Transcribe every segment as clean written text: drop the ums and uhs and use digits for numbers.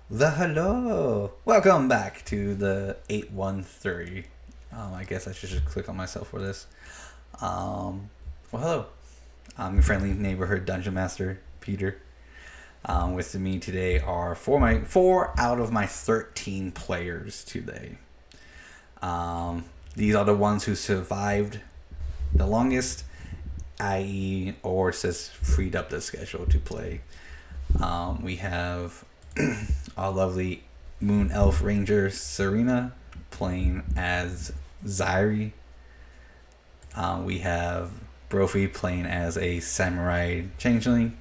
The hello. Welcome back to the 813. I guess I should just click on myself for this. Hello. I'm your friendly neighborhood dungeon master, Peter. With me today are four out of my 13 players today. These are the ones who survived the longest, i.e., or says freed up the schedule to play. We have our lovely Moon Elf Ranger Serena playing as Zairi. We have Brophy playing as a Samurai Changeling.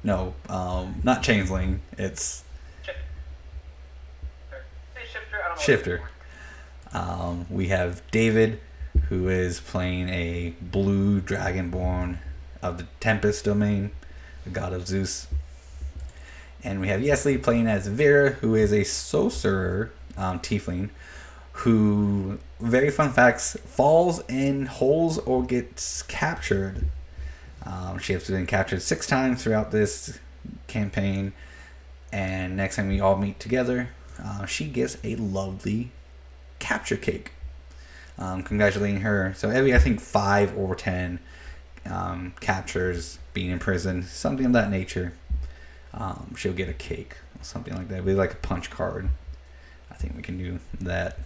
No, not Changeling. It's Shifter. I don't know. Shifter. We have David, who is playing a blue dragonborn of the Tempest domain, the god of Zeus. And we have Yesley playing as Vera, who is a sorcerer tiefling, who, very fun facts, falls in holes or gets captured. She has been captured 6 times throughout this campaign, and next time we all meet together, she gets a lovely capture cake. Congratulating her. So every, I think, 5 or 10 captures, being in prison, something of that nature, she'll get a cake or something like that. It'll be like a punch card. I think we can do that.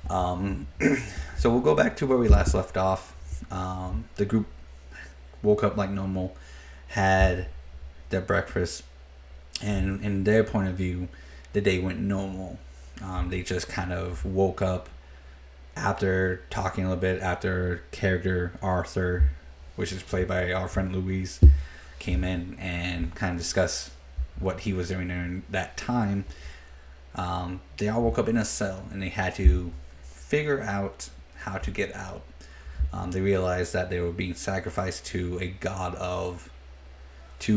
So we'll go back to where we last left off. The group woke up like normal, had their breakfast, and in their point of view, the day went normal. They just kind of woke up after talking a little bit, after character Arthur, which is played by our friend Louise, came in and kind of discussed what he was doing during that time. They all woke up in a cell and they had to figure out how to get out. They realized that they were being sacrificed to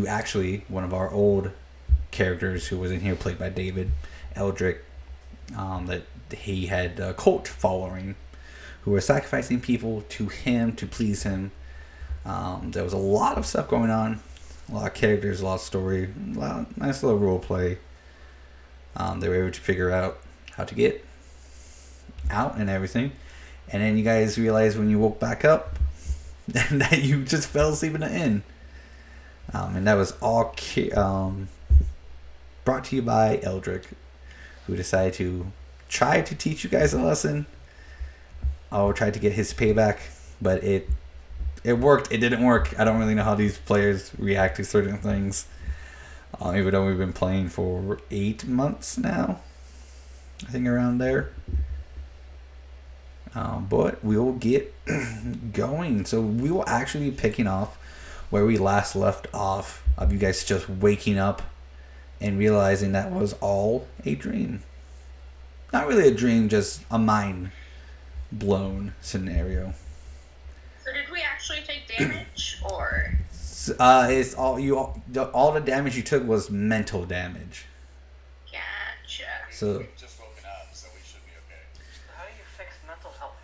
actually one of our old characters who was in here, played by David Eldrick. That he had a cult following who were sacrificing people to him to please him. There was a lot of stuff going on, a lot of characters, a lot of story, nice little role play. They were able to figure out how to get out and everything. And then you guys realized when you woke back up that you just fell asleep in the inn. And that was all brought to you by Eldrick, who decided to try to teach you guys a lesson. Or tried to get his payback, but it worked. It didn't work. I don't really know how these players react to certain things. Even though we've been playing for 8 months now, I think around there. But we will get going. So we will actually be picking off where we last left off, of you guys just waking up and realizing that was all a dream. Not really a dream, just a mind blown scenario. So did we actually take damage, or? It's all the damage you took was mental damage. Gotcha. So We've just woken up, so we should be okay. How do you fix mental health?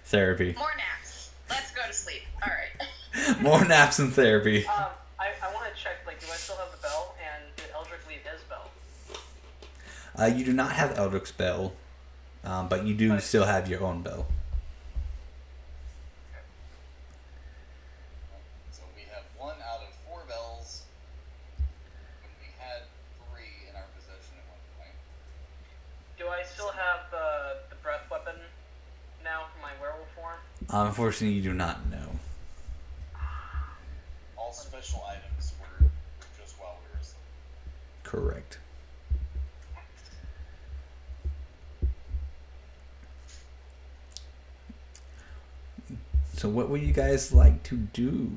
therapy. More naps. Let's go to sleep. All right. More naps and therapy. I want to check, like, do I still have the bell, and did Eldrick leave his bell? You do not have Eldrick's bell, but you do still have your own bell. So we have 1 out of 4 bells when we had 3 in our possession at one point. Do I still have the breath weapon now for my werewolf form? Unfortunately, you do not know. All special items were just while we were asleep. Correct. So what would you guys like to do?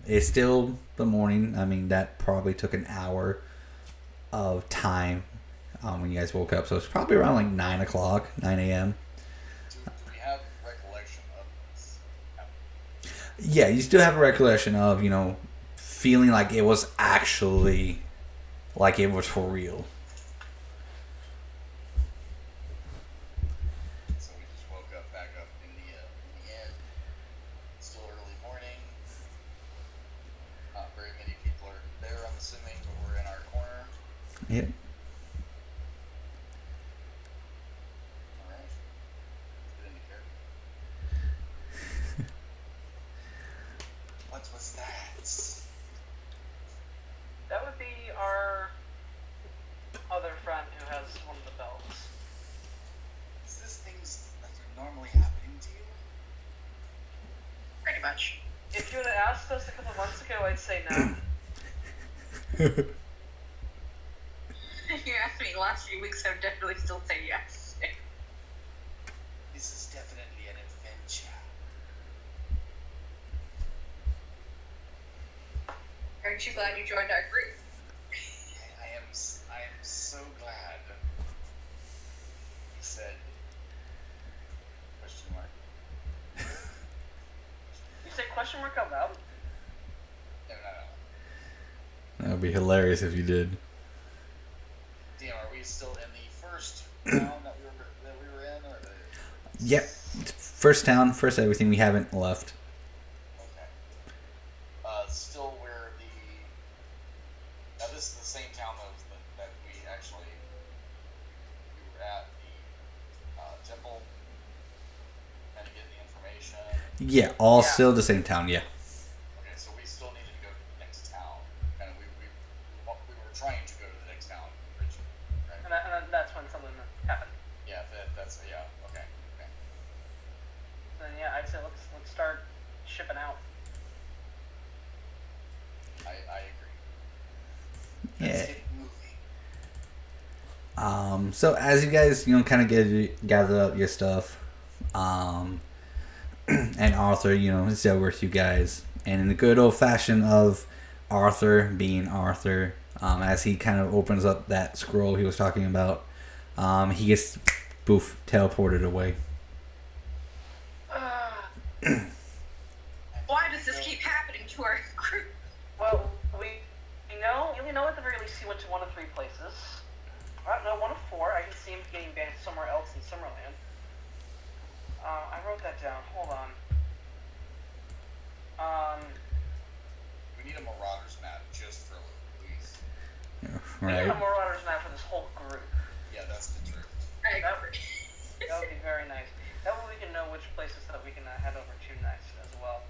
It's still the morning. I mean, that probably took an hour of time when you guys woke up. So it's probably around like 9 o'clock, 9 a.m. Do we have recollection of this happening? Yeah, you still have a recollection of, feeling like it was actually, like it was for real. So we just woke up, back up in the inn. Still early morning. Not very many people are there, I'm assuming, but we're in our corner. Yep. Alright. Get into character. What was that? That would be our other friend who has one of the bells. Is this things that are normally happening to you? Pretty much. If you would have asked us a couple months ago, I'd say no. You asked me the last few weeks, I would definitely still say yes. This is definitely an adventure. Aren't you glad you joined our group? I am so glad. He said, question mark. You say question mark out loud? No. That would be hilarious if you did. DM, are we still in the first town that we were in, or the? Yep. First town, first everything. We haven't left. Okay. Still where the. Now this is the same town that we actually. We were at the temple. Kind of getting the information. Yeah, all Yeah. still the same town. Yeah. Okay, so we still needed to go to the next town. And we were trying to go to the next town originally, right? And that's when something happened. Yeah, that's yeah. Okay. Then yeah, I'd say let's start shipping out. I agree. Yeah. Let's get moving. So as you guys, kind of gather up your stuff, and Arthur, is there with you guys, and in the good old fashion of Arthur being Arthur, as he kind of opens up that scroll he was talking about, he gets, poof, teleported away. Why does this keep happening to our group? Well, we know at the very least he went to one of 3 places. No, one of 4. I can see him getting banned somewhere else in Summerland. I wrote that down. Hold on. We need a Marauders map just for Luis. We need Right. a Marauders map for this whole group. Yeah, that's the truth. I That agree. That would be very nice. That way we can know which places that we can head over to next as well.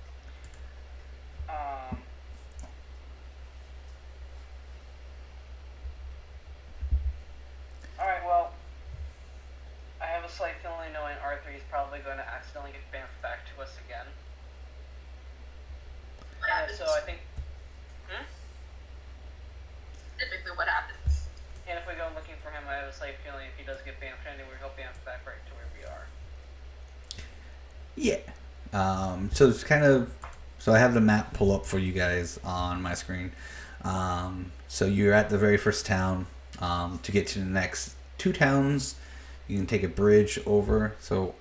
Alright, well, I have a slight feeling knowing Arthur, he's probably going to accidentally get bounced back to us again. What happens? So I think, Typically what happens. and if we go looking for him, I have a slight feeling if he does get bounced anywhere, he'll bounce back right to where we are. Yeah. So it's kind of, so I have the map pull up for you guys on my screen. So you're at the very first town. To get to the next 2 towns, you can take a bridge over. So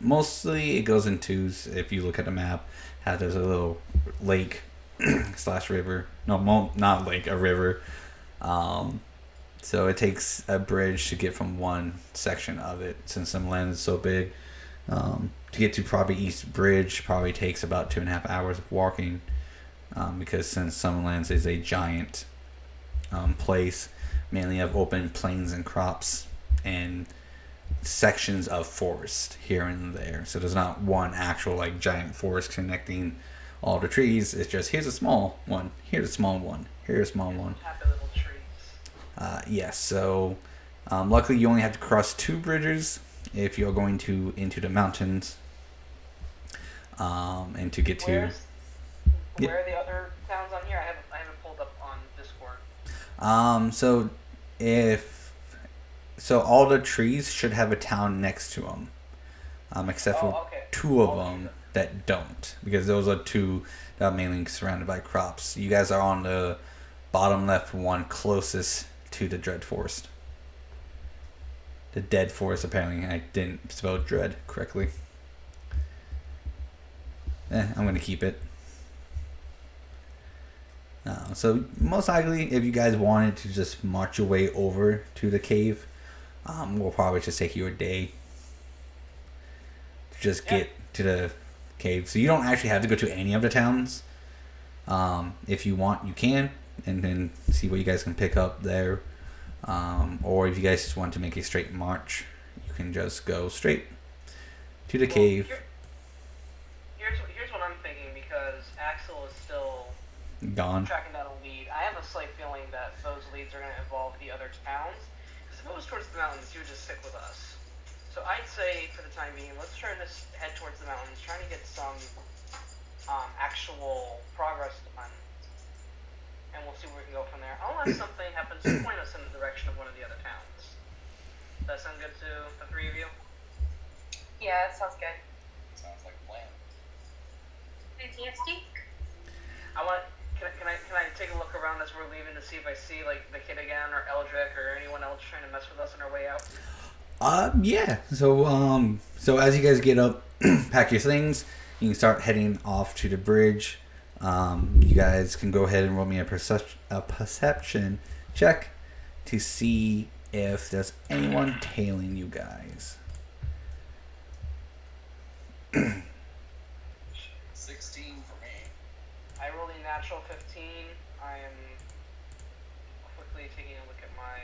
mostly it goes in 2s. If you look at the map, there's a little lake / river. No, not lake, a river. So it takes a bridge to get from one section of it, since some land is so big. To get to probably East Bridge probably takes about 2.5 hours of walking, because since Summerlands is a giant place, mainly of open plains and crops and sections of forest here and there. So there's not one actual giant forest connecting all the trees. It's just, here's a small one, here's a small one, here's a small one. Happy little trees. Yes, so luckily you only have to cross 2 bridges if you're going into the mountains, and to get to. Where are the other towns on here? I haven't pulled up on Discord. So all the trees should have a town next to them, except for Okay. 2 of All them of them. that don't, because those are 2 that are mainly surrounded by crops. You guys are on the bottom left one closest to the Dread Forest. The Dead Forest, apparently. I didn't spell Dread correctly. I'm going to keep it. So most likely, if you guys wanted to just march your way over to the cave, we'll probably just take you a day to just get to the cave. So you don't actually have to go to any of the towns. If you want, you can, and then see what you guys can pick up there. Or if you guys just want to make a straight march, you can just go straight to the Well, cave. Here's what I'm thinking, because Axel is still Gone. tracking down a lead. I have a slight feeling that those leads are going to involve the other towns. Because if it was towards the mountains, he would just stick with us. So I'd say, for the time being, let's try to head towards the mountains, trying to get some actual progress done. And we'll see where we can go from there. Unless something happens to point us in the direction of one of the other towns. Does that sound good to the three of you? Yeah, that sounds good. Sounds like a plan. Fantastic. Can I take a look around as we're leaving to see if I see like the kid again or Eldrick or anyone else trying to mess with us on our way out? Yeah. So as you guys get up, pack your things, you can start heading off to the bridge. You guys can go ahead and roll me a perception check to see if there's anyone tailing you guys. 16 for me. I rolled a natural 15. I am quickly taking a look at my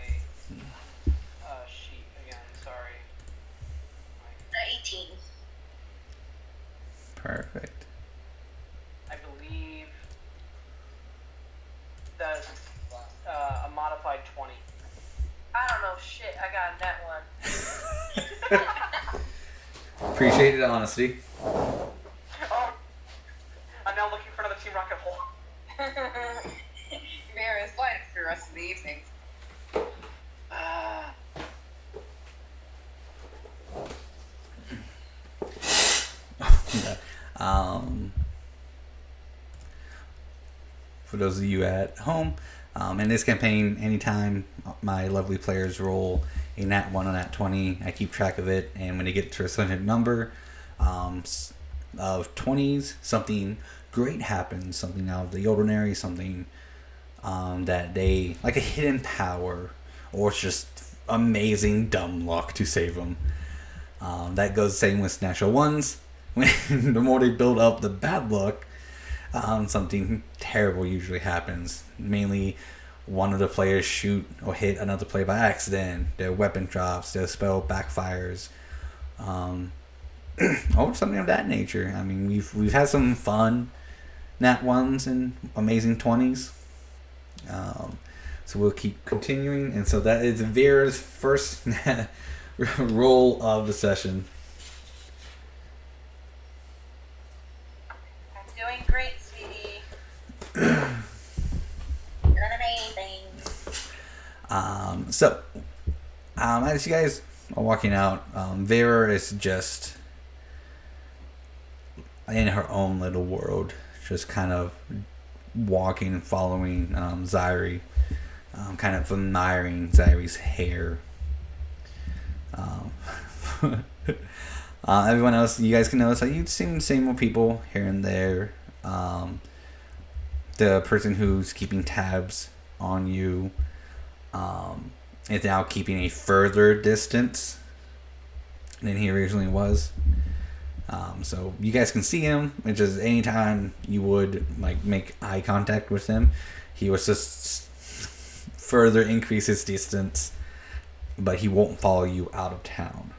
sheet again. Sorry. 18. Perfect. I believe that is a modified 20. I don't know shit. I got that one. Appreciate the honesty. Oh, I'm now looking for another Team Rocket hole. Mira is light for the rest of the evening. For those of you at home, in this campaign, anytime my lovely players roll a nat 1 or nat 20, I keep track of it, and when they get to a certain number of 20s, something great happens, something out of the ordinary, something that they, like a hidden power, or it's just amazing dumb luck to save them. That goes the same with natural ones. When the more they build up the bad luck, something terrible usually happens. Mainly, one of the players shoot or hit another player by accident. Their weapon drops. Their spell backfires. Or something of that nature. I mean, we've had some fun nat ones and amazing 20s. So we'll keep continuing, and so that is Vera's first roll of the session. I'm doing great, sweetie. Doing amazing. As you guys are walking out, Vera is just in her own little world, just kind of walking and following Zairi, kind of admiring Zairi's hair. Everyone else, you guys can notice, like, you've seen the same old people here and there. The person who's keeping tabs on you is now keeping a further distance than he originally was. So you guys can see him, which is anytime you would like make eye contact with him, he was just further increase his distance, but he won't follow you out of town.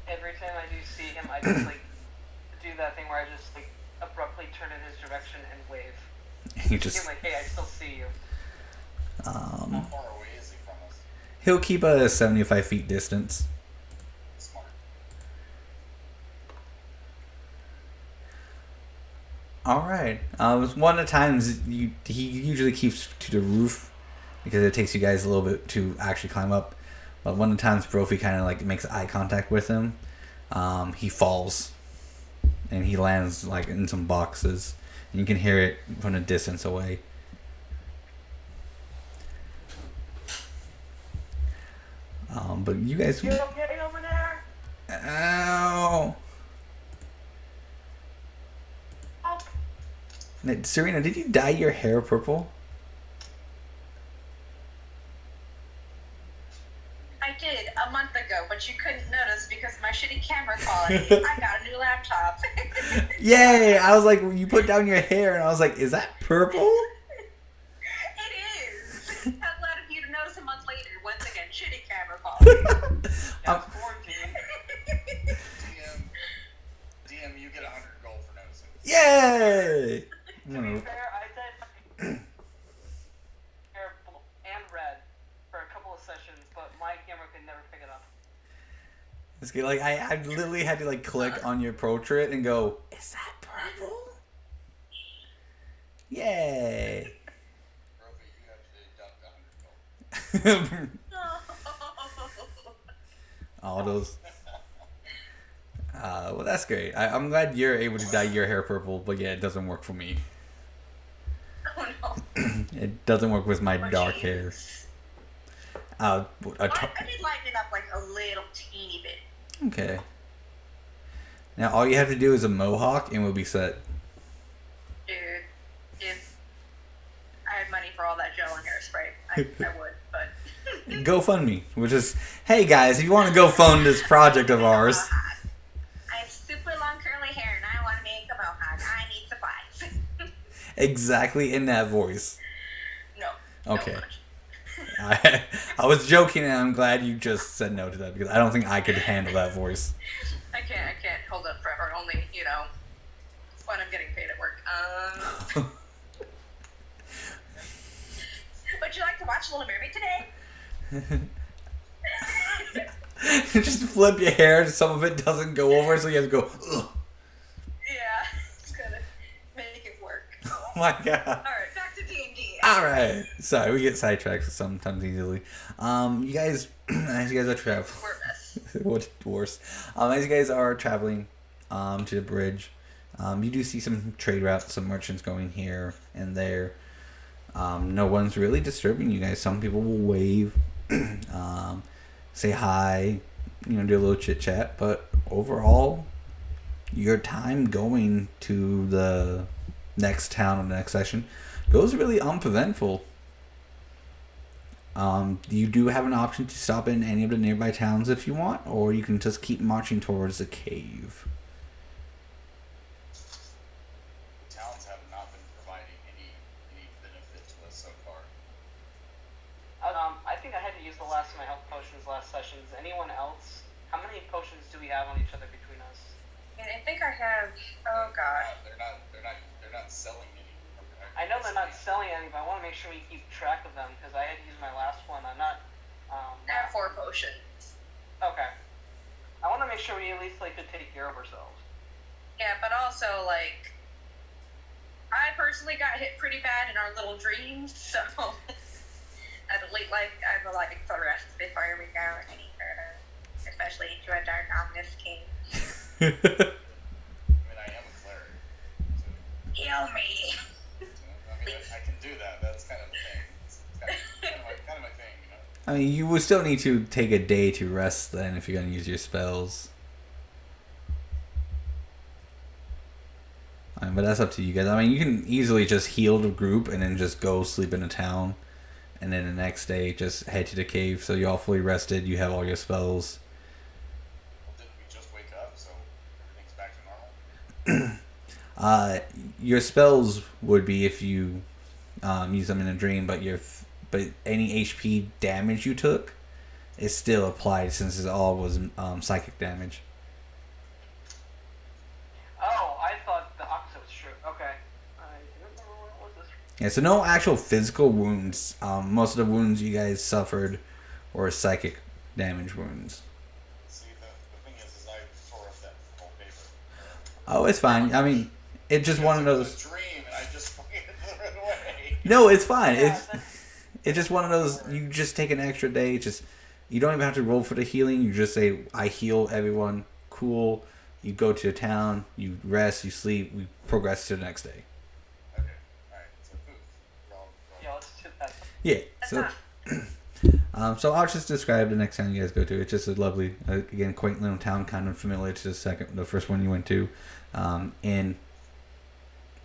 Every time I do see him, I just like do that thing where I just like abruptly turn in his direction and wave. He just I'm like, hey, I still see you. How far away is he from us? he'll keep a 75 feet distance. Smart. All right. One of the times he usually keeps to the roof because it takes you guys a little bit to actually climb up. But one of the times Brophy kind of like makes eye contact with him, he falls and he lands like in some boxes, and you can hear it from a distance away. But you guys. You okay over there? Ow! Oh, Serena, did you dye your hair purple? I did a month ago, but you couldn't notice because of my shitty camera quality. I got a new laptop. Yay! I was like, you put down your hair, and I was like, is that purple? It is. I'm glad of you to notice a month later when It's good. Like I literally had to like click on your portrait and go, is that purple? Yay! Roby, you have to deduct 100 gold. All those. Well, that's great. I'm glad you're able to dye your hair purple, but yeah, it doesn't work for me. Oh no. It doesn't work with my dark hair. I did lighten it up like a little teeny bit. Okay. Now all you have to do is a mohawk and we'll be set. Dude, if I had money for all that gel and hairspray, I would, but... GoFundMe, which is, hey guys, if you want to go fund this project of ours. I have super long curly hair and I want to make a mohawk. I need supplies. Exactly in that voice. No. Okay. No. I was joking and I'm glad you just said no to that because I don't think I could handle that voice. I can't hold up forever. Only, when I'm getting paid at work. Would you like to watch Little Mermaid today? Just flip your hair, some of it doesn't go over, so you have to go, ugh. Yeah, just gotta make it work. Oh my god. Alright, back to D&D. Alright. Sorry, we get sidetracked sometimes easily. You guys, as you guys are traveling. We're a mess. What's worse? As you guys are traveling to the bridge, you do see some trade routes, some merchants going here and there. No one's really disturbing you guys. Some people will wave, say hi, do a little chit chat, but overall, your time going to the next town or the next session goes really uneventful. You do have an option to stop in any of the nearby towns if you want, or you can just keep marching towards the cave. The towns have not been providing any benefit to us so far. I think I had to use the last of my health potions last session. Is anyone else? How many potions do we have on each other between us? And I think I have... Oh, God. They're not selling any. I know they're not selling any, but I want to make sure we keep track of them because I had to use my last one. I'm not. I have 4 potions. Okay. I want to make sure we at least could take care of ourselves. Yeah, but also, I personally got hit pretty bad in our little dreams, so... At the late life, I'm for the rest of the Spitfire we go, and any further. Especially to a dark, ominous king. I mean, I am a cleric. So, Heal me! I can do that. That's kind of the thing. It's kind of my thing, I mean, you would still need to take a day to rest then if you're going to use your spells. But that's up to you guys. I mean, you can easily just heal the group and then just go sleep in a town. And then the next day, just head to the cave. So you're all fully rested. You have all your spells. Well, didn't we just wake up, so everything's back to normal? Your spells would be if you use them in a dream, but any HP damage you took is still applied since it all was psychic damage. Oh, I thought the opposite was true. Okay. I didn't know what was this. Yeah, so no actual physical wounds. Most of the wounds you guys suffered were psychic damage wounds. See, the thing is I tore up that whole paper. Oh, it's fine. I mean, it's just one of those. It was a dream, and I just fucking threw it away. No, it's fine. Yeah, It's just one of those. You just take an extra day. You don't even have to roll for the healing. You just say, "I heal everyone." Cool. You go to a town. You rest. You sleep. We progress to the next day. Okay, alright, so food. Yeah, let's do that. Yeah. So. So I'll just describe the next town you guys go to. It's just a lovely, again, quaint little town, kind of familiar to the first one you went to. Inn,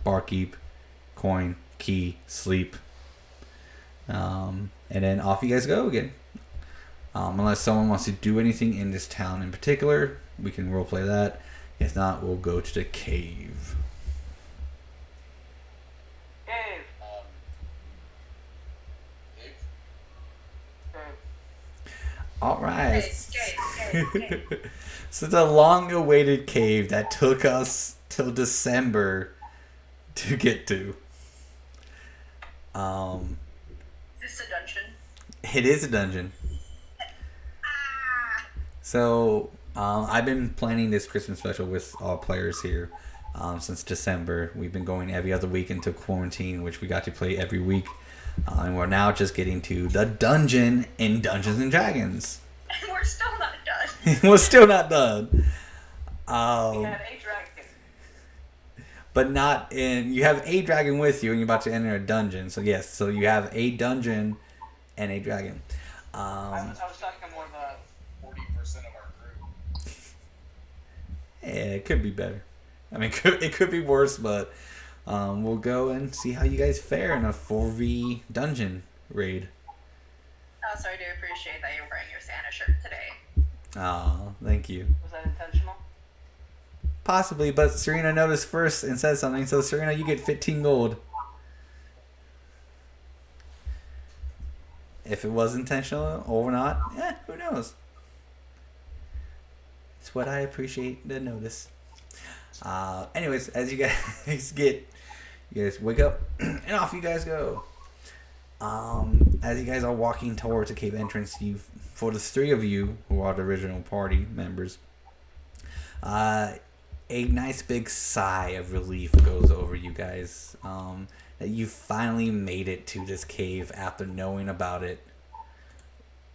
barkeep, coin, key, sleep, and then off you guys go again. Unless someone wants to do anything in this town in particular, we can roleplay that. If not, we'll go to the cave. Dave. Dave? Dave. All right. Cave. So the long-awaited cave that took us till December to get to. Is this a dungeon? It is a dungeon. Ah! So I've been planning this Christmas special with all players here since December. We've been going every other week into quarantine, which we got to play every week. And we're now just getting to the dungeon in Dungeons and Dragons. And we're still not done. We're still not done. We have a dragon. But not in. You have a dragon with you, and you're about to enter a dungeon. So yes, so you have a dungeon and a dragon. I was talking more about 40% of our group. Yeah, it could be better. I mean, it could be worse, but we'll go and see how you guys fare in a 4v dungeon raid. Also, I do appreciate that you're wearing your Santa shirt today. Aw, thank you. Was that intentional? Possibly, but Serena noticed first and said something, so Serena, you get 15 gold. If it was intentional or not, who knows? It's what I appreciate the notice. Anyways, as you guys you guys wake up and off you guys go. As you guys are walking towards the cave entrance, for the three of you who are the original party members, a nice big sigh of relief goes over you guys. That you finally made it to this cave after knowing about it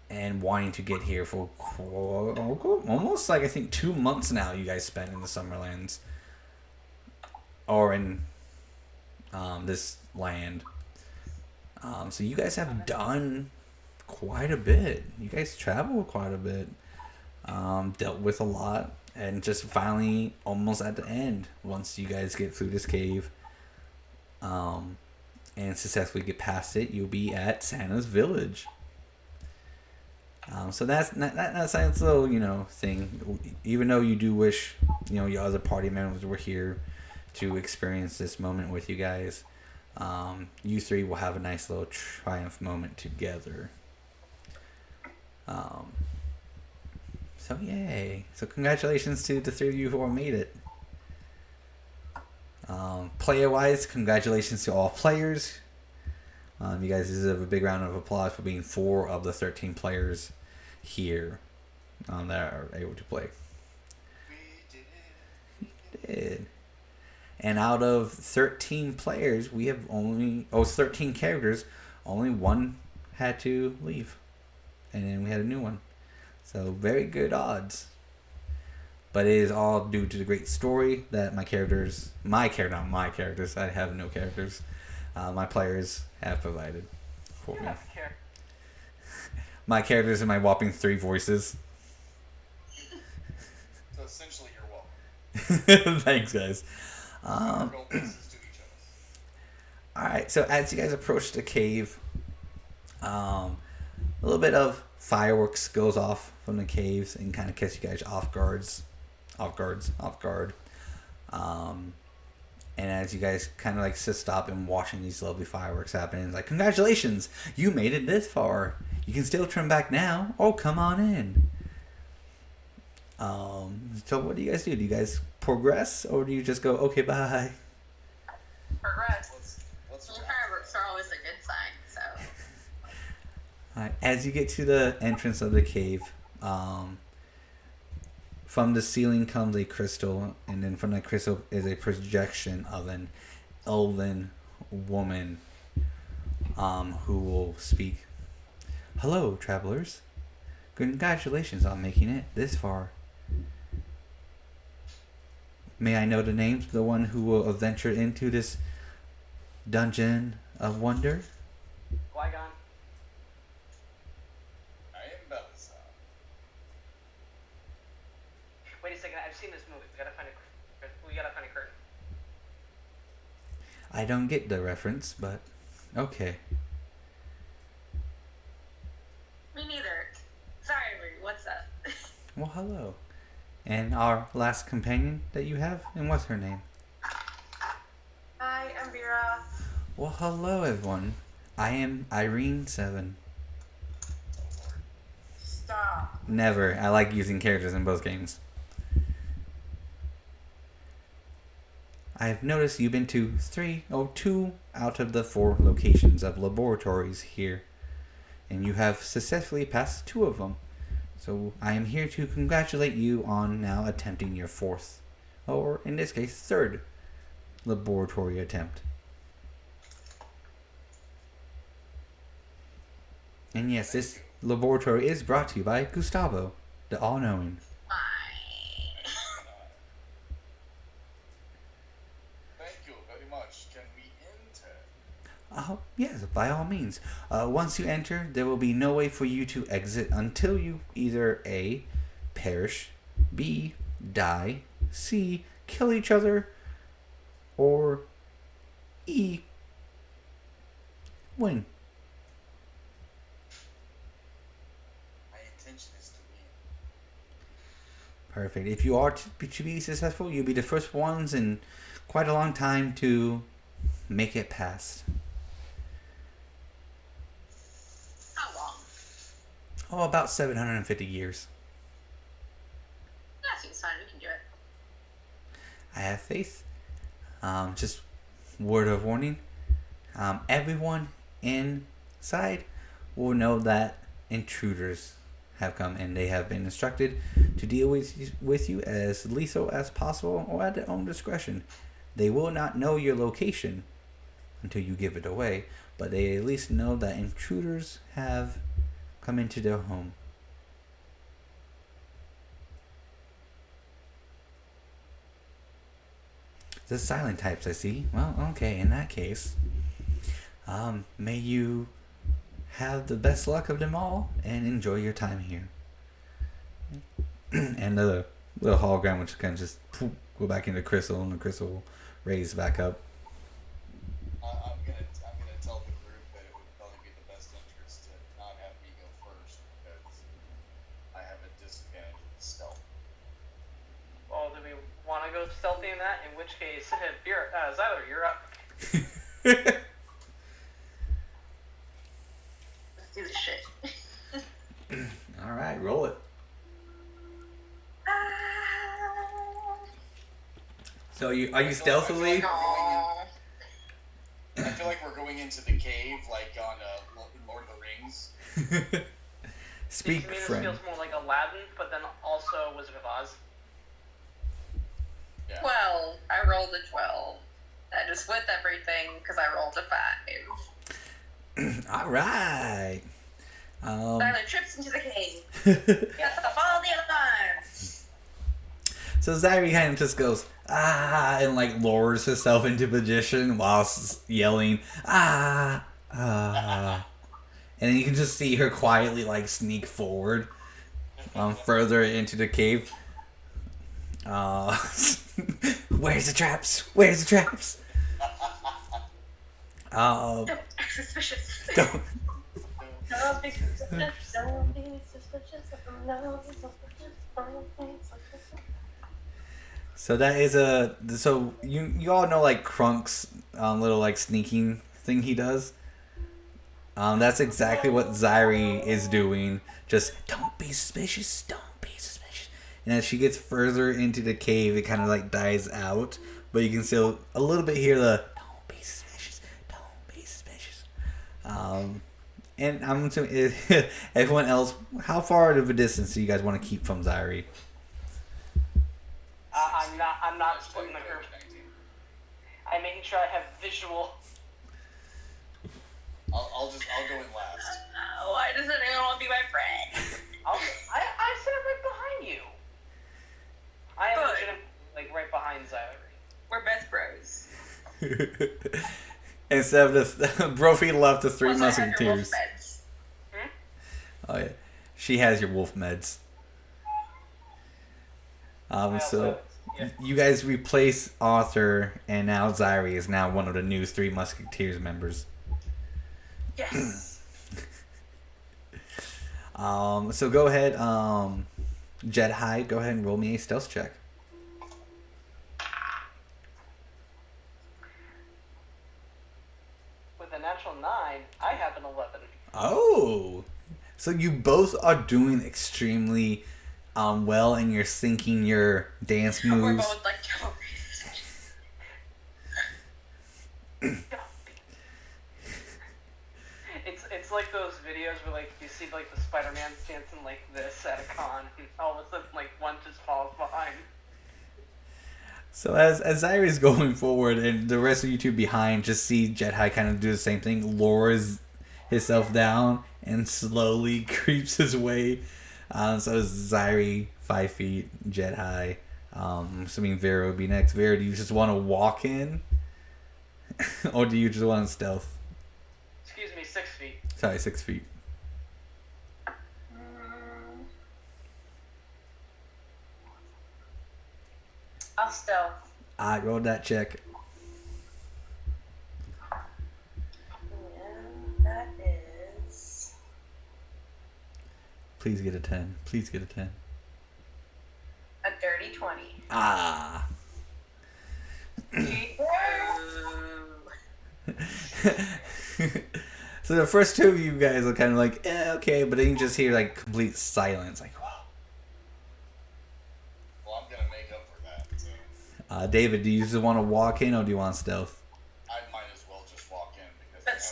and wanting to get here for almost like I think 2 months now. You guys spent in the Summerlands or in this land. So you guys have done quite a bit. You guys traveled quite a bit, dealt with a lot, and just finally almost at the end, once you guys get through this cave and successfully get past it, you'll be at Santa's village. So that's a nice little thing. Even though you do wish your other party members were here to experience this moment with you guys, you three will have a nice little triumph moment together. So yay! So congratulations to the three of you who all made it. Player-wise, congratulations to all players. You guys deserve a big round of applause for being 4 of the 13 players here that are able to play. We Did. And out of 13 players, we have 13 characters, only 1 had to leave. And then we had a new one. So very good odds. But it is all due to the great story that my characters, I have no characters, my players have provided for me. My characters and my whopping 3 voices. So essentially, you're welcome. Thanks, guys. Our goal is to each other. Alright, so as you guys approach the cave, a little bit of fireworks goes off from the caves and kind of catch you guys off guard. And as you guys kind of like stop and watching these lovely fireworks happen, it's like, congratulations, you made it this far. You can still turn back now. Oh, come on in. So what do you guys do? Do you guys progress, or do you just go, okay, bye? Progress. What's Well, fireworks are always a good sign, so. Alright, as you get to the entrance of the cave, from the ceiling comes a crystal, and then from that crystal is a projection of an elven woman who will speak. Hello, travelers. Congratulations on making it this far. May I know the names of the one who will venture into this dungeon of wonder? Qui-Gon. I am Belisar. Wait a second, I've seen this movie. We gotta find a curtain. I don't get the reference, but okay. Me neither. Sorry, Marie, what's up? Well, hello. And our last companion that you have, and what's her name? Hi, I'm Vera. Well, hello, everyone. I am Irene7. Stop. Never. I like using characters in both games. I've noticed you've been to 2 out of the 4 locations of laboratories here, and you have successfully passed 2 of them. So I am here to congratulate you on now attempting your fourth, or in this case, third laboratory attempt. And yes, this laboratory is brought to you by Gustavo, the all-knowing. Fine. Thank you very much. Can we enter? Yes, by all means. Once you enter, there will be no way for you to exit until you either A, perish, B, die, C, kill each other, or E, win. My intention is to win. Perfect. If you are to be successful, you'll be the first ones in quite a long time to make it past. How long? Oh, about 750 years. That seems fine. We can do it. I have faith. Just word of warning. Everyone inside will know that intruders have come and they have been instructed to deal with you as lethal as possible or at their own discretion. They will not know your location until you give it away, but they at least know that intruders have come into their home. The silent types, I see. Well, okay, in that case, may you have the best luck of them all and enjoy your time here. And the little hologram, which can just go back into crystal, and the crystal will raise back up. I'm gonna tell the group that it would probably be the best interest to not have me go first because I have a disadvantage with stealth. Well, do we want to go stealthy in that? In which case, Zyler, you're up. Let's do this shit. All right, roll it. So are you stealthily? Aw. I feel like we're going into the cave like on Lord of the Rings. Speak, To me, this friend. feels more like Aladdin, but then also Wizard of Oz. Yeah. Well, I rolled a 12. I just with everything because I rolled a 5. All right. Tyler trips into the cave. You have to follow the alarms. So Zairi kind of just goes, and like lowers herself into position while yelling, And then you can just see her quietly like sneak forward further into the cave. Where's the traps? Where's the traps? Don't act suspicious. Don't. Don't be suspicious. Don't be suspicious. Don't be suspicious. Don't be suspicious. So that is so you all know like Krunk's little like sneaking thing he does. That's exactly what Zairi is doing. Just don't be suspicious. Don't be suspicious. And as she gets further into the cave, it kind of like dies out, but you can still a little bit hear the don't be suspicious. Don't be suspicious. And I'm assuming everyone else. How far of a distance do you guys want to keep from Zairi? I'm not splitting the group. I'm making sure I have visual. I'll go in last. Why doesn't anyone want to be my friend? I sit right behind you. I am Good. legitimately like right behind Zyler. We're best bros. Instead of the Brophy left the three Plus, I have your wolf musketeers. meds. Oh yeah, she has your wolf meds. So yeah. you guys replace Arthur, and now Zairi is now one of the new Three Musketeers members. Yes. So go ahead, Jedi, go ahead and roll me a stealth check. With a natural 9, I have an 11. Oh, so you both are doing extremely well, and you're syncing your dance We're moves. both like, It's like those videos where like you see like the Spider-Man dancing like this at a con, and all of a sudden like one just falls behind. So as Zyra's going forward and the rest of you two behind just see Jet High kind of do the same thing, lowers himself down and slowly creeps his way. So Zyri 5 feet, Jet High. Assuming Vera would be next. Vera, do you just want to walk in? Or do you just want to stealth? Excuse me, 6 feet. Sorry, 6 feet. I'll stealth. I rolled that check. And that is Please get a 10. Please get a 10. a dirty 20. Ah. So the first two of you guys are kind of like, okay, but then you just hear like complete silence, like, wow. Well, I'm gonna make up for that. So David, do you just want to walk in or do you want stealth? I might as well just walk in because But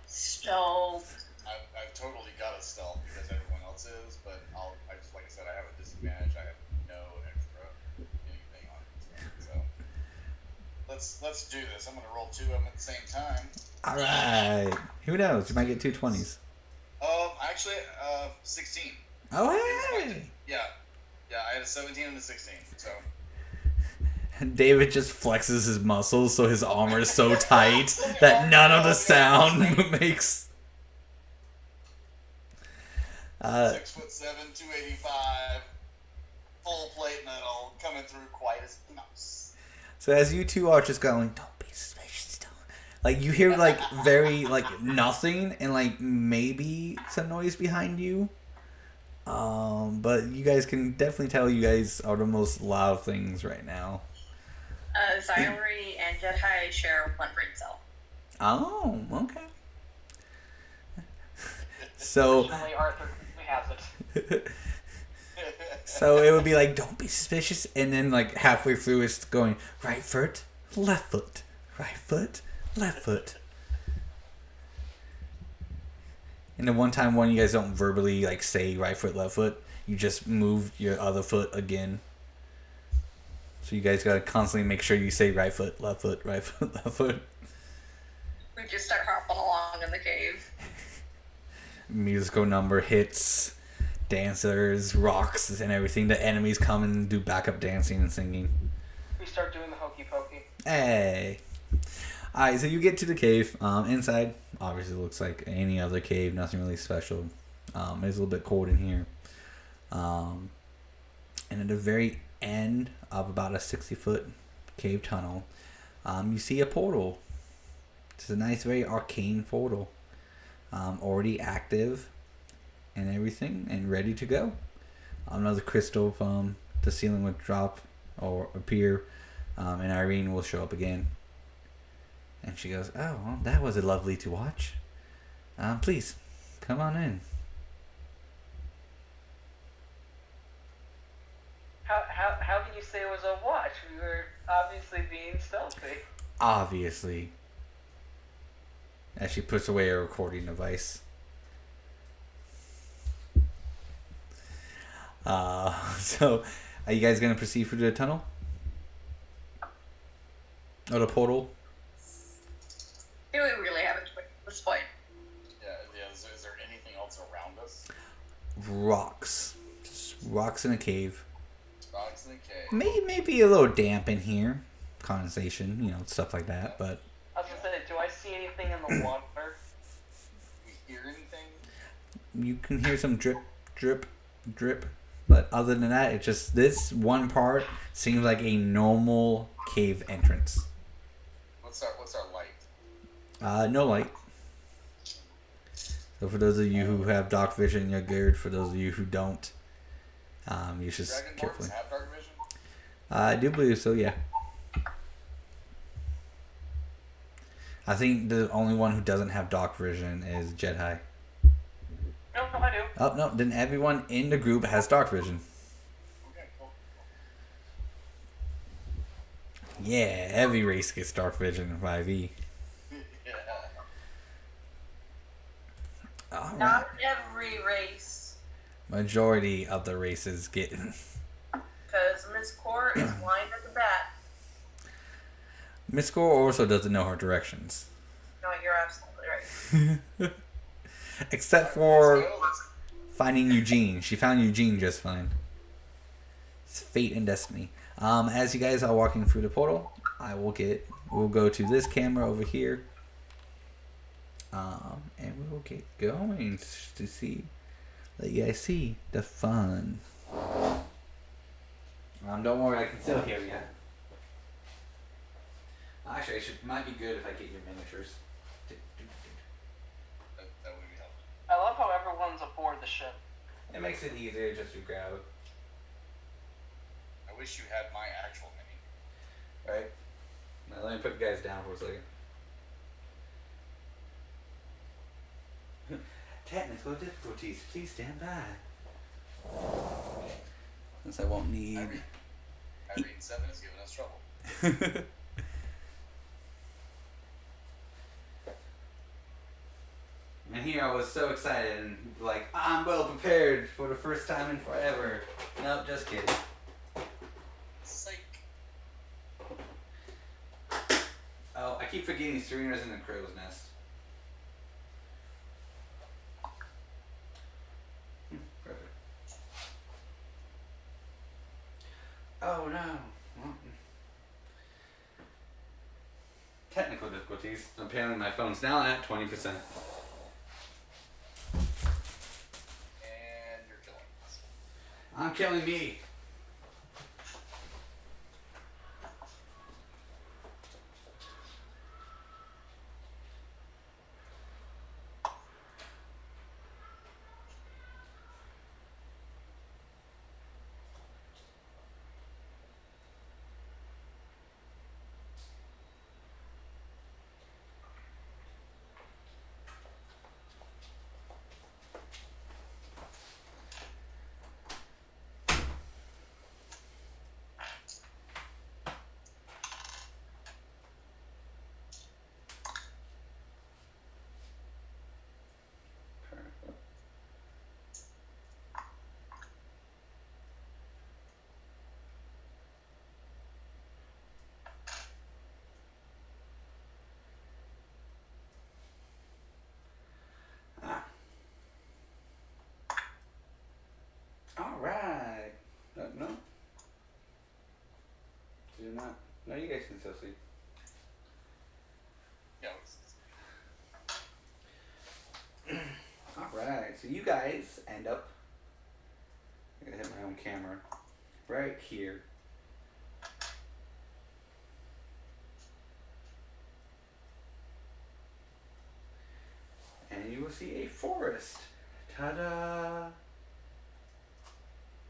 stealth. I've totally got a stealth because everyone else is. But I just like I said, I have a disadvantage. I have no extra anything on it. So let's do this. I'm gonna roll 2 of them at the same time. All right. Who knows? You might get 2 20s. Actually, 16. Oh, hey! Yeah, I had a 17 and a 16. So David just flexes his muscles so his armor is so tight that none of the sound makes. 6'7", 285, full plate metal, coming through quite as mouse. So as you two are just going, don't be suspicious, don't. Like you hear like very like nothing and like maybe some noise behind you. But you guys can definitely tell you guys are the most loud things right now. Zyri and Jet High share one brain cell. Oh, okay. So Fortunately, Arthur has it. so it would be like, don't be suspicious, and then like halfway through it's going right foot, left foot, right foot, left foot. And the one time when you guys don't verbally like say right foot, left foot, you just move your other foot again. So you guys gotta constantly make sure you say right foot, left foot, right foot, left foot. We just start hopping along in the cave. Musical number hits, dancers, rocks, and everything. The enemies come and do backup dancing and singing. We start doing the hokey pokey. Hey. Alright, so you get to the cave. Inside, obviously looks like any other cave, nothing really special. It's a little bit cold in here. And at the very end of about a 60-foot cave tunnel, you see a portal. It's a nice, very arcane portal. Already active and everything and ready to go. Another crystal from the ceiling would drop or appear, and Irene will show up again. And she goes, oh, well, that was lovely to watch. Please, come on in. How can you say it was a watch? We were obviously being stealthy. Obviously. As she puts away a recording device. So, are you guys going to proceed through the tunnel? Or the portal? Do we really have a choice at this point? Yeah. Is there anything else around us? Rocks. Just rocks in a cave. Rocks in the cave. Maybe a little damp in here. Condensation, stuff like that. But I was gonna say, do I see anything in the water? We hear anything? you can hear some drip, drip, drip. But other than that, it's just this one part seems like a normal cave entrance. What's our light? No light. So for those of you who have dark vision, you're good. For those of you who don't, you should Dragonborns carefully. have dark vision? I do believe so, yeah. I think the only one who doesn't have dark vision is Jet High. No, I do. Oh, no, then everyone in the group has dark vision. Okay, cool. Yeah, every race gets dark vision in 5e. Yeah. All right. Not every race, Majority of the races get. because Miss Core is blind as a bat. Miss Core also doesn't know her directions. No, you're absolutely right. Except for finding Eugene. She found Eugene just fine. It's fate and destiny. As you guys are walking through the portal, we'll go to this camera over here. And we will get going to see, let you guys see the fun. Don't worry, I can still hear you. Actually, might be good if I get your miniatures. That would be helpful. I love how everyone's aboard the ship. It makes it easier just to grab it. I wish you had my actual mini. Right? Now let me put you guys down for a second. Technical difficulties, please stand by. Since I won't need. Irene 7 is giving us trouble. And here I was so excited and like, I'm well prepared for the first time in forever. Nope, just kidding. Psych. Oh, I keep forgetting Serena's in the crow's nest. Perfect. Oh no. Technical difficulties. Apparently my phone's now at 20%. And you're killing us. I'm killing me. Alright. No? Do not. No, you guys can still see. Yeah, Alright, so you guys end up. I gotta hit my own camera. Right here. And you will see a forest. Ta-da!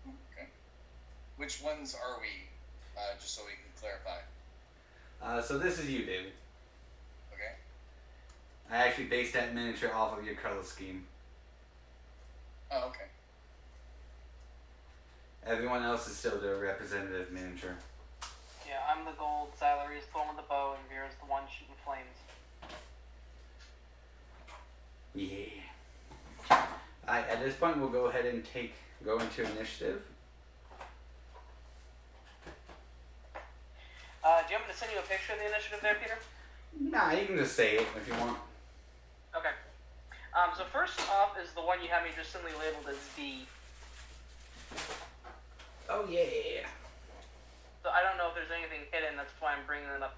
okay. Which ones are we? Just so we can clarify. So this is you, David. Okay. I actually based that miniature off of your color scheme. Oh, okay. Everyone else is still the representative miniature. Yeah, I'm the gold, Xylery's the one with the bow, and Vera's the one shooting flames. Yeah. Alright, at this point we'll go ahead and go into initiative. Do you want me to send you a picture of the initiative there, Peter? Nah, you can just say it if you want. Okay. So first off is the one you have me just simply labeled as D. Oh yeah. So I don't know if there's anything hidden, that's why I'm bringing it up,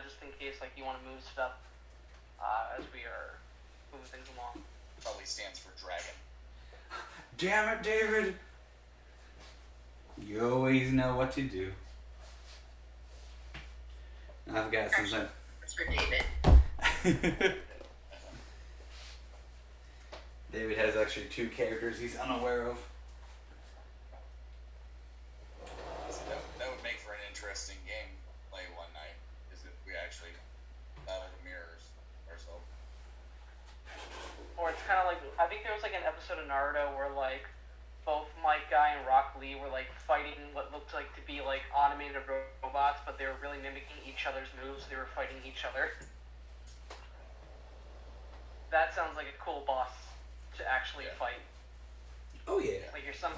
just in case like you want to move stuff as we are moving things along. Probably stands for dragon. Damn it, David! You always know what to do. I've got some. That's for David. David has actually 2 characters he's unaware of. So that would make for an interesting game play one night. Is if we actually battle the mirrors ourselves. Or it's kind of like, I think there was like an episode of Naruto where like both Mike Guy and Rock Lee were like fighting what looked like to be like automated robots, but they were really mimicking each other's moves. They were fighting each other. That sounds like a cool boss. to actually Yeah. fight. Oh yeah. Like your small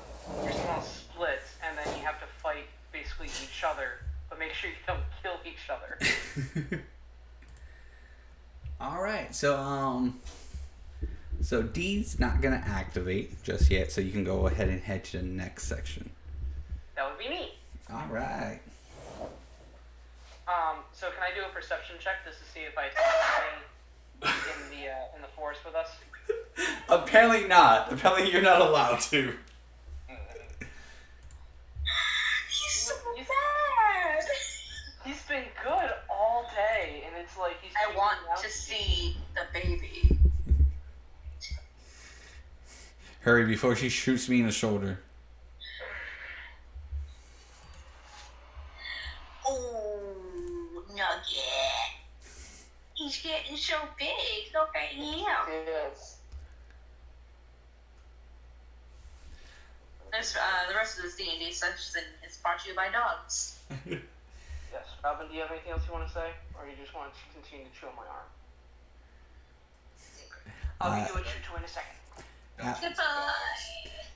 splits, and then you have to fight basically each other, but make sure you don't kill each other. All right. So D's not gonna activate just yet. So you can go ahead and head to the next section. That would be me. All right. So can I do a perception check just to see if I see anything in the forest with us? Apparently not. Apparently you're not allowed to. He's so He's- bad. He's been good all day, and it's like he's. I cheating want out to you. see the baby. Hurry before she shoots me in the shoulder. Oh, Nugget. He's getting so big. Look at him. Yes. The rest of this D&D section is brought to you by dogs. Yes. Robin, do you have anything else you want to say, or you just want to continue to chew on my arm? I'll give you a chew toy in a second. Goodbye.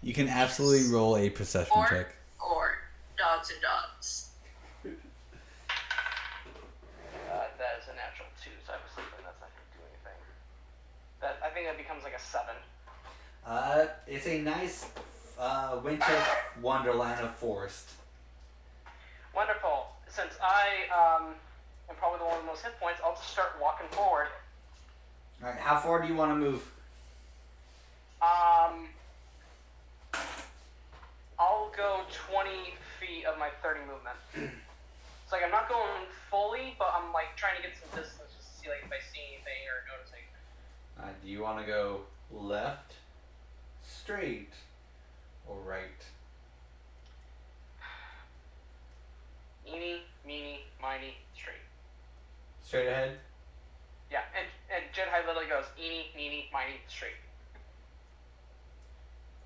You can absolutely roll a perception Or- check. Or dogs and dogs. That is a natural 2, so I was thinking that's not going to do anything. I think that becomes like a 7. It's a nice winter wonderland of forest. Wonderful. Since I am probably the one with the most hit points, I'll just start walking forward. All right. How far do you want to move? I'll go 20 feet of my 30 movement. It's like I'm not going fully, but I'm like trying to get some distance just to see like if I see anything or noticing. Do you want to go left, straight, or right? Eeny, meeny, miny, straight. Straight ahead. Yeah, and Jedi literally goes eeny, meeny, miny, straight.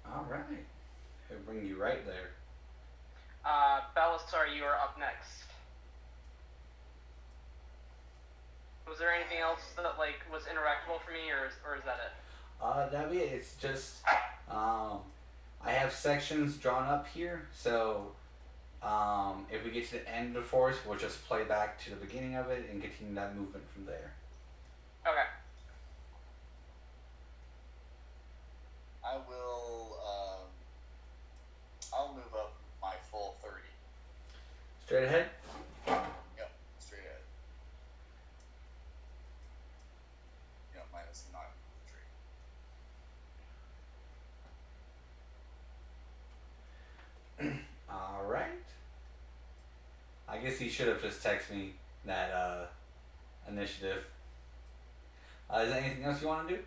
All right. It'll bring you right there. Belisar, you are up next. Was there anything else that like was interactable for me, or is that it? That'd be it. It's just, I have sections drawn up here, so, if we get to the end of the forest, we'll just play back to the beginning of it and continue that movement from there. Okay. I will. I'll move up my full 30. Straight ahead? Yep, straight ahead. Yep, minus 9 tree. Alright. I guess he should have just texted me that, initiative. Is there anything else you want to do?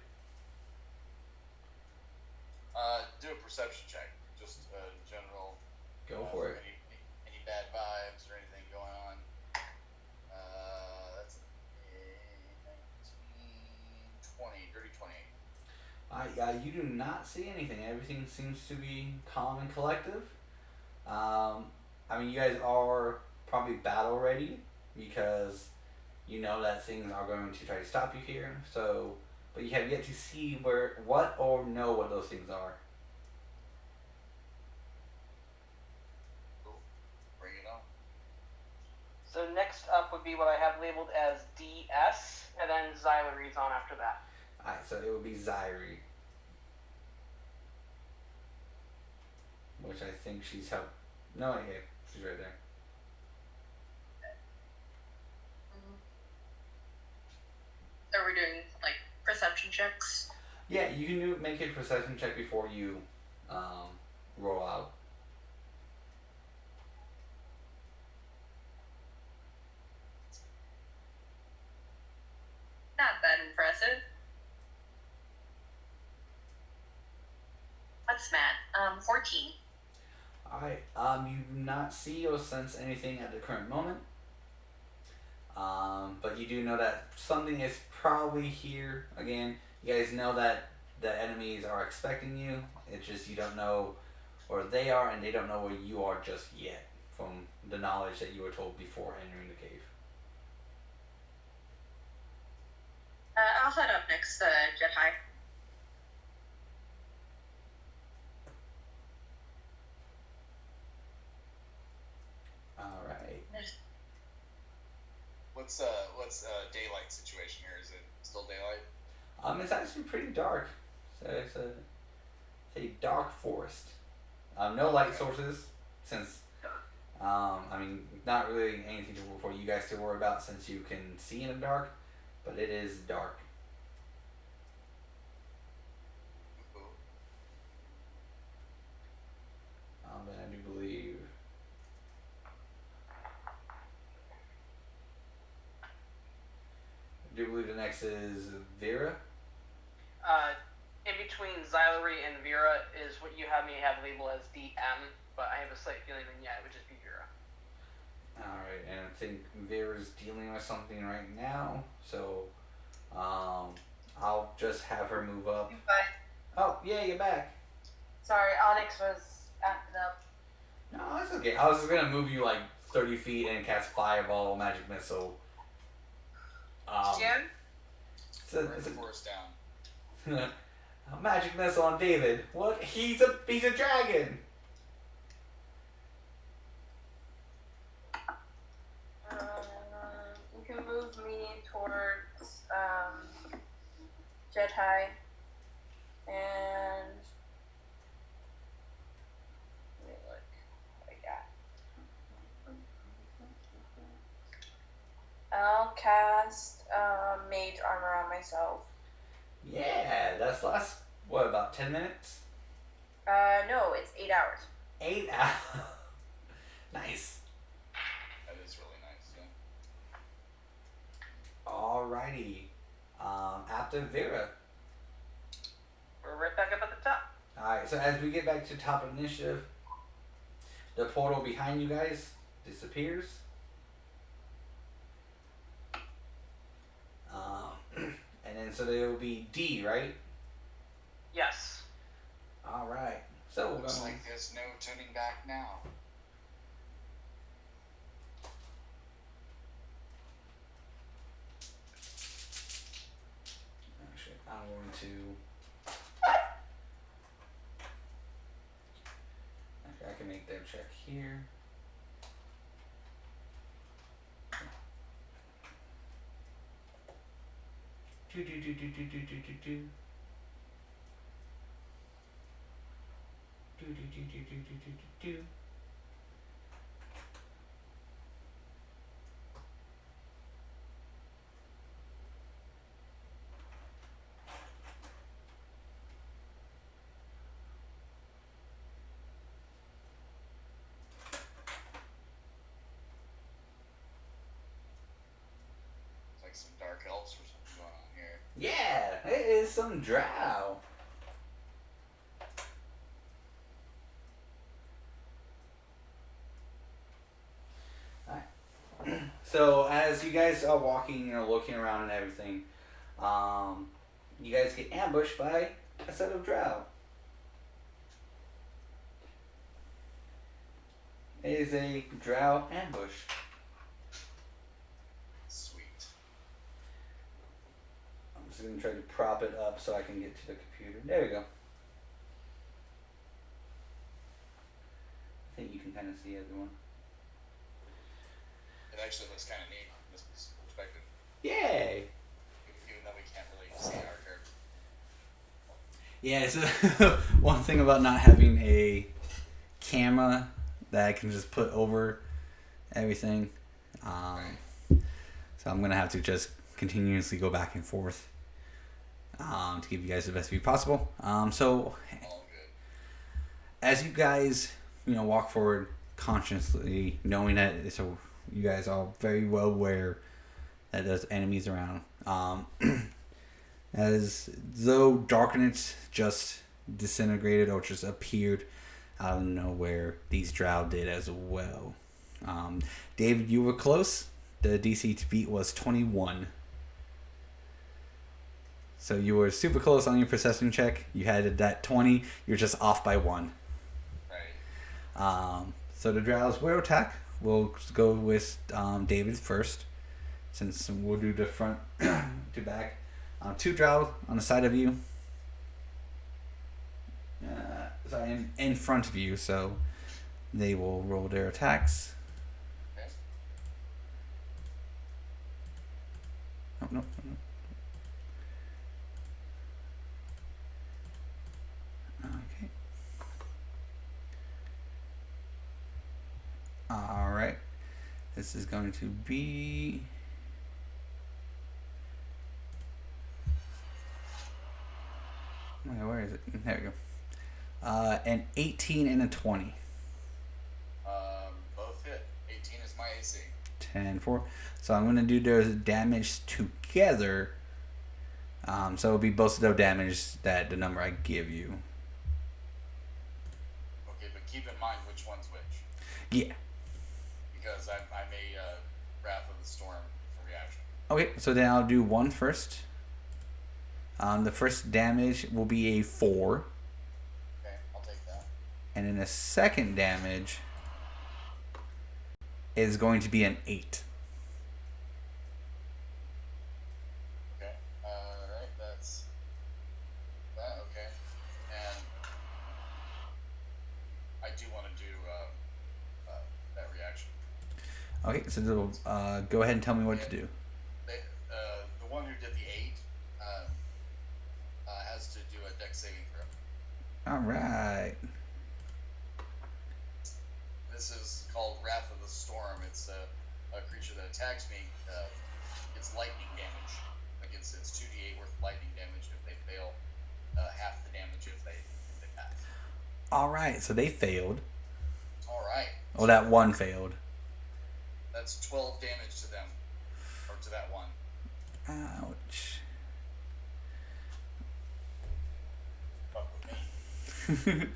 Do a perception check. Just general. Go for it. Any bad vibes or anything going on? That's a 19, 20, dirty 20. You do not see anything. Everything seems to be calm and collective. I mean, you guys are probably battle ready because you know that things are going to try to stop you here. So, but you have yet to see what or know what those things are. Cool. Bring it on. So next up would be what I have labeled as DS, and then Zyla reads on after that. Alright, so it would be Zyri. Which I think she's helped. No, yeah, she's right there. Are we doing like perception checks? Yeah, you can make a perception check before you roll out. Not that impressive. What's Matt? 14. Alright, you do not see or sense anything at the current moment. But you do know that something is probably here. Again, you guys know that the enemies are expecting you. It's just you don't know where they are and they don't know where you are just yet from the knowledge that you were told before entering the cave. I'll head up next, Jedi. What's daylight situation here? Is it still daylight? It's actually pretty dark. So it's a dark forest. No light sources, since I mean, not really anything for you guys to worry about since you can see in the dark, but it is dark. Ooh. And I do believe. The next is Vera. In between Xylary and Vera is what you have me have labeled as DM, but I have a slight feeling that it would just be Vera. Alright, and I think Vera's dealing with something right now, so I'll just have her move up. But Oh, yeah, you're back. sorry, Onyx was acting up. No, that's okay. I was just gonna move you like 30 feet and cast Fireball, Magic Missile. Jim? Burn the forest down. A Magic Missile on David. What? He's a dragon. You can move me towards Jet High. And let me look what I got. I'll cast Mage Armor on myself. Yeah, that's last, what, about 10 minutes? No, it's 8 hours. 8 hours. Nice. That is really nice. Yeah. Alrighty. After Vera. We're right back up at the top. Alright, so as we get back to top of initiative, the portal behind you guys disappears. And then so there will be D, right? Yes. Alright. So we're Looks going like there's no turning back now. actually I'm going to I can make that check here. Do. It's like some dark elves or something going on here. Yeah, it is some drow. So as you guys are walking, looking around and everything, you guys get ambushed by a set of drow. It is a drow ambush. Sweet. I'm just gonna try to prop it up so I can get to the computer. There we go. I think you can kind of see everyone. It actually looks kind of neat from this perspective, Yay! even though we can't really see our character. Yeah, so one thing about not having a camera that I can just put over everything. So I'm going to have to just continuously go back and forth to give you guys the best view possible. So All good. as you guys, walk forward consciously, knowing that you guys are very well aware that there's enemies around. As though darkness just disintegrated or just appeared out of nowhere, these drow did as well. David, you were close. The DC to beat was 21. So you were super close on your perception check. You had that 20. You're just off by 1. Right. So the drows will attack. We'll go with David first, since we'll do the front to back. 2 drow on the side of you. Sorry, in front of you, so they will roll their attacks. Okay. All right. This is going to be. Where is it? There we go. An 18 and a 20. Both hit. 18 is my AC. 10, 4. So I'm going to do those damage together. So it'll be both of those damage that the number I give you. Okay, but keep in mind which one's which. Yeah. Because I'm a Wrath of the Storm for reaction. Okay, so then I'll do one first. The first damage will be a 4. Okay, I'll take that. And then the second damage is going to be an 8. Okay. Alright, that's that, okay. And I do want to do that reaction. Okay, so go ahead and tell me what to do. The one who did the 8 has to do a dex saving throw. Alright. This is called Wrath of the Storm. It's a creature that attacks me. It's lightning damage. It's 2d8 worth of lightning damage if they fail. Half the damage if they pass. Alright, so they failed. Alright. Oh, that one failed. That's 12 damage to them. Or to that one. Ouch. Fuck with me.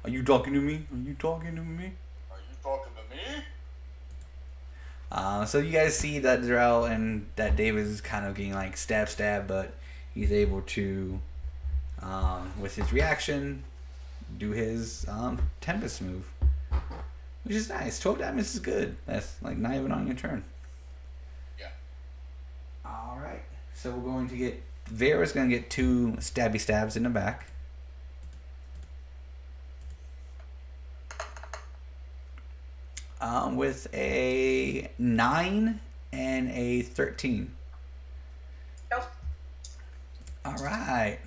Are you talking to me? Are you talking to me? Are you talking to me? So you guys see that Darrell and that David is kind of getting like stab, but he's able to, with his reaction, do his Tempest move, which is nice. 12 damage is good. That's like not even on your turn. Yeah. All right. So we're going to get Vera's going to get 2 stabby stabs in the back. With a 9 and a 13. Nope. All right.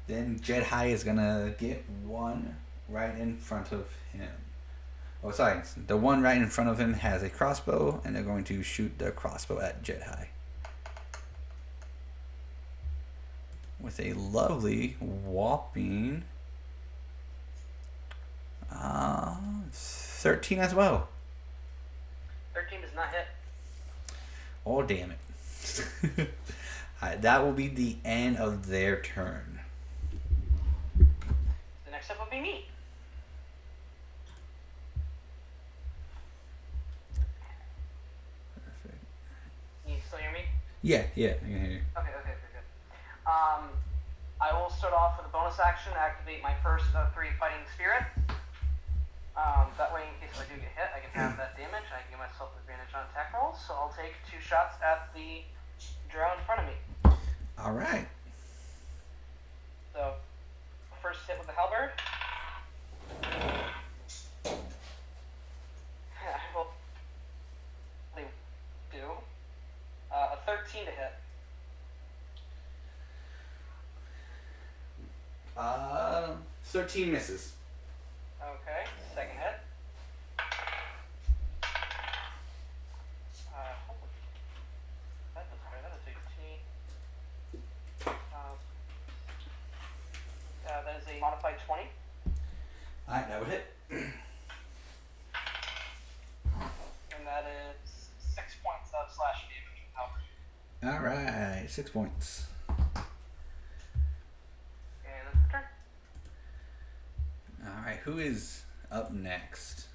Then Jedi is gonna get one right in front of him. Oh, sorry. The one right in front of him has a crossbow, and they're going to shoot the crossbow at Jedi. With a lovely whopping 13 as well. 13 does not hit. Oh, damn it. Alright, that will be the end of their turn. The next step will be me. Perfect. You still hear me? Yeah, I can hear you. Okay, good. I will start off with a bonus action, activate my first 3 Fighting Spirit. That way, in case I do get hit, I can have that damage. I can give myself advantage on attack rolls. So I'll take 2 shots at the drow in front of me. Alright. So, first hit with the halberd. I will do a 13 to hit. 13 misses. Okay, second hit. That is fair. That is 18. That is a modified 20. Alright, that would hit. And that is 6 points of slash damage with halberd. Alright, 6 points. And that's the turn. Alright, who is up next?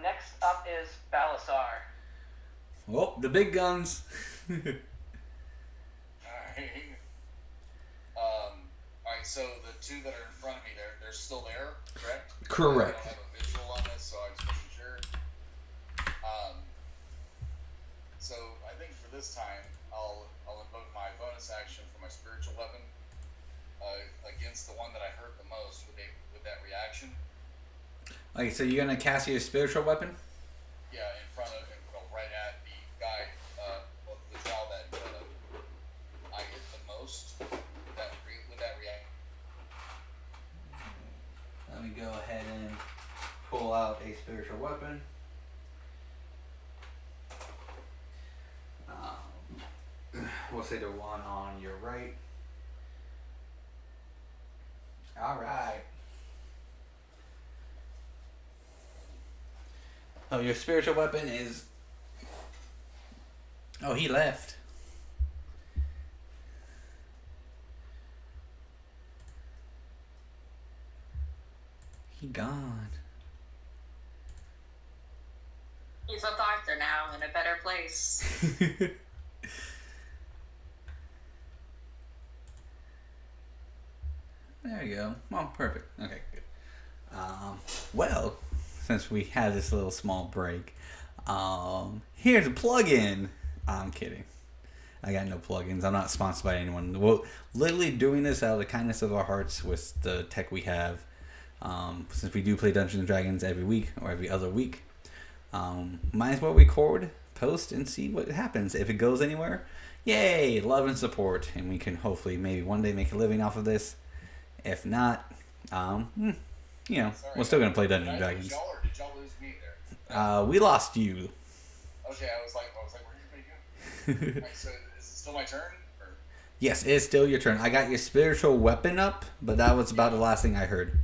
Next up is Balasar. Oh, the big guns. Alright. Alright, so the 2 that are in front of me, they're still there, correct? Correct. I don't have a visual on this, so I was making sure. So I think for this time, I'll invoke my bonus action for my spiritual weapon against the one that I hurt the most with that reaction. Okay, so you're gonna cast your spiritual weapon? Yeah, in front of him, right at the guy, the drow that I hit the most with that reaction. out a spiritual weapon. We'll say the one on your right. All right. Oh, your spiritual weapon is. Oh, he left. He gone. He's a doctor now in a better place. There you go. Well, perfect. Okay, good. Well, since we had this little small break, here's a plug-in. I'm kidding. I got no plugins. I'm not sponsored by anyone. We're literally doing this out of the kindness of our hearts with the tech we have. Since we do play Dungeons and Dragons every week or every other week, might as well record, post, and see what happens. If it goes anywhere, yay, love and support, and we can hopefully maybe one day make a living off of this. If not, you know, Sorry, we're still gonna play did Dungeons I and lose Dragons. y'all or did y'all lose me there? We lost you. Okay, I was like, where'd everybody go? Alright, so is it still my turn? Or? Yes, it's still your turn. I got your spiritual weapon up, but that was about the last thing I heard.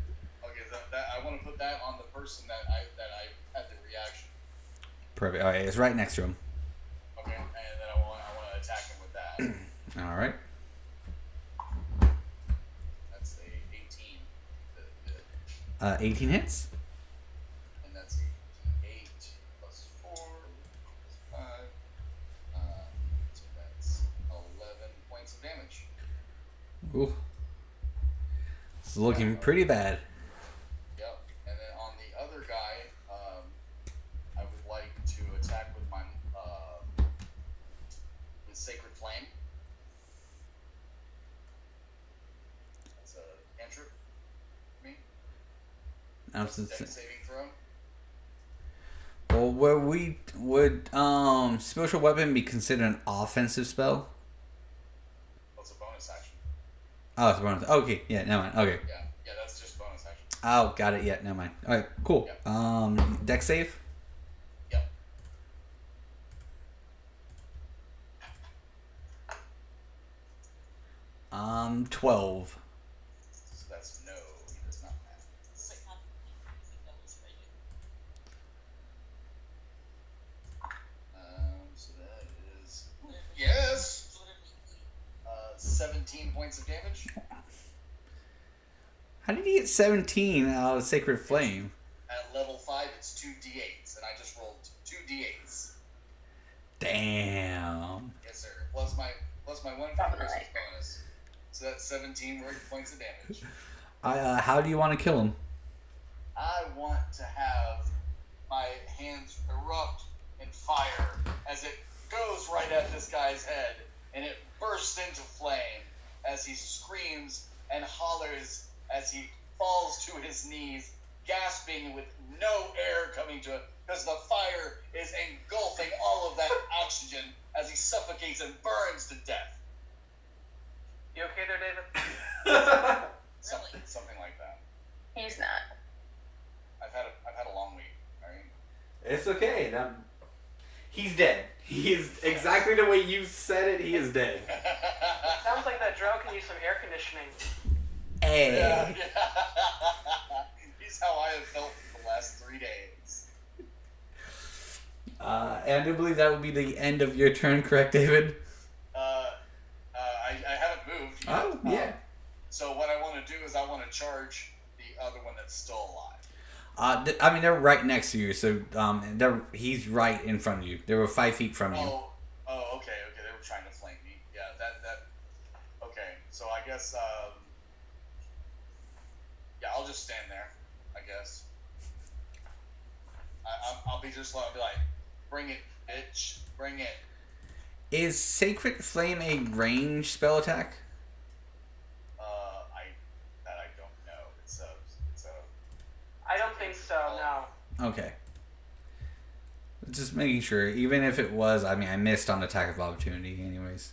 Okay, that I want to put that on the person that I had the reaction. Perfect. All right, it's right next to him. Okay, and then I want to attack him with that. All right. That's a 18. 18 hits. And that's 8 plus 4 plus 5. So that's 11 points of damage. Ooh. It's looking pretty bad. Yep. And then on the other guy, I would like to attack with my with Sacred Flame. That's a cantrip for me. Dex saving throw. Well, would spiritual weapon be considered an offensive spell? What's a bonus action? Oh, it's a bonus. Okay, yeah, never mind. Okay. Yeah, that's just bonus action. Oh, got it. Yeah, never mind. All right, cool. Dex save. Yep. 12. So that's no. He does not have. So that is yes. 17 points of damage. How did he get 17 out of Sacred Flame? At level 5, it's 2d8s, and I just rolled 2d8s. Damn. Yes, sir. Plus my one for the Christmas bonus. So that's 17 points of damage. How do you want to kill him? I want to have my hands erupt in fire as it goes right at this guy's head, and it bursts into flame as he screams and hollers as he falls to his knees, gasping with no air coming to it, because the fire is engulfing all of that oxygen as he suffocates and burns to death. You okay there, David? Something like that. He's not. I've had a long week. All right. It's okay. He's dead. He is exactly the way you said it. He is dead. Sounds like that drone can use some air conditioning. Hey. Yeah. He's how I have felt for the last 3 days. And I do believe that would be the end of your turn, correct, David? I haven't moved. Oh, yeah. So what I want to do is I want to charge the other one that's still alive. I mean, they're right next to you, so he's right in front of you. They were 5 feet from you. Oh, okay. They were trying to flank me. Yeah, that. Okay, so I guess, yeah, I'll just stand there. I guess. I'll be just like, bring it, bitch, bring it. Is Sacred Flame a ranged spell attack? I don't know. It's a. I don't think so, no. Okay. Just making sure. Even if it was, I mean, I missed on attack of opportunity anyways.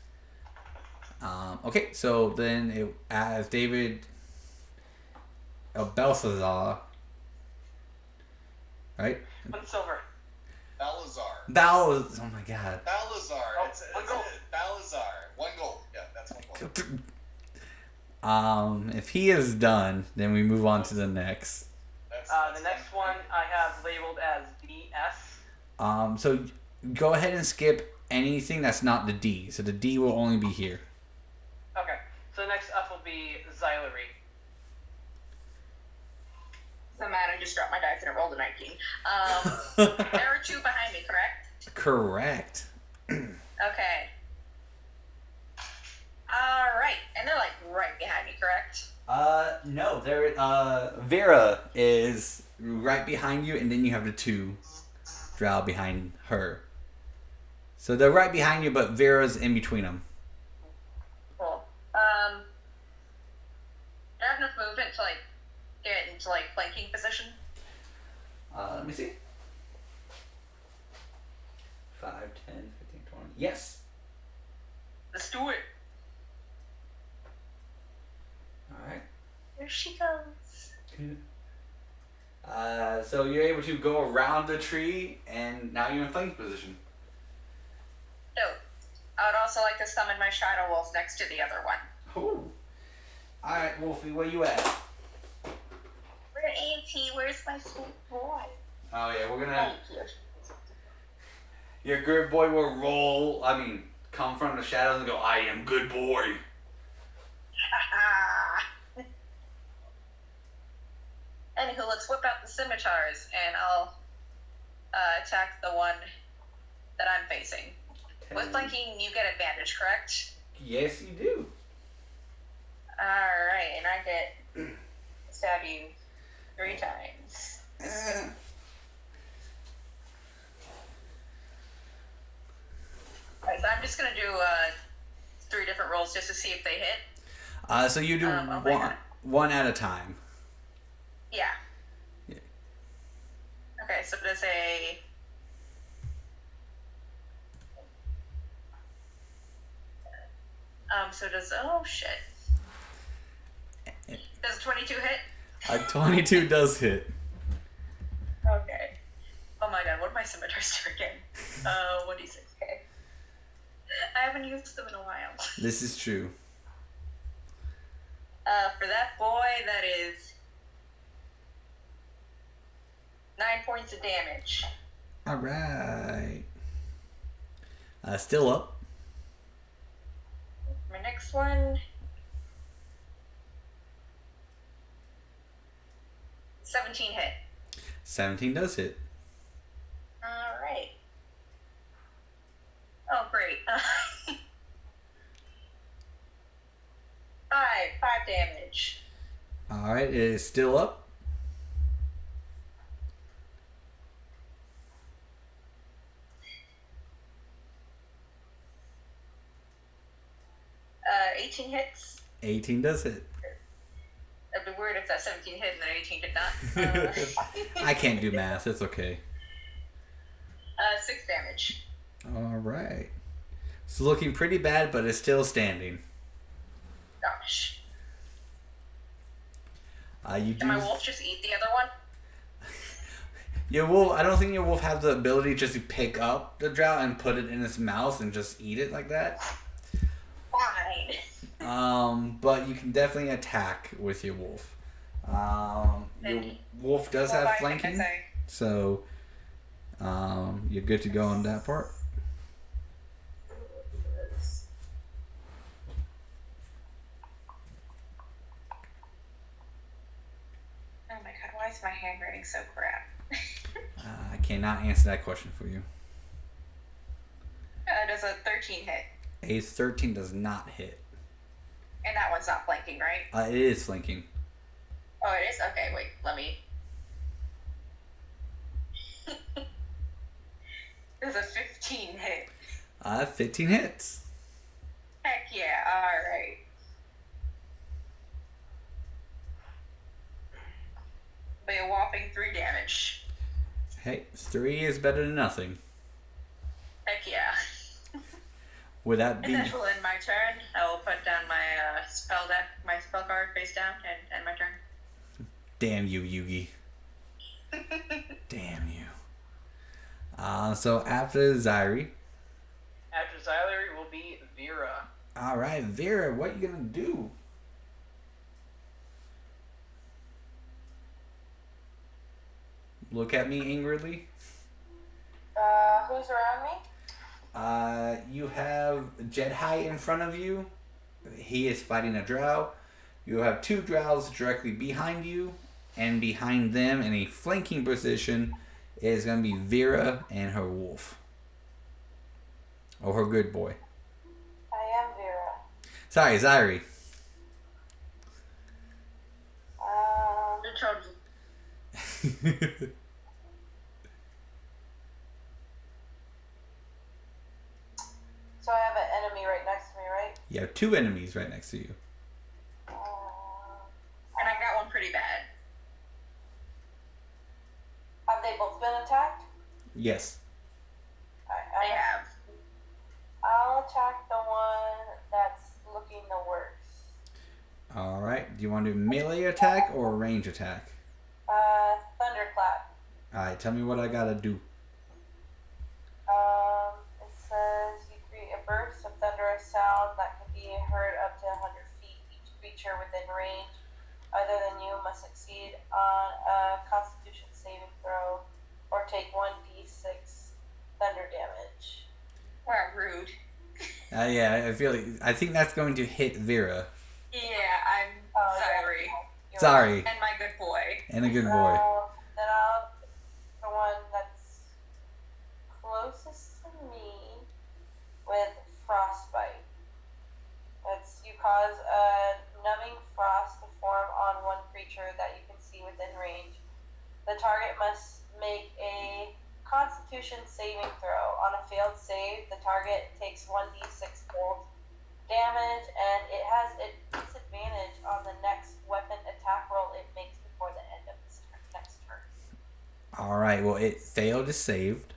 Okay, so then as David Belshazzar right? 1 silver. Balazar. Oh my god. Balazar. Oh, It's one gold. it. Balazar. 1 gold. Yeah, that's 1 gold. If he is done, then we move on to the next. The next one I have labeled as DS. So go ahead and skip anything that's not the D. So the D will only be here. Okay, so the next up will be Xylary. So mad I just dropped my dice and it rolled a 19. There are 2 behind me, correct? Correct. Okay. Alright. And they're like right behind me, correct? No, there. Vera is right behind you, and then you have the 2 drow behind her. So they're right behind you, but Vera's in between them. Cool. Do I have enough movement to like get into like flanking position? Let me see. 5, 10, 15, 20. Yes. Let's do it. Alright. There she goes. So you're able to go around the tree, and now you're in flanking position. Dope. I would also like to summon my Shadow Wolf next to the other one. Ooh. Alright, Wolfie, where you at? Where is he? Where's my sweet boy? Oh yeah, we're gonna... Thank you. Your good boy will come from the shadows and go, I am good boy. Anywho, let's whip out the scimitars and I'll attack the one that I'm facing. With flanking, you get advantage, correct? Yes, you do. Alright, and I get stab you 3 times. Alright, so I'm just gonna do 3 different rolls just to see if they hit. So you do Oh my God. one at a time. Yeah. Yeah. Okay, so does a... oh shit. Does 22 hit? 22 does hit. Okay. Oh my god, what did my scimitars do again? 1d6, okay. I haven't used them in a while. This is true. For that boy, that is 9 points of damage. Alright. Still up. My next one... 17 hit. 17 does hit. Alright. Oh, great. 5 damage. Alright, it is still up. 18 hits. 18 does hit. I'd be weird if that 17 hit and then 18 did not. I can't do math, it's okay. 6 damage. Alright. It's looking pretty bad, but it's still standing. Gosh. You do... Can my wolf just eat the other one? Your wolf, I don't think your wolf has the ability just to pick up the drow and put it in its mouth and just eat it like that. Fine. But you can definitely attack with your wolf. Your wolf does have flanking, so you're good to go on that part. Oh my god, why is my handwriting so crap? I cannot answer that question for you. Does a 13 hit? A 13 does not hit. And that one's not flanking, right? It is flanking. Oh, it is? Okay, wait, let me... There's a 15 hit. 15 hits. Heck yeah, alright. Be a whopping 3 damage. Hey, 3 is better than nothing. Heck yeah. Would that be... And that will end my turn. I will put down my spell deck, my spell card face down, and end my turn. Damn you, Yugi. Damn you. So after Zyri. After Xylery will be Vera. All right, Vera, what you gonna do? Look at me angrily. Who's around me? You have Jedhai in front of you. He is fighting a drow. You have two drows directly behind you, and behind them in a flanking position is going to be Vera and her wolf. Or her good boy. I am Vera. Sorry, Zyri. The chosen. So I have an enemy right next to me, right? You have two enemies right next to you. And I got one pretty bad. Have they both been attacked? Yes. I have. I'll attack the one that's looking the worst. All right. Do you want to do melee attack or range attack? Thunderclap. All right. Tell me what I gotta do. It says you create a burst of thunderous sound that can be heard up to 100 feet. Each creature within range, other than you, must succeed on a Constitution saving throw or take 1d6 thunder damage. Wow, rude. Yeah. I think that's going to hit Vera. Yeah, I'm sorry. You're Sorry. And my good boy. And a good boy. So, then I'll the one that's closest to me with frostbite. That's you cause a numbing frost to form on one creature that you can see within range. The target must make a Constitution saving throw. On a failed save, the target takes 1d6 cold damage, and it has a disadvantage on the next weapon attack roll it makes before the end of its next turn. All right. Well, it failed. Is saved.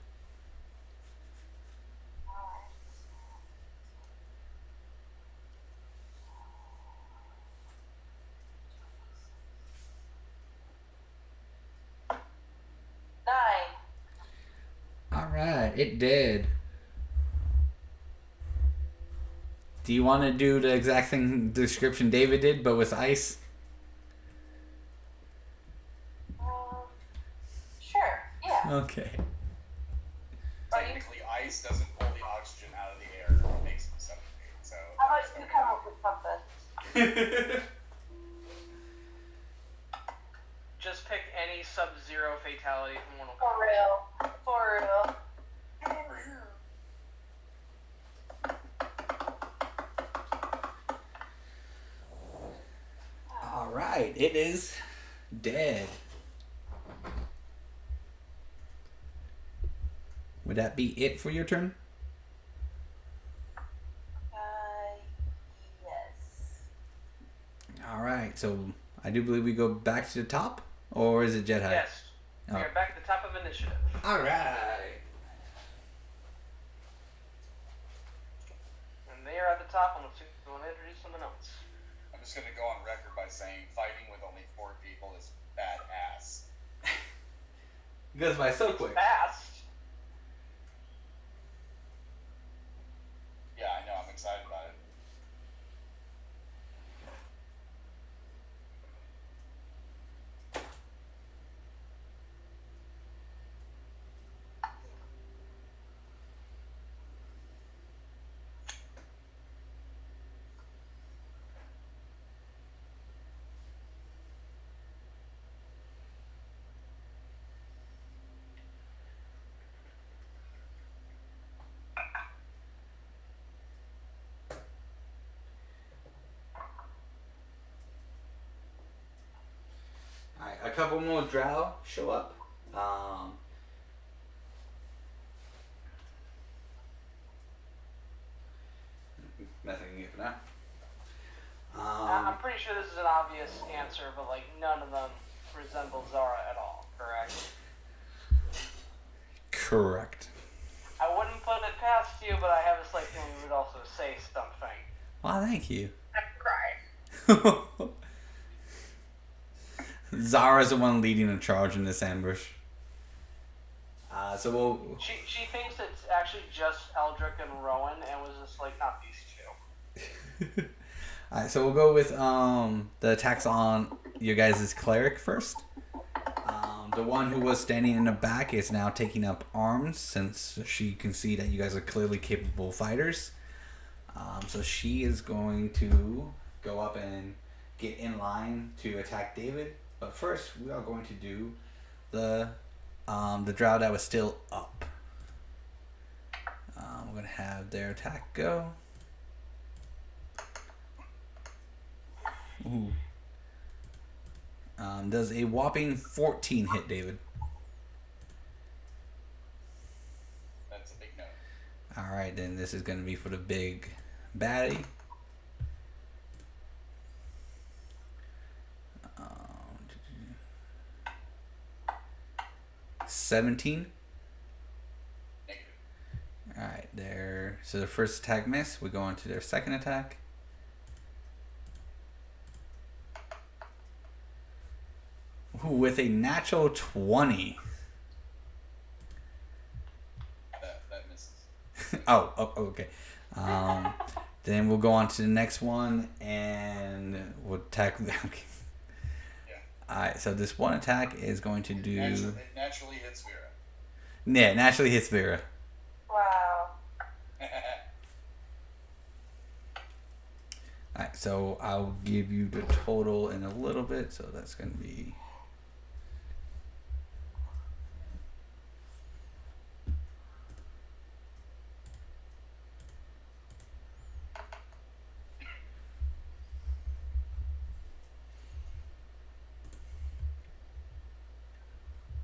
Nine. All right. It did. Do you want to do the exact thing description David did, but with ice? Sure. Yeah. Okay. Technically, ice doesn't pull the oxygen out of the air; it makes them suffocate. So. How about you come up with something? Just pick any Sub-Zero fatality from Mortal For Kombat. real. For real. All right. It is dead. Would that be it for your turn? Yes. All right. So I do believe we go back to the top, or is it Jedhai? Yes. Oh. We are back at the top of initiative. All right. And they are at the top. Unless you want to introduce someone else. I'm just gonna go on record by saying fighting with only 4 people is badass. It goes by so quick. Fast. Yeah, I know. I'm excited about it. All right. A couple more drow show up. Nothing to get for now. I'm pretty sure this is an obvious answer, but like none of them resemble Zara at all. Correct? Correct. I wouldn't put it past you, but I have a slight feeling you would also say something. Well, thank you. I cried. Zara's the one leading the charge in this ambush. So we'll. She thinks it's actually just Eldrick and Rowan, and was just like, not these two. Alright, so we'll go with the attacks on your guys' cleric first. The one who was standing in the back is now taking up arms since she can see that you guys are clearly capable fighters. So she is going to go up and get in line to attack David. But first, we are going to do the drow that was still up. We're going to have their attack go. Ooh. Does a whopping 14 hit, David? That's a big no. Alright, then this is going to be for the big baddie. 17. Negative. Alright, there. So the first attack missed. We go on to their second attack. Ooh, with a natural 20. That misses. Oh, okay. Then we'll go on to the next one and we'll attack. Okay. Yeah. Alright, so this one attack is going to do. It naturally hits Vera. Yeah, naturally hits Vera. Wow. Alright, so I'll give you the total in a little bit. So that's going to be.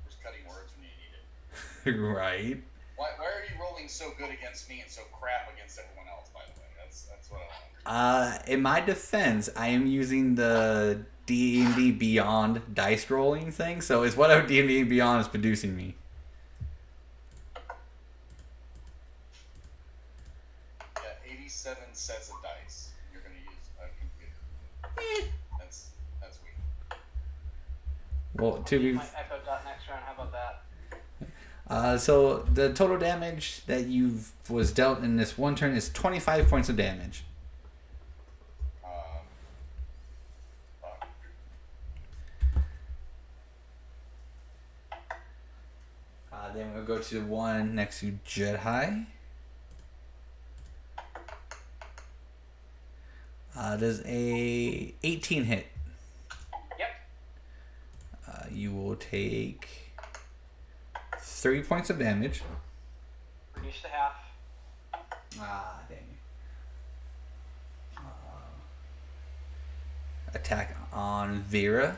Just cutting words when you need it. Right. Why are you rolling so good against me and so crap against everyone else? By the way, that's what I want. In my defense, I am using the D&D Beyond dice rolling thing, so it's whatever D&D Beyond is producing me. Yeah, 87 sets of dice. You're gonna use a computer. That's weak. Well, to be My Echo Dot next round, how about that? so the total damage that was dealt in this one turn is 25 points of damage. Fuck. Then we'll go to the one next to Jedi. Does a 18 hit? Yep. You will take 3 points of damage. Reduced to half. Dang it. Attack on Vera.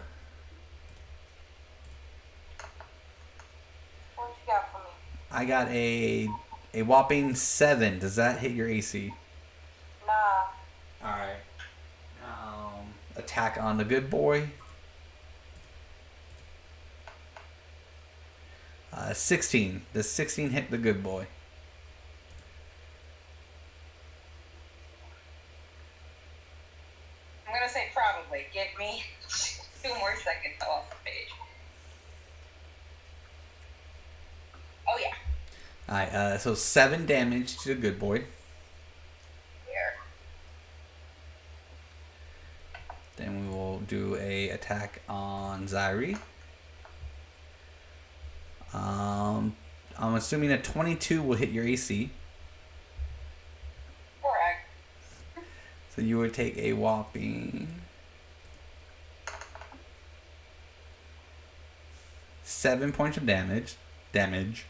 What you got for me? I got a whopping 7. Does that hit your AC? Nah. Alright. Attack on the good boy. 16. Does 16 hit the good boy? I'm gonna say probably. Give me 2 more seconds off the page. Oh yeah. Alright, so 7 damage to the good boy. Here. Then we will do a attack on Zyri. I'm assuming a 22 will hit your AC. Correct. So you would take a whopping 7 points of damage. Okay.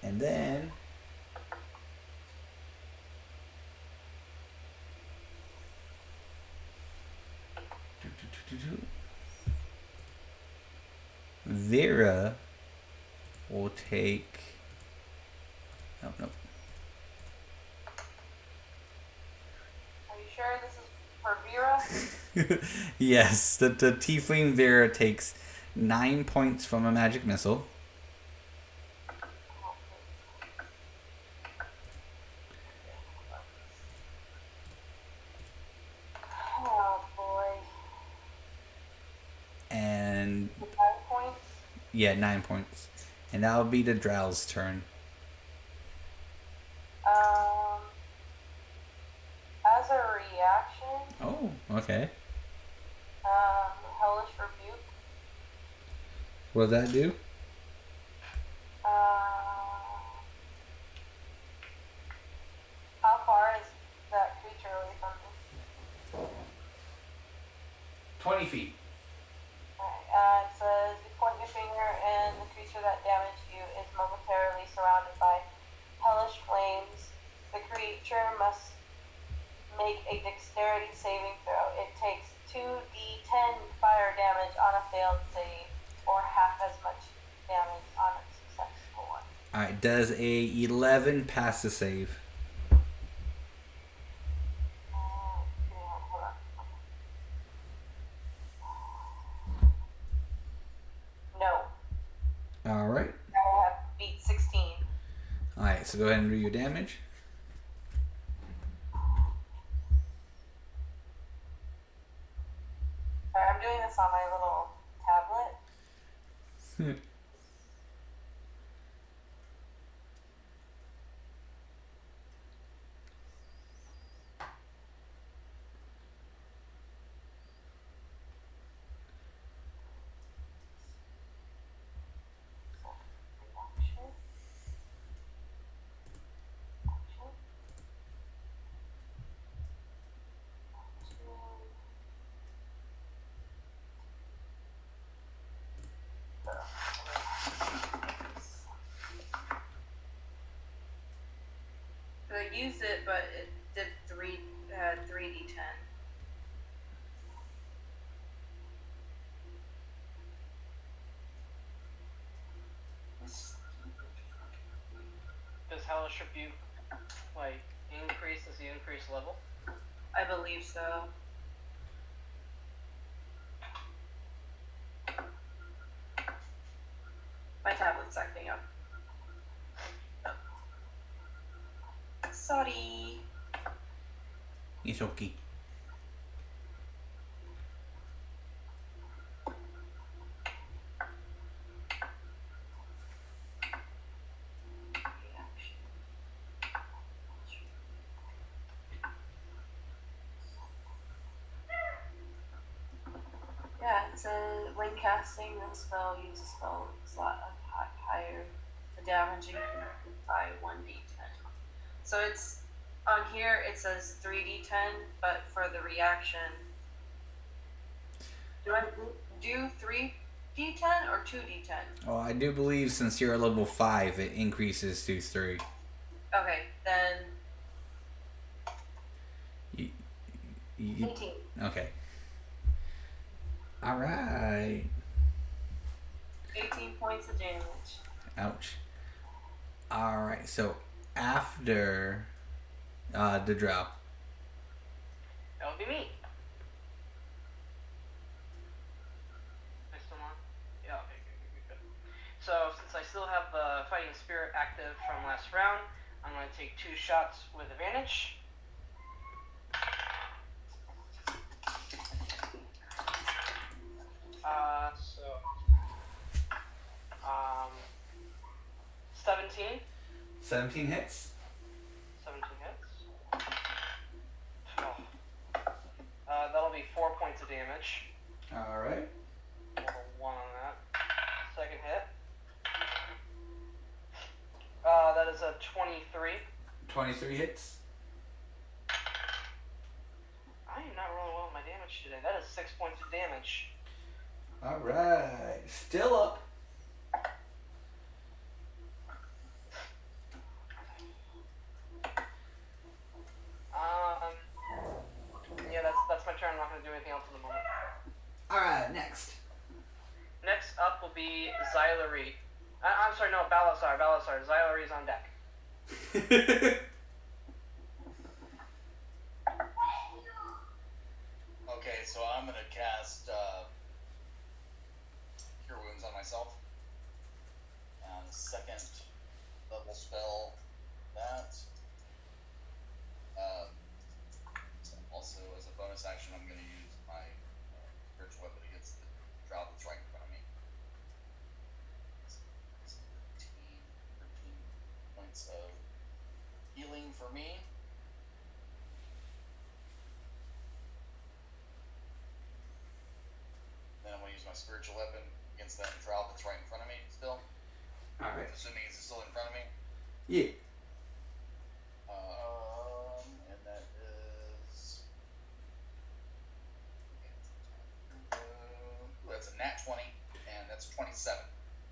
And then Vera will take. Oh, no. Are you sure this is for Vera? Yes, the Tiefling Vera takes 9 points from a magic missile. Oh boy. And 9 points? Yeah, 9 points. And that'll be the Drow's turn. As a reaction, Oh, okay. Hellish Rebuke. What does that do? How far is that creature away from me? 20 feet. Alright, it says you point your finger and the creature that damaged you is momentarily surrounded by hellish flames. The creature must make a dexterity saving throw. It takes 2d10 fire damage on a failed save, or half as much damage on a successful one. Alright, does a 11 pass the save? Hold on. No. Alright. I have beat 16. Alright, so go ahead and do your damage. Sorry, I'm doing this on my little tablet. Action. I used it, but it did 3d10. Does Hellish Rebuke like increase as you increase level? I believe so. My tablet's acting up. Sorry. It's okay. Yeah, it says when casting the spell, use a spell slot of higher. The damage increased by 1d10. So it's on here. It says 3d10, but for the reaction, do I do 3d10 or 2d10? Oh, I do believe since you're a level 5, it increases to 3. Okay, then You, 18. okay. Alright. 18 points of damage. Ouch. Alright, so after the Drow. That would be me. Am I still on? Yeah, okay, good. So, since I still have the Fighting Spirit active from last round, I'm going to take 2 shots with advantage. 17. 17 hits. 17 hits. Oh. That'll be 4 points of damage. Alright. Level 1 on that. Second hit. That is a 23. 23 hits. I am not rolling well with my damage today. That is 6 points of damage. Alright. Still up. Yeah, that's my turn. I'm not going to do anything else in the moment. Alright, next. Next up will be Xylari. I'm sorry, no, Balasar. Xylari's on deck. Okay, so I'm gonna cast Cure Wounds on myself. Second level spell. That. Also, as a bonus action, I'm gonna use my spiritual weapon against the drow that's right in front of me. points of healing for me. Then I'm going to use my spiritual weapon against that drow that's right in front of me still. All right. Assuming it's still in front of me. Yeah. And that is. That's a nat 20, and that's 27.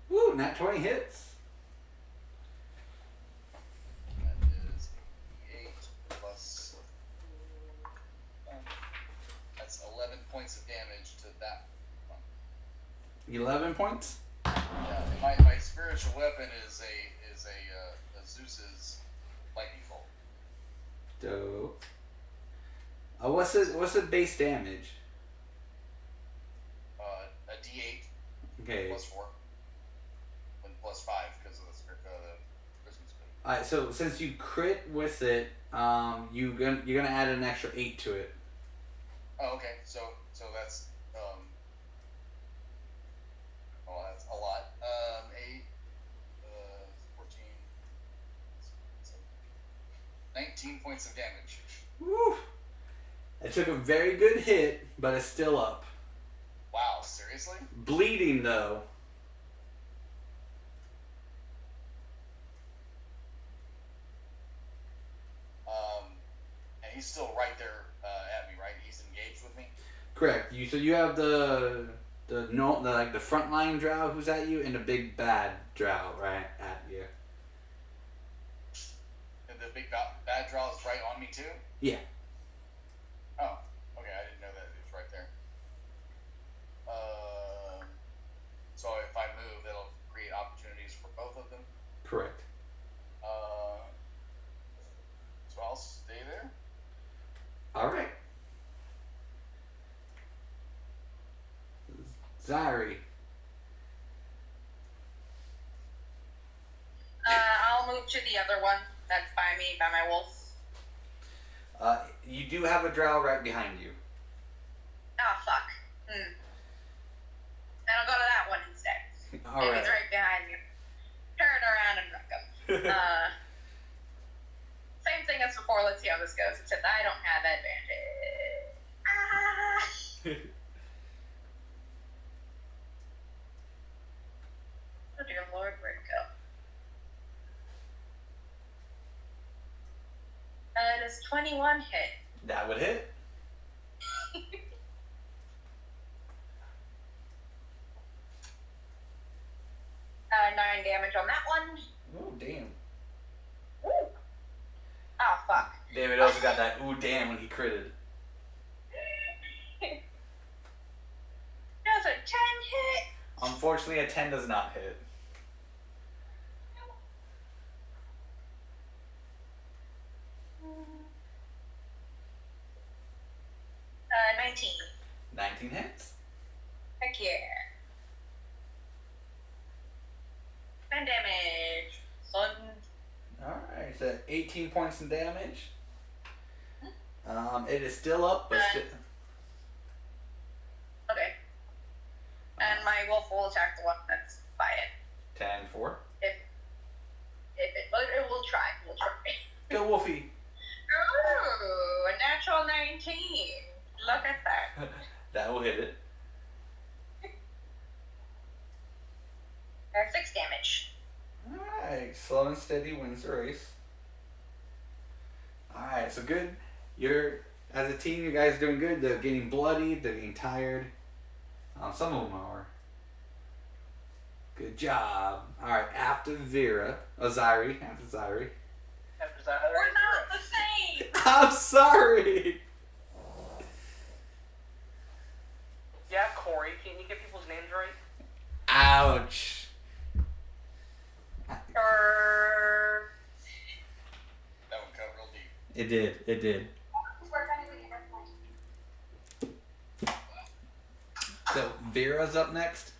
Woo, nat 20 hits. That is 8 plus. That's 11 points of damage to that one. 11 points? Yeah, and my spiritual weapon is a Zeus's lightning bolt. Dope. What's the base damage? A D8 Okay. plus 4, and plus 5 because of the Christmas cookie. Alright, so since you crit with it, you're gonna add an extra 8 to it. Oh, okay. So that's that's a lot. 8, 14, 19 points of damage. Woo! It took a very good hit, but it's still up. Wow, seriously? Bleeding though. And he's still right there at me, right? He's engaged with me. Correct. So you have the frontline drow who's at you, and the big bad drow right at you. And the big bad draw is right on me too. Yeah. Oh, okay. I didn't know that it was right there. So if I move, that'll create opportunities for both of them. Correct. So I'll stay there. All right. Zyri. I'll move to the other one that's by me, by my wolf. You do have a drow right behind you. Oh, fuck. Then I'll go to that one instead. All If right. he's right behind you. Turn around and wreck him. Same thing as before. Let's see how this goes. Except I don't have advantage. Ah! Oh dear Lord, where'd it go? Does 21 hit? That would hit. 9 damage on that one. Oh damn. Ooh. Oh fuck. David also got that ooh damn when he critted. Does a 10 hit? Unfortunately, a 10 does not hit. 19. 19 hits. Heck yeah. 10 damage. Son. Alright, so 18 points in damage. It is still up, but still. Okay. And my wolf will attack the one that's by it. 10-4. It will try. We'll try. Go Wolfie. Ooh, a natural 19. Look at that. That will hit it. 6 damage. Alright, slow and steady wins the race. Alright, so good. As a team, you guys are doing good. They're getting bloody, they're getting tired. Some of them are. Good job. Alright, after Zyri. After Zyri. After that, We're not the same. I'm sorry! Yeah, Corey, can you get people's names right? Ouch. That one cut real deep. It did. So, Vera's up next.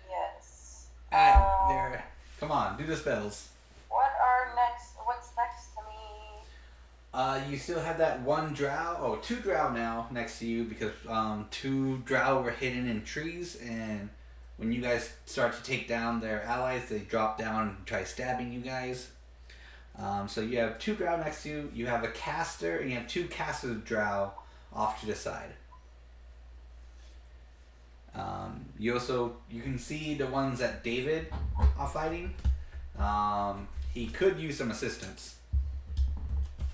Yes. Alright, Vera. Come on, do the spells. What's next to me? You still have that one drow, two drow now next to you because 2 drow were hidden in trees and when you guys start to take down their allies, they drop down and try stabbing you guys. So you have 2 drow next to you. You have a caster, and you have 2 caster drow off to the side. You can see the ones that David are fighting. He could use some assistance.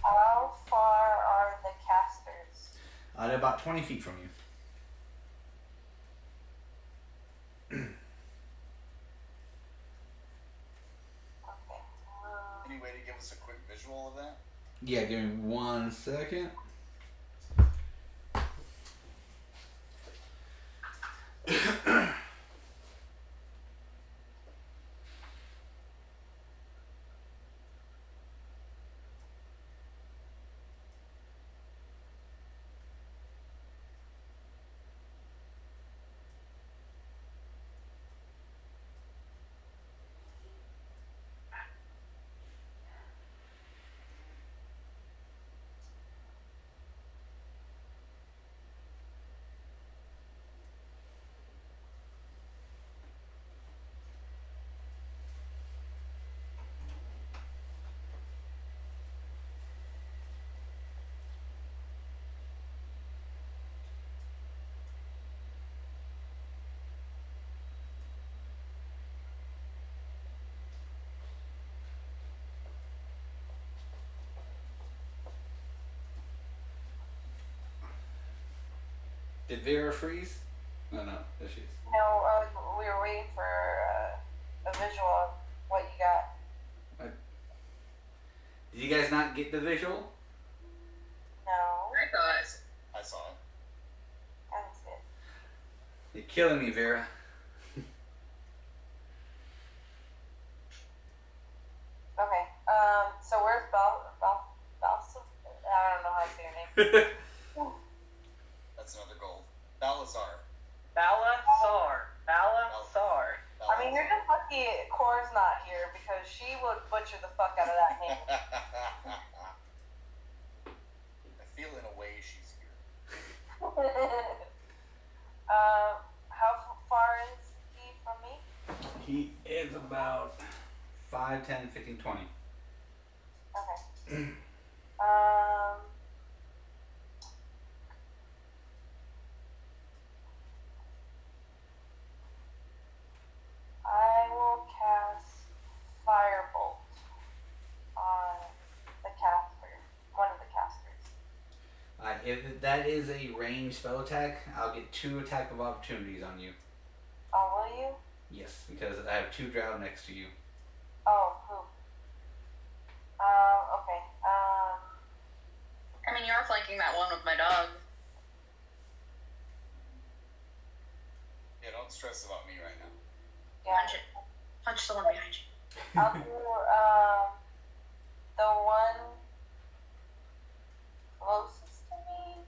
How far are the casters? They're about 20 feet from you. Okay. Any way to give us a quick visual of that? Yeah, give me 1 second. Did Vera freeze? No, there she is. No, we were waiting for a visual of what you got. Did you guys not get the visual? No, I thought. I saw it. I didn't see it. You're killing me, Vera. Okay. So where's Balsam? I don't know how to say your name. That's another gold. Balazar. Balasar. I mean, you're just lucky Cora's not here because she would butcher the fuck out of that name. I feel in a way she's here. How far is he from me? He is about 5, 10, 15, 20. Okay. I will cast Firebolt on the caster, one of the casters. If that is a ranged spell attack, I'll get 2 attack of opportunities on you. Oh, will you? Yes, because I have 2 drow next to you. Oh, who? Okay. I mean, you are flanking that one with my dog. Yeah, don't stress about me right now. Yeah. Punch it. Punch the one behind you. I'll do, the one closest to me.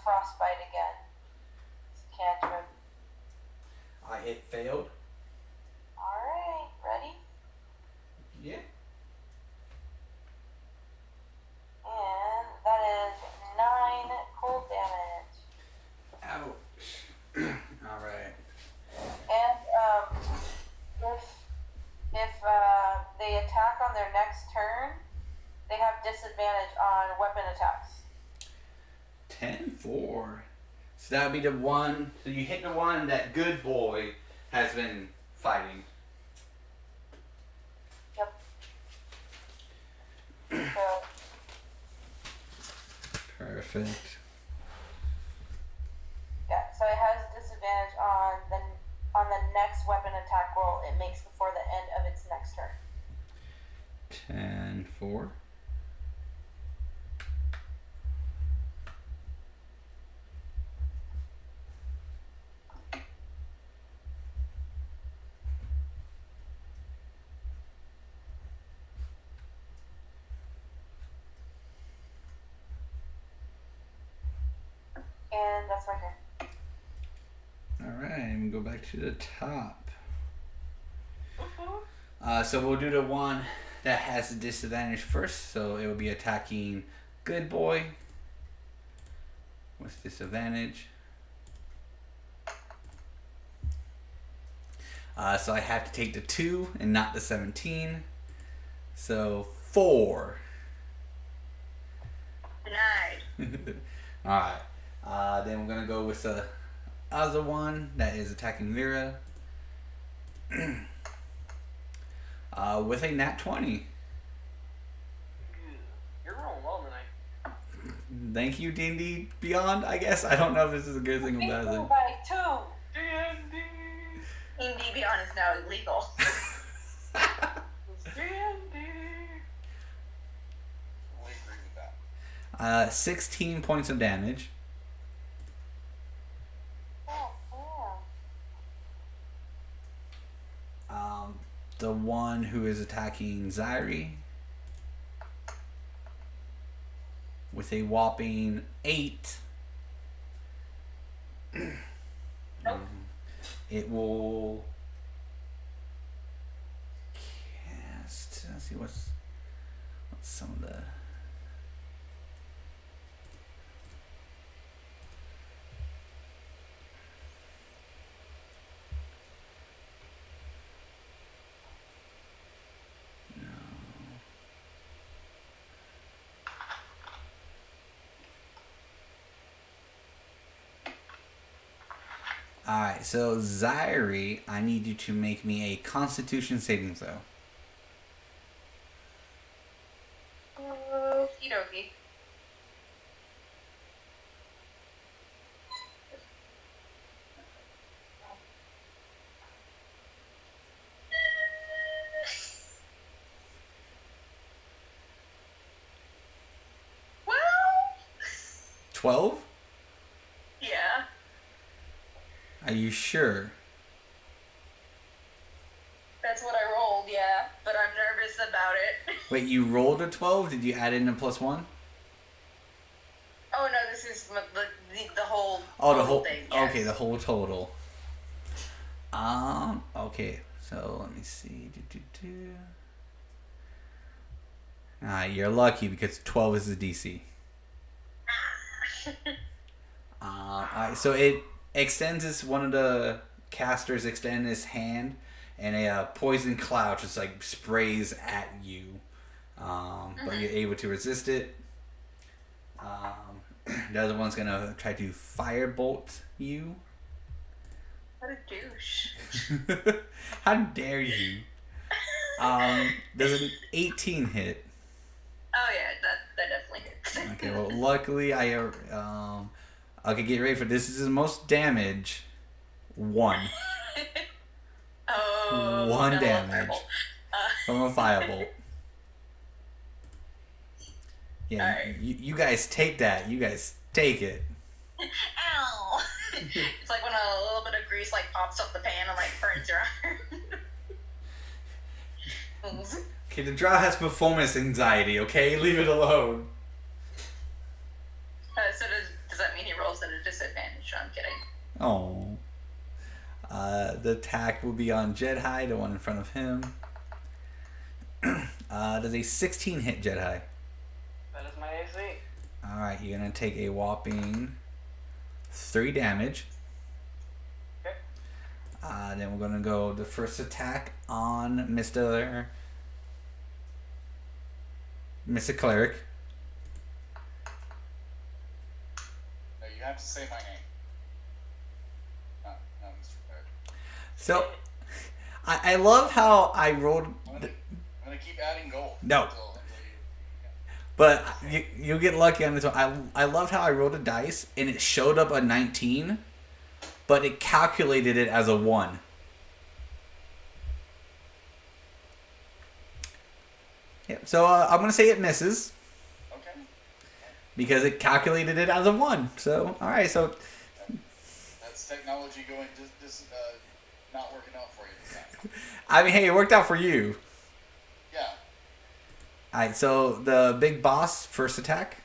Frostbite again. Cantrip. It failed. Alright, ready? Yeah. And that is 9 cold damage. Ouch. Alright. And if they attack on their next turn, they have disadvantage on weapon attacks. 10-4. So that would be the one. So you hit the one that good boy has been fighting. Yep. So Perfect. yeah, so it has disadvantage on the next weapon attack roll it makes before the end of its next turn. 10-4. And that's my turn. Alright, and we go back to the top. So we'll do the one that has the disadvantage first. So it will be attacking good boy with disadvantage. So I have to take the 2 and not the 17. So 4. Denied. Alright. Then we're gonna go with the other one that is attacking Vera. With a nat 20. You're rolling well tonight. Thank you, D&D Beyond, I guess. I don't know if this is a good thing or Me bad too thing. by 2. D&D. D&D Beyond is now illegal. D&D. We agree with that. 16 points of damage. Oh, yeah. The one who is attacking Zairi with a whopping 8. It will cast. Let's see what's some of the. Alright, so Zairi, I need you to make me a Constitution saving throw. Okie dokie. Well, 12? yeah. Are you sure? That's what I rolled, yeah. But I'm nervous about it. Wait, you rolled a 12? Did you add in a +1? Oh no, this is the whole Oh, the total whole. thing. Yes. Okay, the whole total. Okay. So let me see. You're lucky because 12 is the DC. Alright, so it extends his one of the casters extend his hand, and a poison cloud just like sprays at you. But you're able to resist it. The other one's gonna try to firebolt you. What a douche. How dare you? Does an 18 hit? Oh yeah, that definitely hits. Okay, well, luckily I okay, get ready for this. This is the most damage. 1 Oh. 1 no, damage terrible. from a firebolt. Yeah, Alright. you guys take that. You guys take it. Ow! It's like when a little bit of grease like pops up the pan and like burns your arm. Okay, the drow has performance anxiety. Okay, leave it alone. So does that mean he rolls at a disadvantage? I'm kidding. Oh. The attack will be on Jedhai, the one in front of him. Does a 16 hit Jedhai? That is my AC. Alright, you're gonna take a whopping 3 damage. Okay. Then we're gonna go the first attack on Mr. Cleric. No, you have to say my name. Not Mr. Cleric. So, I love how I rolled. I'm gonna keep adding gold. No. Until you. But you'll get lucky on this one. I love how I rolled a dice and it showed up a 19, but it calculated it as a 1. Yep. So I'm gonna say it misses Okay. because it calculated it as a 1. So all right. So That's technology going not working out for you this time. I mean, hey, it worked out for you. Yeah. All right. So the big boss first attack.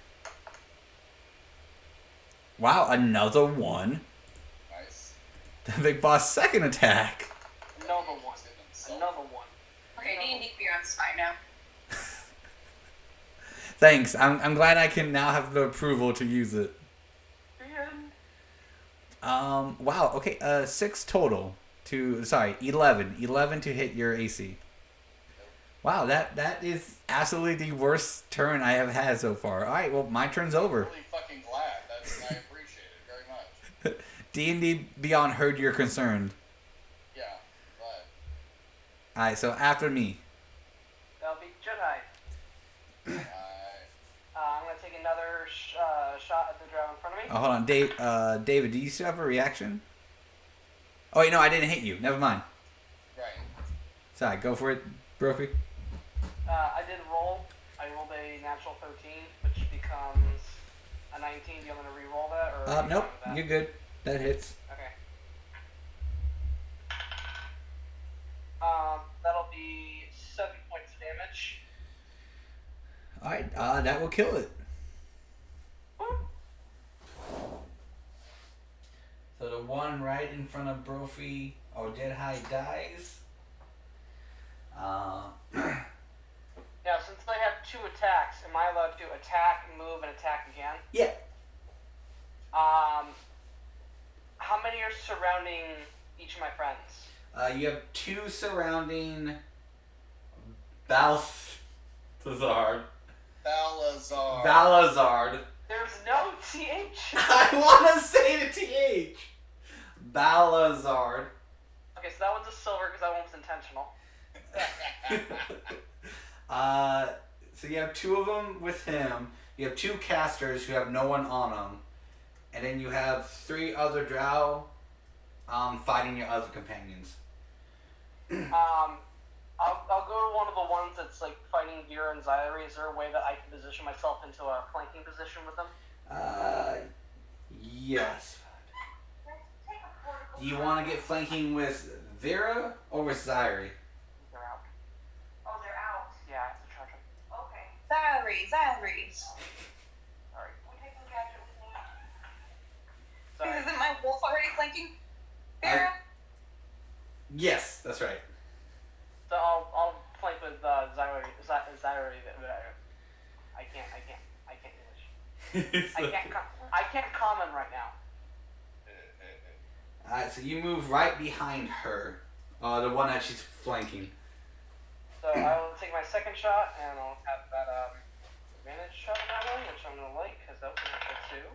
Wow, another 1. Nice. The big boss second attack. Another one. Another one. Okay, D&D Beyond's fine now. Thanks. I'm glad I can now have the approval to use it. And Wow. Okay. 6 total. to 11. 11 to hit your AC. Wow, that is absolutely the worst turn I have had so far. All right, well my turn's over. Really fucking glad. I appreciate it very much. D&D Beyond heard your concern. Yeah, glad. All right, so after me. That'll be Jedi. I'm gonna take another shot at the drow in front of me. Oh, hold on, David. Do you still have a reaction? Oh wait, no, I didn't hit you. Never mind. Right. Sorry, go for it, Brophy. I did roll. I rolled a natural 13, which becomes a 19. Do you want me to re-roll that? Or are you Nope, fine with that? you're good. That hits. Okay. That'll be 7 points of damage. All right, that will kill it. So the one right in front of Brophy or Jedi dies. Now, since I have 2 attacks, am I allowed to attack, move, and attack again? Yeah. How many are surrounding each of my friends? You have 2 surrounding Balthazar. Balazard. There's no TH. I want to say the TH. Balazard. Okay, so that one's a silver because that one was intentional. So you have 2 of them with him. You have 2 casters who have no one on them, and then you have 3 other drow fighting your other companions. I'll go to one of the ones that's like fighting Vera and Zyri. Is there a way that I can position myself into a flanking position with them? Yes. Do you want to get flanking with Vera or with Zyri? They're out. Oh, they're out. Yeah, I have to charge them. Okay. Zyri. Sorry. Isn't my wolf already flanking Vera? Yes, that's right. So I'll flank with Zyri. I can't English. I can't common right now. Alright, so you move right behind her. The one that she's flanking. So I will take my second shot and I'll have that advantage shot on that one, which I'm gonna like because that was a natural 2.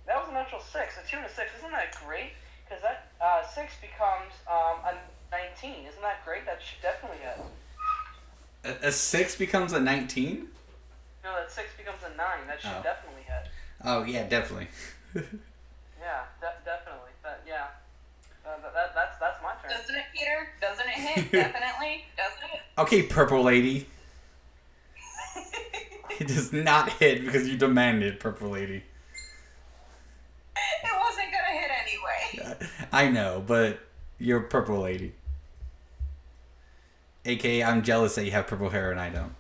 That was a natural 6. A 2 and a 6. Isn't that great? Because that 6 becomes a 19. Isn't that great? That should definitely hit. A 6 becomes a 19? No, that 6 becomes a 9. That should Oh. definitely hit. Oh, yeah, definitely. Yeah, definitely. That's my turn. Doesn't it, Peter? Doesn't it hit? Definitely. Doesn't it? Okay, Purple Lady. It does not hit because you demanded, Purple Lady. It wasn't gonna hit anyway. I know, but you're Purple Lady. AKA, I'm jealous that you have purple hair and I don't.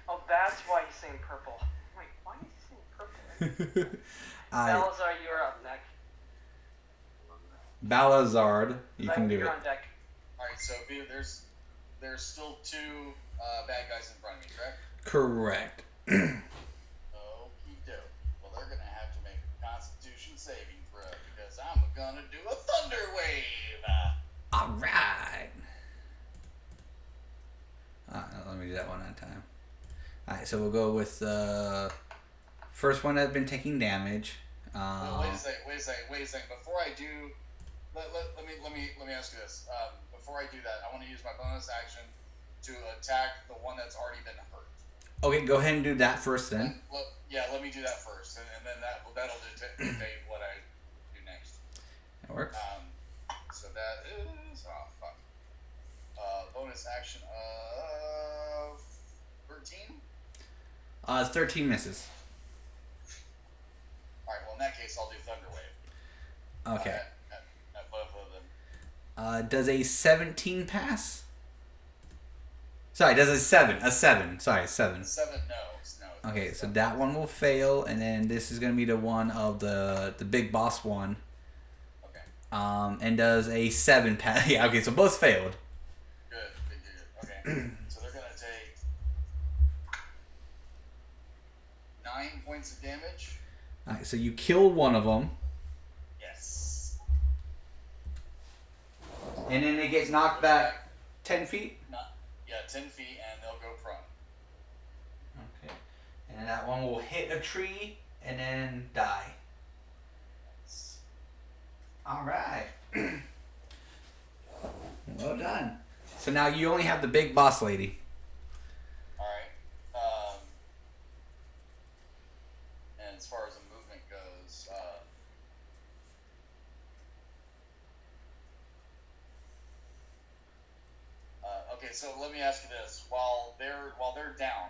Oh, that's why he's saying purple. Wait, why is he saying purple? Balazar, you're up next. Balazard, you can do You're it. on deck. Alright, so there's still 2 bad guys in front of me, correct? Correct. Okie doke. Well, they're gonna have to make a Constitution saving throw because I'm gonna do a Thunder Wave. Alright. Let me do that one at a time. Alright, so we'll go with the first one that's been taking damage. Well, wait a second. Before I do, let me ask you this. Before I do that, I want to use my bonus action to attack the one that's already been hurt. Okay, go ahead and do that first then. Let me do that first, and then that'll dictate what I do next. That works. So that is bonus action of 13. 13 misses. All right. Well, in that case, I'll do Thunder Wave. Okay. At both of them. Does a 17 pass? Sorry, does a 7. A 7. Sorry, 7. 7. No. Okay, so that one will fail, and then this is going to be the one of the big boss one. Okay. And does a 7 pass. Yeah, okay, so both failed. Good. Okay. So they're going to take 9 points of damage. Alright, so you kill one of them. Yes. And then they get knocked back 10 feet? Yeah, 10 feet, and they'll go prone. Okay. And that one will hit a tree and then die. Alright. Well done. So now you only have the big boss lady. Alright. And as far as the movement goes, okay, so let me ask you this: while they're down,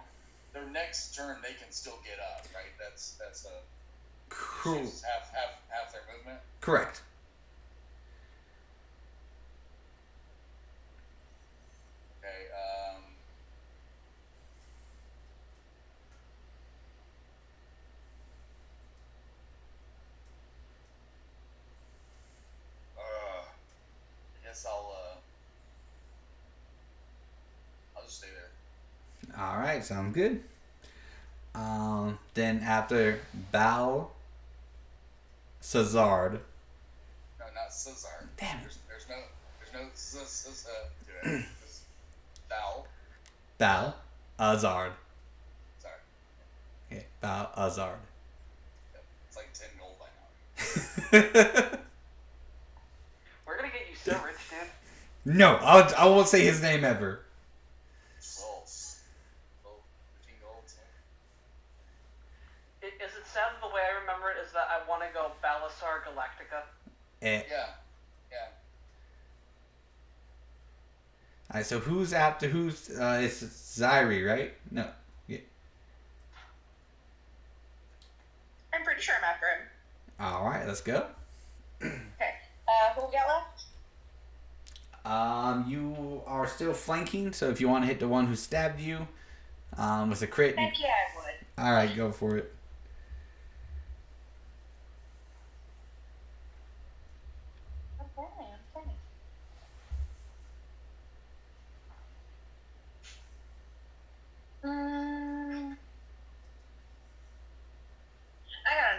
their next turn they can still get up, right? That's a Cool. half their movement. Correct. Okay. I guess I'll just stay there. Alright, sounds good. Then after Bal Cesard. No, not Cesar. Damn it. There's no to it. Just Bal. Bal Azard. Sorry. Okay, Bal Azard. Yep. It's like 10 gold by now. We're gonna get you so rich, dude. No, I won't say his name ever. Well, 15 gold. Is it sad the way I remember it is that I want to go Balasar Galactica? Eh. Yeah. Alright, so who's after who's it's Zyri, right? No. Yeah. I'm pretty sure I'm after him. Alright, let's go. Okay. Who we got left? You are still flanking, so if you want to hit the one who stabbed you, with a crit. Heck yeah, I would. Alright, go for it. Okay.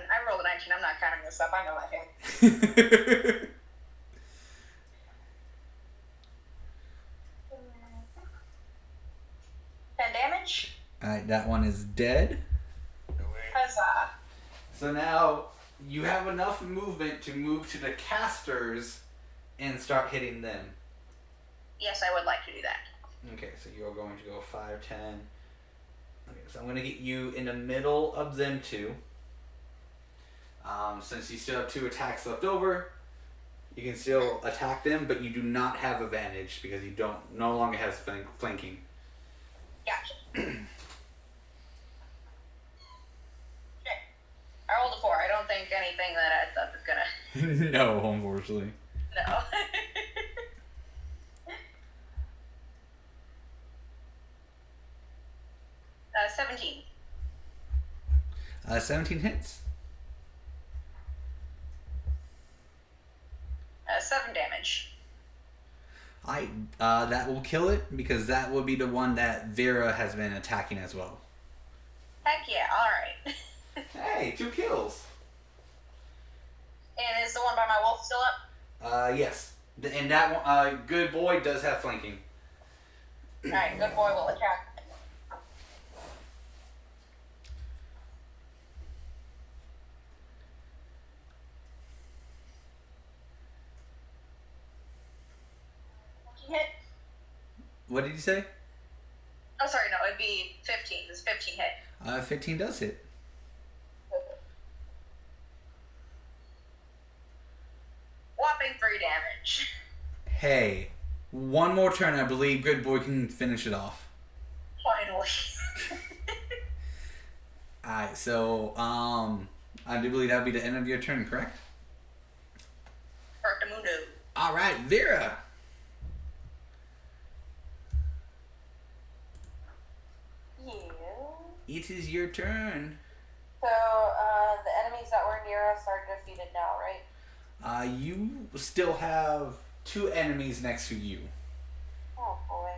I rolled a 19. I'm not counting this up. I know I hit. 10 damage. Alright, that one is dead. Huzzah. So now you have enough movement to move to the casters and start hitting them. Yes, I would like to do that. Okay, so you're going to go 5, 10. Okay, so I'm going to get you in the middle of them two. Since you still have 2 attacks left over, you can still attack them, but you do not have advantage because you no longer have flanking. Gotcha. Okay. I rolled a 4. I don't think anything that adds up is gonna. No, unfortunately. No. 17. 17 hits. 7 damage. That will kill it because that will be the one that Vera has been attacking as well. Heck yeah, alright. Hey, 2 kills. And is the one by my wolf still up? Yes. And that one, good boy does have flanking. Alright, good boy will attack. Hit. What did you say? Oh, sorry, no, it'd be 15. This 15 hit. 15 does hit. Whopping 3 damage. Hey, one more turn, I believe good boy can finish it off. Finally. Alright, so, I do believe that would be the end of your turn, correct? Bertamundo. Alright, Vera. Yeah. It is your turn. So, the enemies that were near us are defeated now, right? You still have 2 enemies next to you. Oh boy.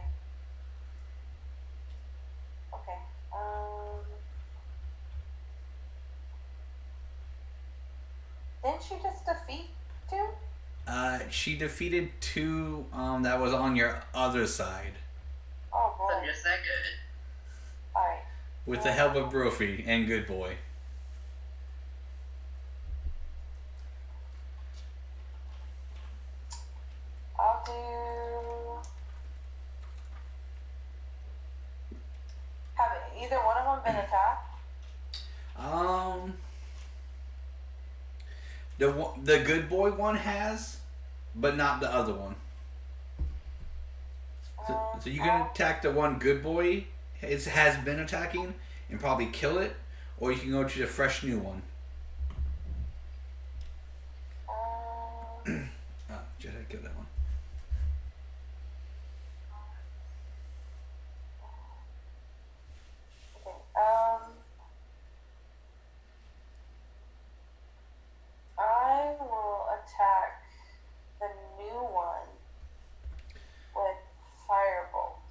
Okay. Didn't she just defeat 2? She defeated 2 that was on your other side Oh I'm boy. just that good. Alright. with the help of Brophy and Good Boy. I'll do. Have either one of them been attacked? The Good Boy one has, but not the other one. So you can attack the one Good Boy has been attacking and probably kill it, or you can go to the fresh new one. Just had to kill that one. Okay. I will attack the new one with firebolt.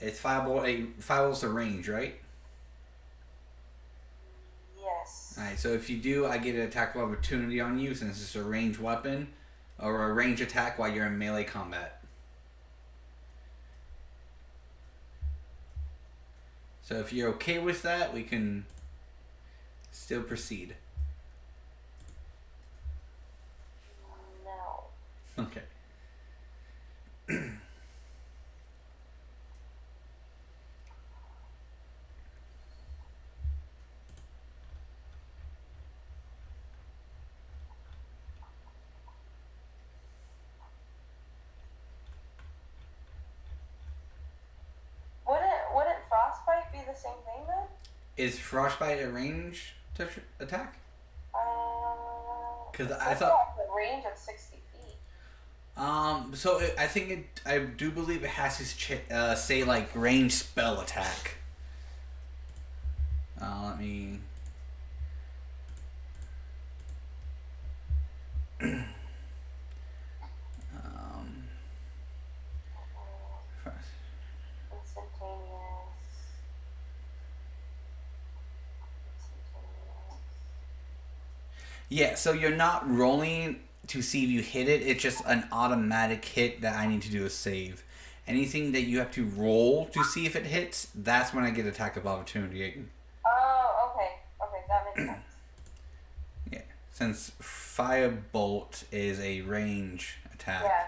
It's Firebolt's a range, right? Yes. Alright, so if you do, I get an attack of opportunity on you since it's a ranged weapon, or a range attack while you're in melee combat. So if you're okay with that, we can still proceed. No. Okay. Wouldn't frostbite be the same thing then? Is Frostbite a range attack? Because It I says thought. it has a range of 60 feet. I think I do believe it has to say like range spell attack. Let me. Instantaneous. Yeah, so you're not rolling to see if you hit it. It's just an automatic hit that I need to do a save. Anything that you have to roll to see if it hits, that's when I get attack of opportunity. Oh, okay. Okay, that makes sense. Yeah, since Firebolt is a range attack. Yeah.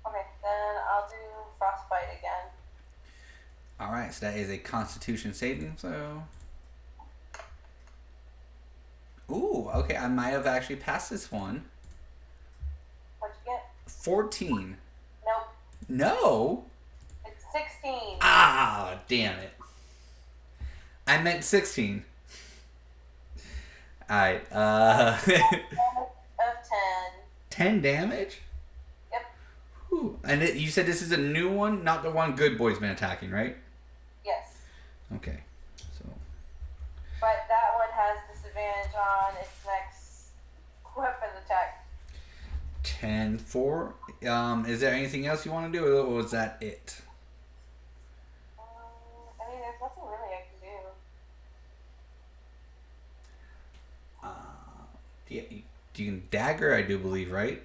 Okay, then I'll do frostbite again. Alright, so that is a Constitution saving, so. Ooh, okay, I might have actually passed this one. What'd you get? 14. Nope. No? It's 16. Ah, damn it. I meant 16. Alright, Of 10. 10 damage? Yep. Ooh. And you said this is a new one, not the one Good Boy's been attacking, right? Yes. Okay. So But that one has disadvantage on its next weapon attack. 10-4. Is there anything else you want to do, or was that it? I mean, there's nothing really I can do. Do you can dagger? I do believe, right?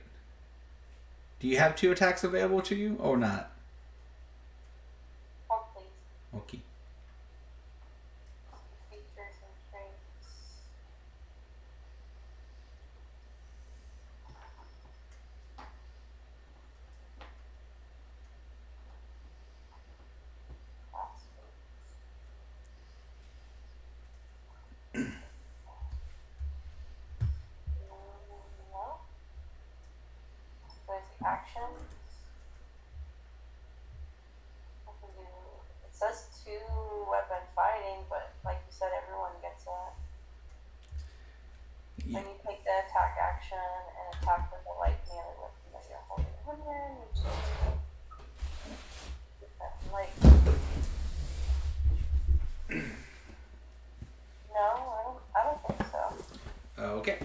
Do you have 2 attacks available to you, or not? Oh, please. Okay. Features and traits. No. There's the actions. I can do. It says 2 weapon fighting, but like you said, everyone gets that. Yeah. When you take the attack action and attack with a light melee weapon that you're holding in hand, you choose that light. No, I don't think so. Okay.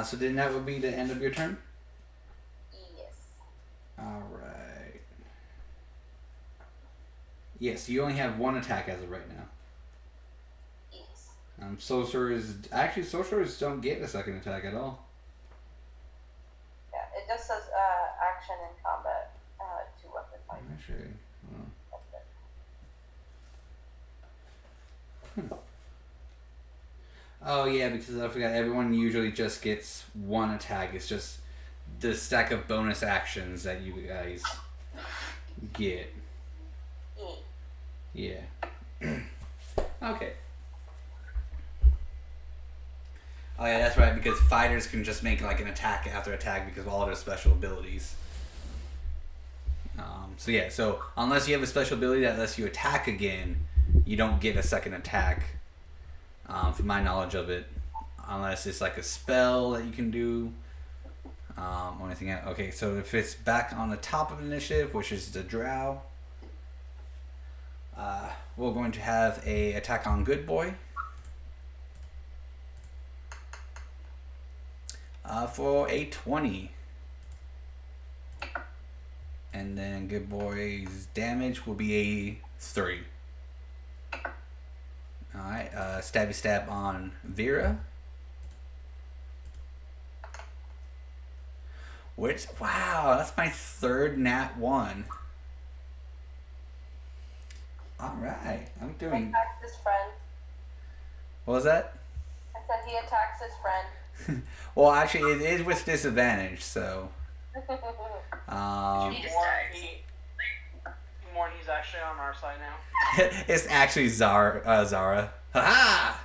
So then that would be the end of your turn? Yes. Alright. Yes, you only have one attack as of right now. Yes. Sorcerers don't get a second attack at all. Yeah, it just says action in combat, two weapon fight. Actually, oh yeah, because I forgot everyone usually just gets one attack. It's just the stack of bonus actions that you guys get. Yeah. Yeah. Okay. Oh yeah, that's right, because fighters can just make like an attack after attack because of all their special abilities. So unless you have a special ability that lets you attack again, you don't get a second attack. From my knowledge of it, unless it's like a spell that you can do. Or anything else. Okay, so if it's back on the top of initiative, which is the Drow, we're going to have a attack on Good Boy. For a 20. And then Good Boy's damage will be a 3. Alright, stabby stab on Vera. Wow, that's my third nat 1. Alright, I'm He doing... attacks his friend. What was that? I said he attacks his friend. Well, actually, it is with disadvantage, so... He just died. More, he's actually on our side now. It's actually Zara. Ha-ha!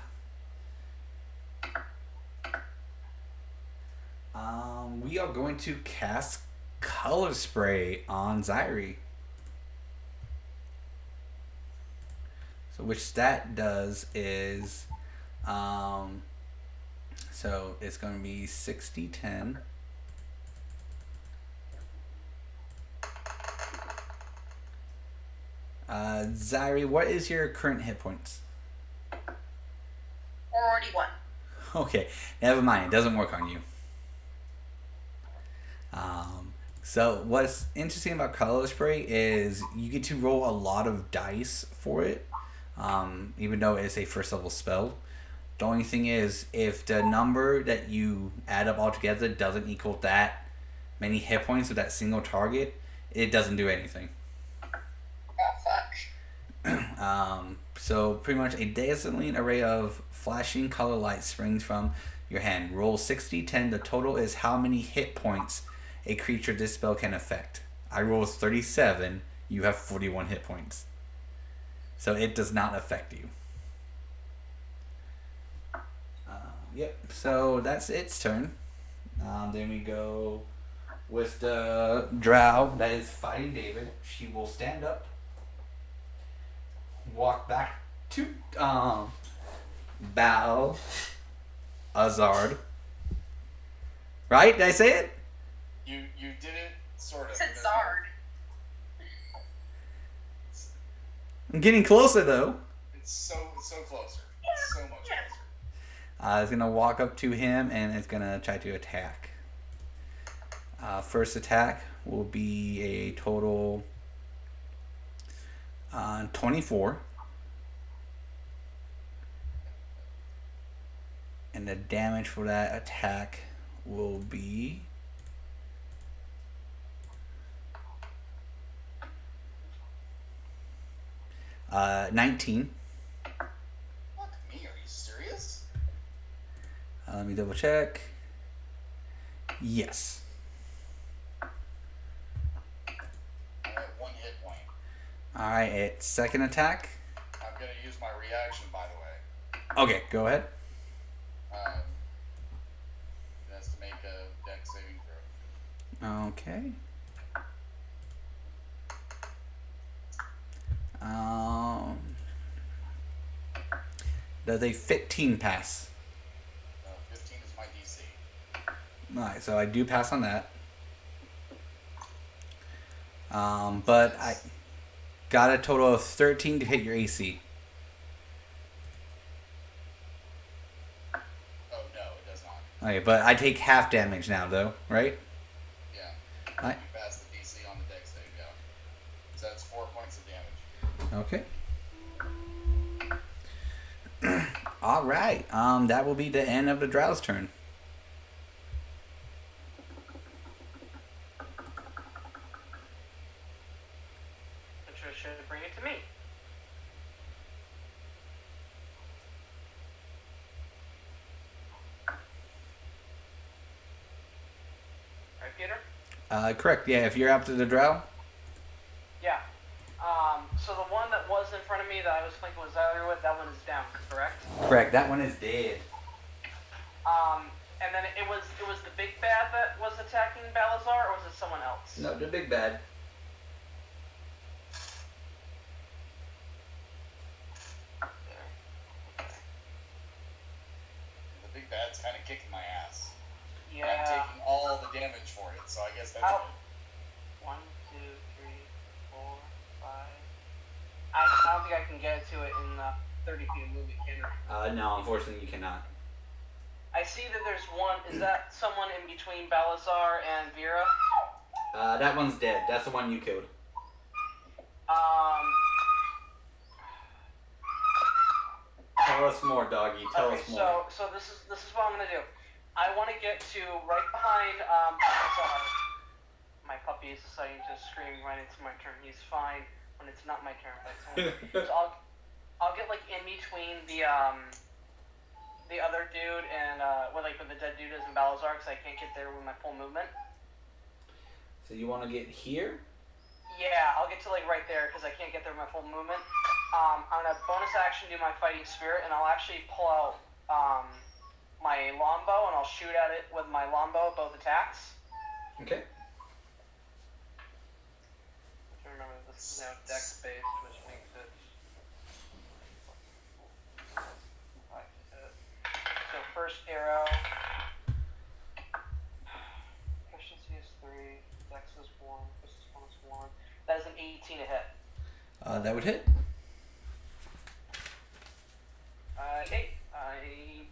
We are going to cast Color Spray on Zyri. So which that does is... so it's going to be 60-10. Zyri, what is your current hit points? Already won. Okay, never mind. It doesn't work on you. So what's interesting about Color Spray is you get to roll a lot of dice for it, even though it's a first level spell. The only thing is, if the number that you add up all together doesn't equal that many hit points of that single target, it doesn't do anything. Oh, fuck. So pretty much a dazzling array of flashing color light springs from your hand. Roll 60-10. The total is how many hit points a creature this spell can affect. I rolled 37. You have 41 hit points. So it does not affect you. Yep. So that's its turn. Then we go with the Drow that is fighting David. She will stand up, walk back to Bal Azard. Right? Did I say it? You did it sort of. It said Zard. I'm getting closer though. It's so closer. It's so much closer. It's gonna walk up to him and it's gonna try to attack. First attack will be a total 24. And the damage for that attack will be 19. Fuck me, are you serious? Let me double check. Yes. I'm at 1 hit point. Alright, it's second attack. I'm gonna use my reaction, by the way. Okay, go ahead. It has to make a dex saving throw. Okay. Does a 15 pass? 15 is my DC. Alright, so I do pass on that. But I got a total of 13 to hit your AC. Oh no, it does not. Okay, but I take half damage now, though, right? Yeah. Alright. You pass the DC on the dex save, yeah. So that's 4 points of damage. Okay. All right. That will be the end of the Drow's turn. Which should bring it to me. Right, Peter? Correct. Yeah, if you're after the Drow. Yeah. So the one that was in front of me that I was thinking was Zyruid, that one is down, correct? Correct. That one is dead. And then it was the big bad that was attacking Balazar, or was it someone else? No, the big bad. The big bad's kind of kicking my ass. Yeah. And I'm taking all the damage for it, so I guess that's Oh. good. 1, 2, 3, 4, 5. I don't think I can get to it in 30 feet of movement, can I? No, unfortunately, you cannot. I see that there's one. Is that someone in between Balazar and Vera? That one's dead. That's the one you killed. Tell us more, doggy. Tell us more. So this is what I'm gonna do. I want to get to right behind Balazar. My puppy is deciding to scream right into my turn. He's fine when it's not my turn, but so I'll get like in between the other dude and where the dead dude is in Balazar, because I can't get there with my full movement. So you want to get here? Yeah, I'll get to like right there because I can't get there with my full movement. I'm gonna bonus action do my fighting spirit, and I'll actually pull out my longbow and I'll shoot at it with my longbow, both attacks. Okay. Remember, this is now dex based, which makes it. So first arrow. Efficiency is 3. Dex is 1. This is 1. That is an 18 to hit. That would hit. Okay. I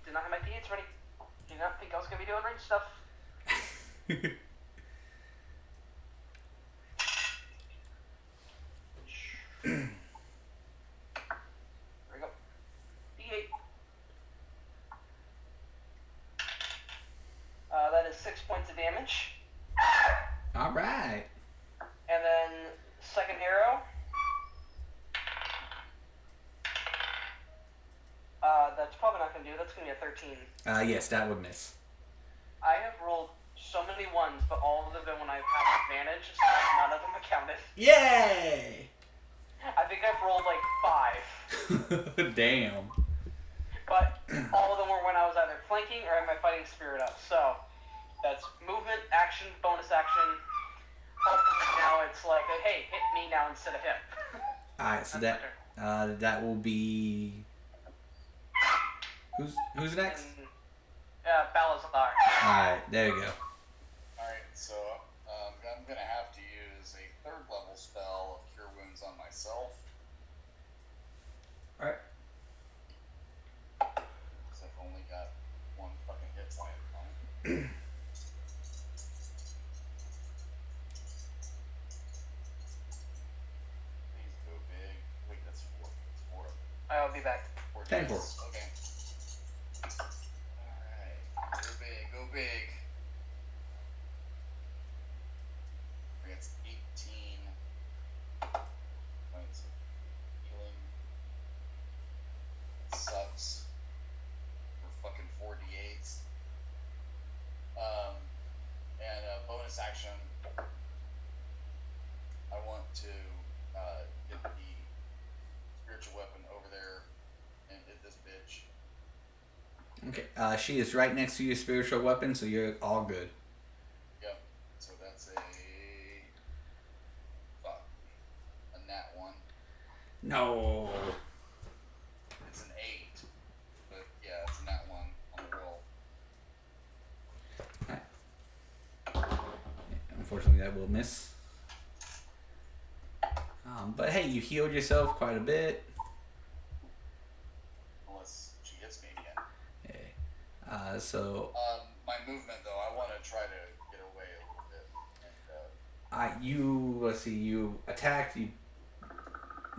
did not have my d8s ready. Did not think I was gonna be doing range stuff. There we go. D8. That is 6 points of damage. All right. And then second arrow. That's probably not going to do. That's going to be a 13. Yes, that would miss. I have rolled so many ones, but all of them when I've had advantage, so none of them have counted. Yay! I think I've rolled like 5. Damn. But all of them were when I was either flanking or had my fighting spirit up. So that's movement, action, bonus action. Hopefully now it's like, hey, hit me now instead of him. All right, so that will be. Who's next? Balazar. All right, there you go. Alright, so I'm going to have to use a 3rd level spell of Cure Wounds on myself. All right. Because I've only got 1 fucking hit point at the moment. Please go big. Wait, that's 4. That's 4. I'll be back. 4 10 4. dice. Okay. Alright. Go big. Go big. It's 18 points of healing. It sucks. For fucking 4d8s. And bonus action. I want to get the spiritual weapon over there and hit this bitch. Okay. She is right next to your spiritual weapon, so you're all good. Yep. So that's a nat 1. No. It's an 8. But yeah, it's a nat 1 on the roll. Unfortunately, that will miss. But hey, you healed yourself quite a bit. Unless she hits me again. Okay. So My movement though, I want to try to get away a little bit. And, let's see, you attacked,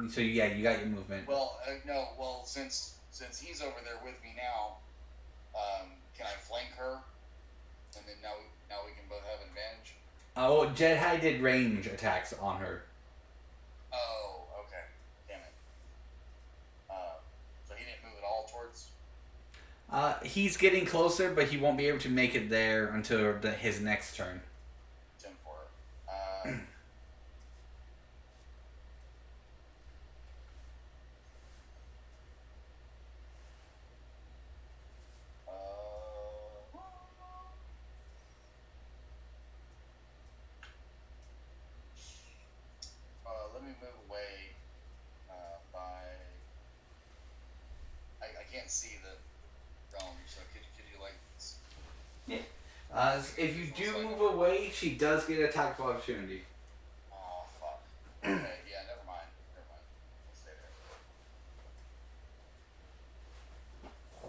So yeah, you got your movement. Well, no. Well, since he's over there with me now, can I flank her? And then now we can both have advantage. Oh, Jedi did range attacks on her. Oh, okay. Damn it. So he didn't move at all towards. He's getting closer, but he won't be able to make it there until his next turn. 10 for her. Let me move away by. I can't see the realm, so could you like? If you do move away, she does get attack of opportunity. Oh fuck. Okay, yeah, never mind. Let's stay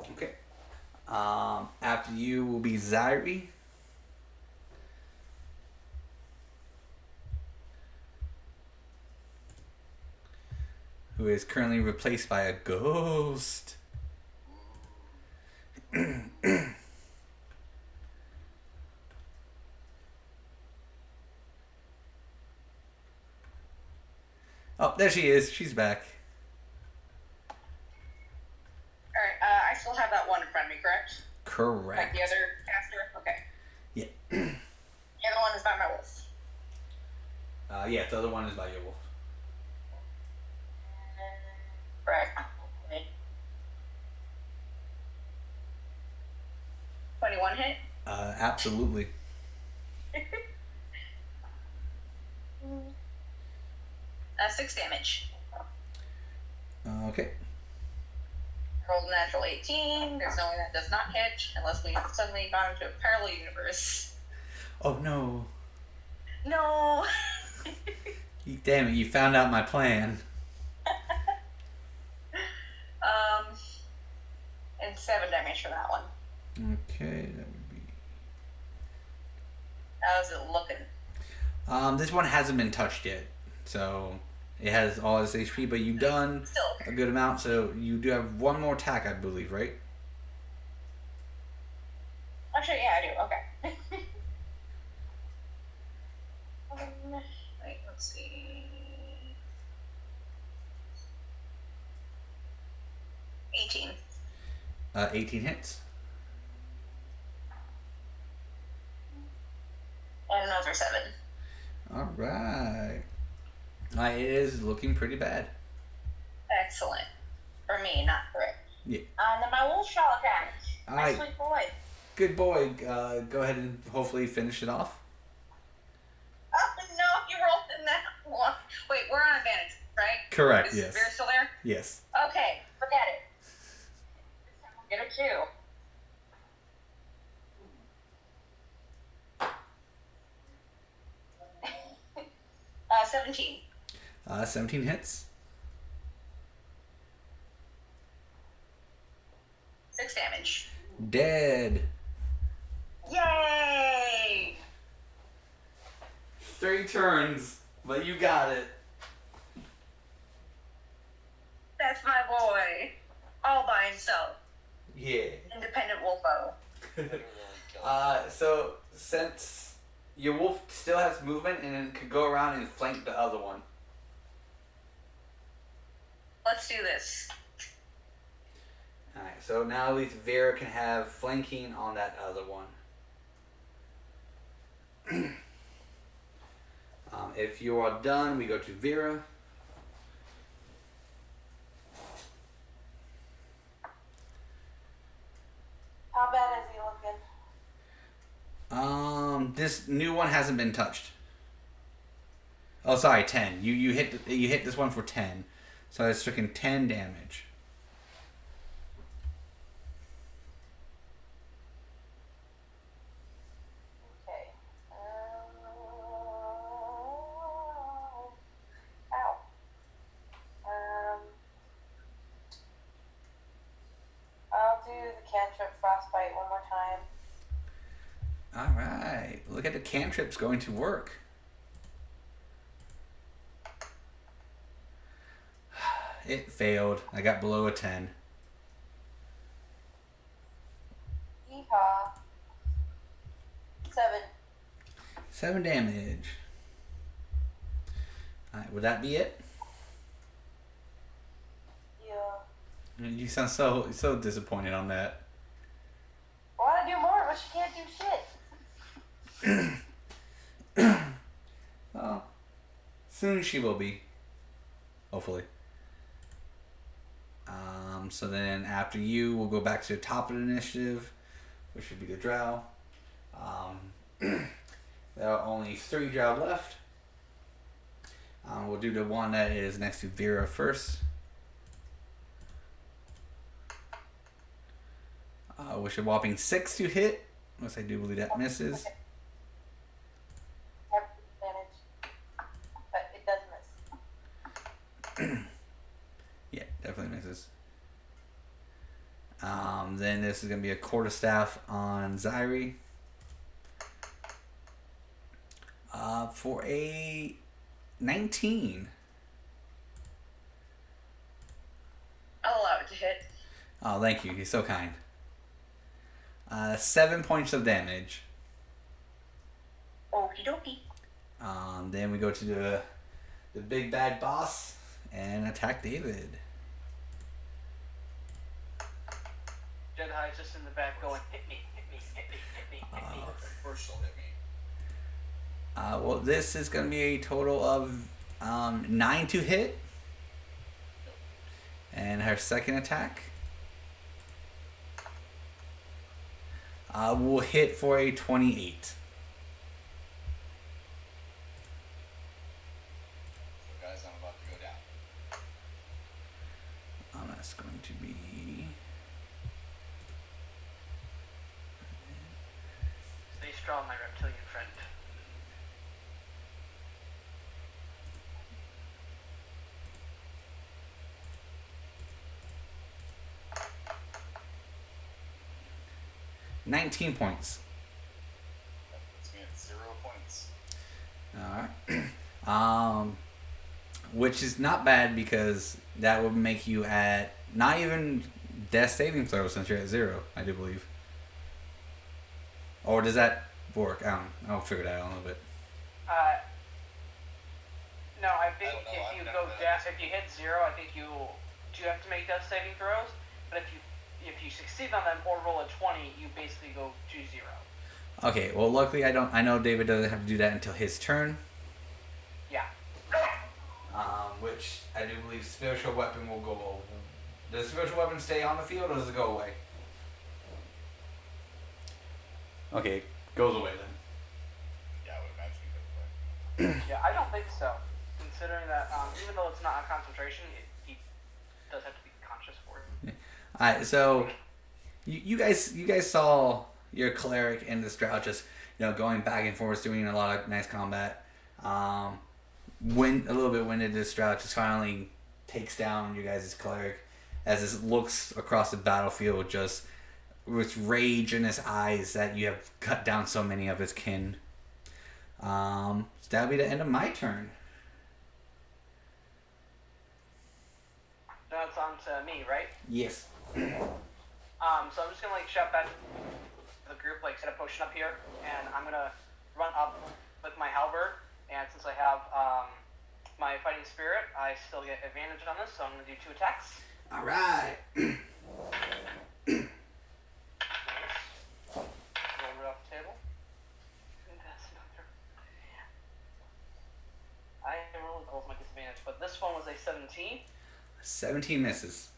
there. Okay. After you will be Zyri. Who is currently replaced by a ghost. Oh, there she is. She's back. Alright, I still have that one in front of me, correct? Correct. Like the other caster? Okay. Yeah. The other one is by my wolf. Yeah, the other one is by your wolf. Correct. 21 hit? Absolutely. 6 damage. Okay. Rolled a natural 18. There's no way that does not hit unless we suddenly got into a parallel universe. Oh no. No! Damn it, you found out my plan. And 7 damage for that one. Okay, that would be... How's it looking? This one hasn't been touched yet. So, it has all its HP, but you've done Still. a good amount, so you do have one more attack, I believe, right? Actually, yeah, I do. Okay. Wait, let's see. 18. 18 hits. And another 7. Alright. It is looking pretty bad. Excellent. For me, not for it. Yeah. Then my wolf shall attack. My Alright. sweet boy. Good boy. Go ahead and hopefully finish it off. Oh, no, you rolled in that one. Wait, we're on advantage, right? Correct, Is yes. Vera still there? Yes. Okay, forget it. Get a 2. 17. 17 hits. 6 damage. Dead. Yay! 3 turns, but you got it. That's my boy. All by himself. Yeah. Independent wolfo. Literally kill him. So since your wolf still has movement and it could go around and flank the other one. Let's do this. Alright, so now at least Vera can have flanking on that other one. If you are done, we go to Vera. How bad is he looking? This new one hasn't been touched. Oh, sorry, 10. You hit this one for 10, so it's stricken 10 damage. Okay. Ow. I'll do the cantrip frostbite one more time. All right, look at the cantrips going to work. It failed. I got below a 10. Yeehaw. 7. 7 damage. Alright, would that be it? Yeah. You sound so disappointed on that. I want to do more, but she can't do shit. Well, soon she will be. Hopefully. So then after you, we'll go back to the top of the initiative, which should be the drow. There are only 3 drow left. We'll do the one that is next to Vera first. Which a whopping 6 to hit. Unless I do believe that misses. Have advantage. But it does miss. Yeah, definitely misses. Then this is going to be a quarterstaff on Zyri. For a 19. I'll allow it to hit. Oh, thank you. He's so kind. 7 points of damage. Okie dokie. Then we go to the big bad boss and attack David. Jedi's just in the back going, hit me, hit me, hit me, hit me, hit me. Of course she'll hit me. Well, this is going to be a total of 9 to hit. And her second attack will hit for a 28. So guys, I'm about to go down. That's going to be... Stay strong, my reptilian friend. $19 points. That puts me at 0 points. Alright. Which is not bad because that would make you at not even death saving throw since you're at 0, I do believe. Or does that work? I don't know. I'll figure that out in a little bit. No, I think I don't know, if I've you never go done death, if you hit 0, I think you do have to make death saving throws. But if you succeed on them or roll a 20, you basically go to 0. Okay, well luckily I know David doesn't have to do that until his turn. Yeah. Which I do believe spiritual weapon will go over. Does spiritual weapon stay on the field or does it go away? Okay, goes away then. Yeah, I would imagine you could play. Yeah, I don't think so. Considering that even though it's not a concentration, he does have to be conscious for it. Alright, so you guys saw your cleric and this drought just going back and forth, doing a lot of nice combat. When a little bit winded, this drought just finally takes down you guys' cleric as this looks across the battlefield just with rage in his eyes that you have cut down so many of his kin. So that'll be the end of my turn. Now it's on to me, right? Yes. So I'm just gonna shout back to the group, set a potion up here, and I'm gonna run up with my halberd. And since I have my fighting spirit, I still get advantage on this, so I'm gonna do 2 attacks. All right. Nice. Roll it off the table. And that's another. I rolled those my disadvantage, but this one was a 17, 17 misses.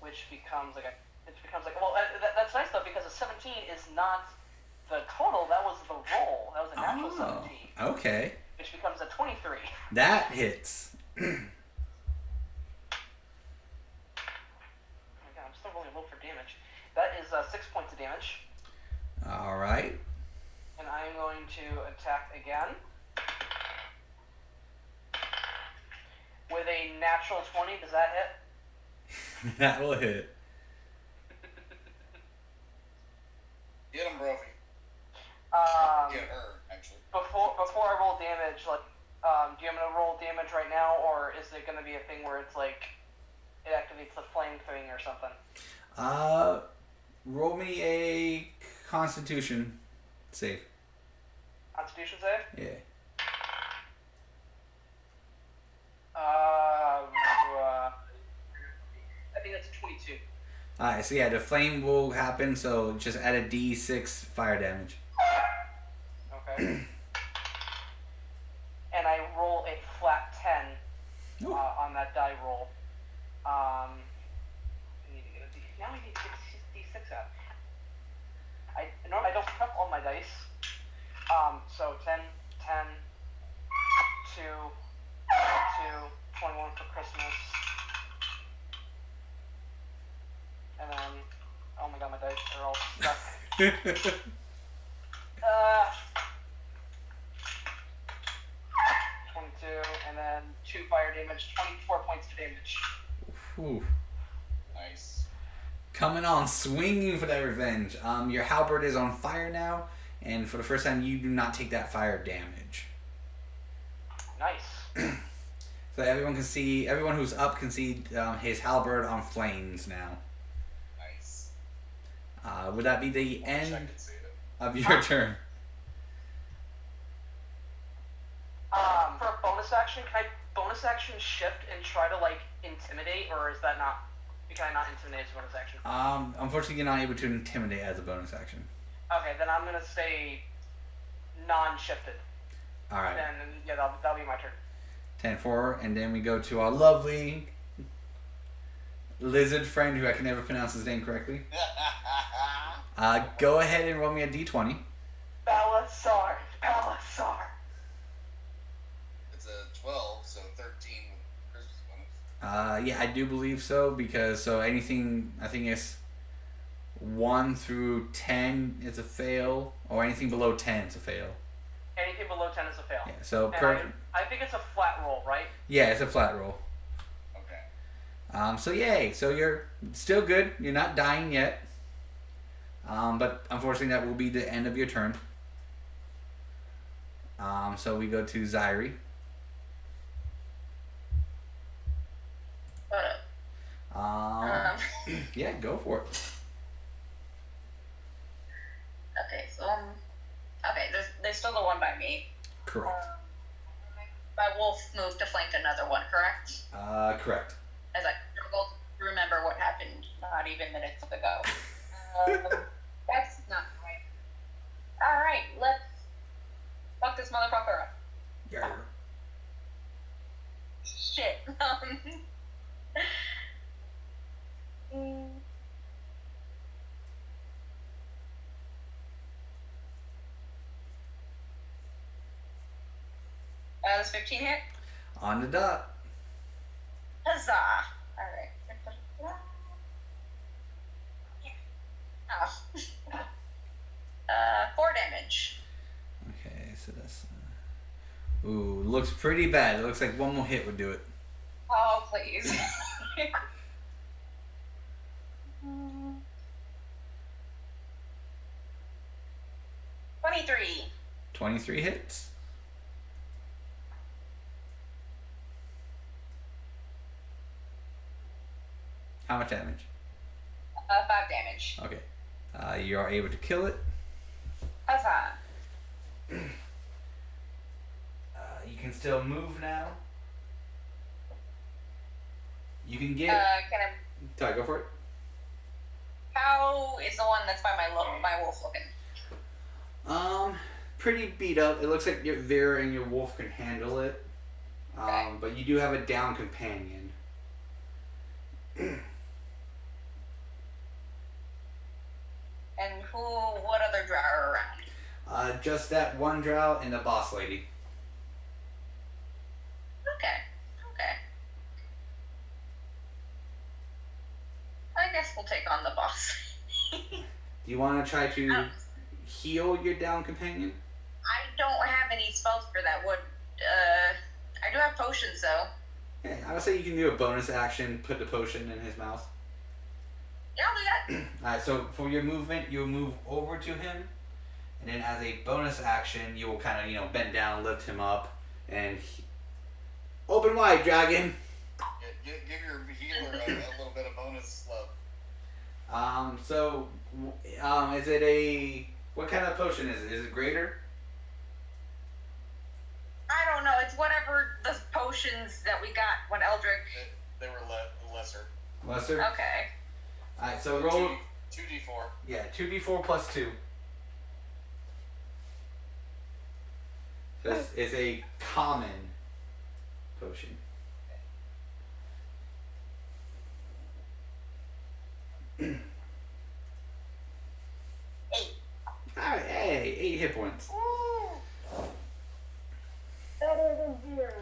which becomes well. That's nice though because a 17 is not the total. That was the roll. That was a natural 17, Okay. which becomes a 23. That hits. Oh my god, I'm still rolling low for damage. That is 6 points of damage, All right. and I am going to attack again with a natural 20. Does that hit? That will hit. Get him, Brophy. Get her, actually. Before I roll damage, do you want me to roll damage right now, or is it going to be a thing where it's it activates the flame thing or something. Roll me a Constitution save. Constitution save? Yeah. I think that's a 22. Alright, so yeah, the flame will happen, so just add a d6 fire damage. Okay. And I roll a flat 10 Oh. on that die roll. I need to get a D. Now I need to get D6 out. Normally I don't prep all my dice. So 10, 10, 2, 2, 21 for Christmas. And then, oh my god, my dice are all stuck. 22, and then 2 fire damage, 24 points of damage. Whew. Nice. Coming on, swinging for that revenge. Your halberd is on fire now, and for the first time, you do not take that fire damage. Nice. So everyone who's up can see his halberd on flames now. Nice. Would that be the Wish I end could see it. of your turn? For a bonus action, can I bonus action shift and try to like intimidate, or is that not? Can I not intimidate as a bonus action? Unfortunately, you're not able to intimidate as a bonus action. Okay, then I'm gonna stay non-shifted. All right. And yeah, that'll be my turn. 10-4, and then we go to our lovely lizard friend, who I can never pronounce his name correctly. Go ahead and roll me a d20. Balasar. It's a 12, so 13 with Christmas bonus. Yeah, I do believe so, because so anything, I think it's 1 through 10 is a fail, or anything below 10 is a fail. Anything below 10 is a fail. Yeah, so And I think it's a flat roll, right? yeah, it's a flat roll. Okay. So yay, so you're still good. You're not dying yet. But unfortunately, that will be the end of your turn. So we go to Zyri. What up? Yeah, go for it. Okay, so okay, there's still the one by me. Correct. My wolf moved to flank another one, correct? Correct. As I struggle to remember what happened not even minutes ago. That's not right. Alright, let's fuck this motherfucker up. Yeah. Shit. Does 15 hit? On the dot. Huzzah! Alright. Oh. 4 damage. Okay, so that's. Ooh, looks pretty bad. It looks like one more hit would do it. Oh, please. 23. 23 hits. How much damage? 5 damage. Okay. You are able to kill it. Huzzah. You can still move now. You can get. Can I? Sorry, go for it. How is the one that's by my wolf looking? Pretty beat up. It looks like your Vera and your wolf can handle it. Okay. But you do have a down companion. And what other drow are around? Just that one drow and the boss lady. Okay. I guess we'll take on the boss. Do you want to try to heal your down companion? I don't have any spells for that. I do have potions though. Yeah, I would say you can do a bonus action, put the potion in his mouth. Yeah, I'll do that. Alright, so for your movement, you'll move over to him, and then as a bonus action, you will kind of, bend down, lift him up, and open wide, dragon. Give your healer a little bit of bonus love. Is it a what kind of potion is it? Is it greater? I don't know. It's whatever the potions that we got when Eldrick. They were lesser. Lesser. Okay. All right. So roll. 2d4. Yeah, 2d4 plus 2. This is a common potion. Alright, hey, 8 hit points. Better than 0.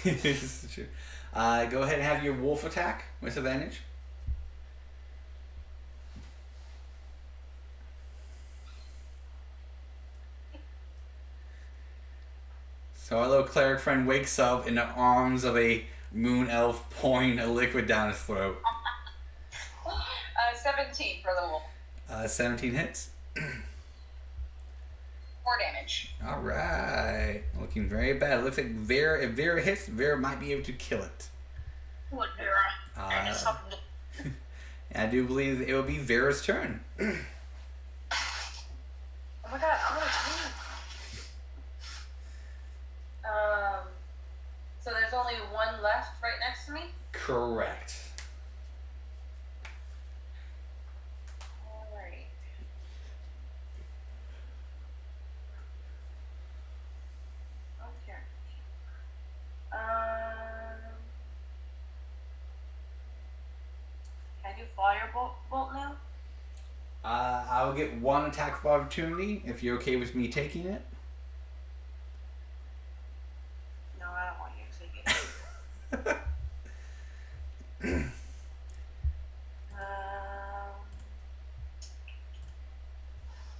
This is true. Go ahead and have your wolf attack with advantage. So our little cleric friend wakes up in the arms of a moon elf pouring a liquid down his throat. 17 for the wolf. 17 hits. 4 damage. Alright. Looking very bad. It looks like Vera, if Vera hits, Vera might be able to kill it. What, Vera? I need something to... I do believe it will be Vera's turn. Oh my god, I'm gonna sneeze. So there's only one left right next to me? Correct. Alright. Okay. Can I do firebolt now? I will get one attack of opportunity if you're okay with me taking it. No, I don't want you to take it.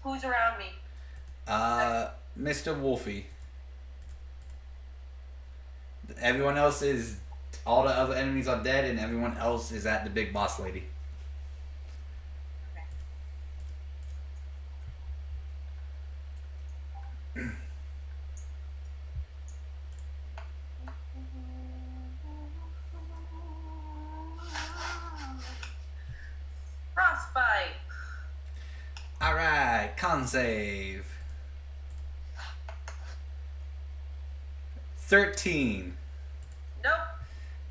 Who's around me? Mr. Wolfie. Everyone else is, all the other enemies are dead, and everyone else is at the big boss lady. Frostbite. Alright, con save. 13. Nope.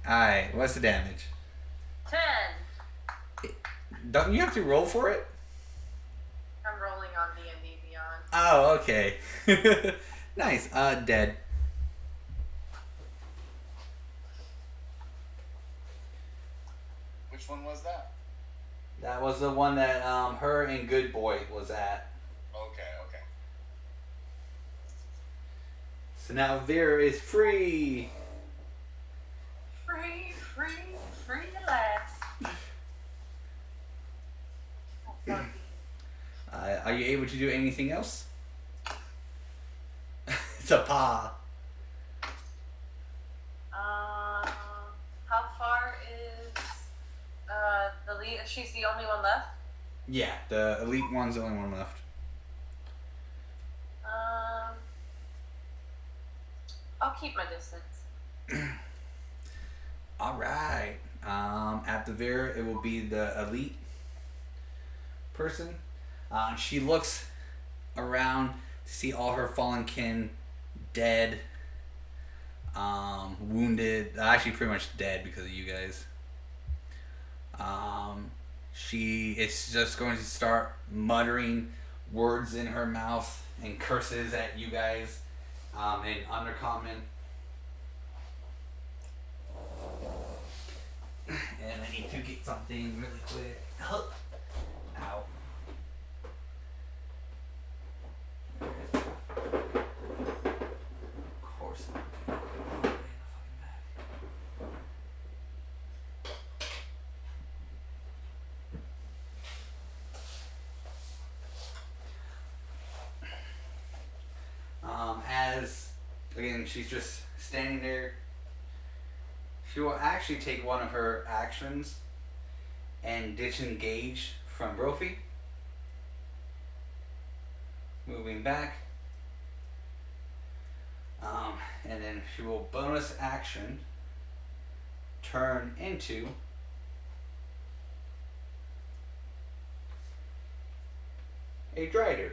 Alright, what's the damage? 10. Don't you have to roll for it? I'm rolling on D&D Beyond. Oh, okay. Nice. Dead. Which one was that? That was the one that her and Good Boy was at. Okay. So now Vera is free. Free at last. Oh, fuck. Are you able to do anything else? It's a paw. How far is the lead? She's the only one left. Yeah, the elite one's the only one left. I'll keep my distance. Alright. After Vera, it will be the elite person. She looks around to see all her fallen kin dead, wounded, actually pretty much dead because of you guys. She is just going to start muttering words in her mouth and curses at you guys in Undercommon. And I need to get something really quick. Ow. Of course. Way in the fucking back. As again, she's just standing there. She will actually take one of her actions and disengage from Brophy. Moving back. And then she will bonus action turn into a Drider.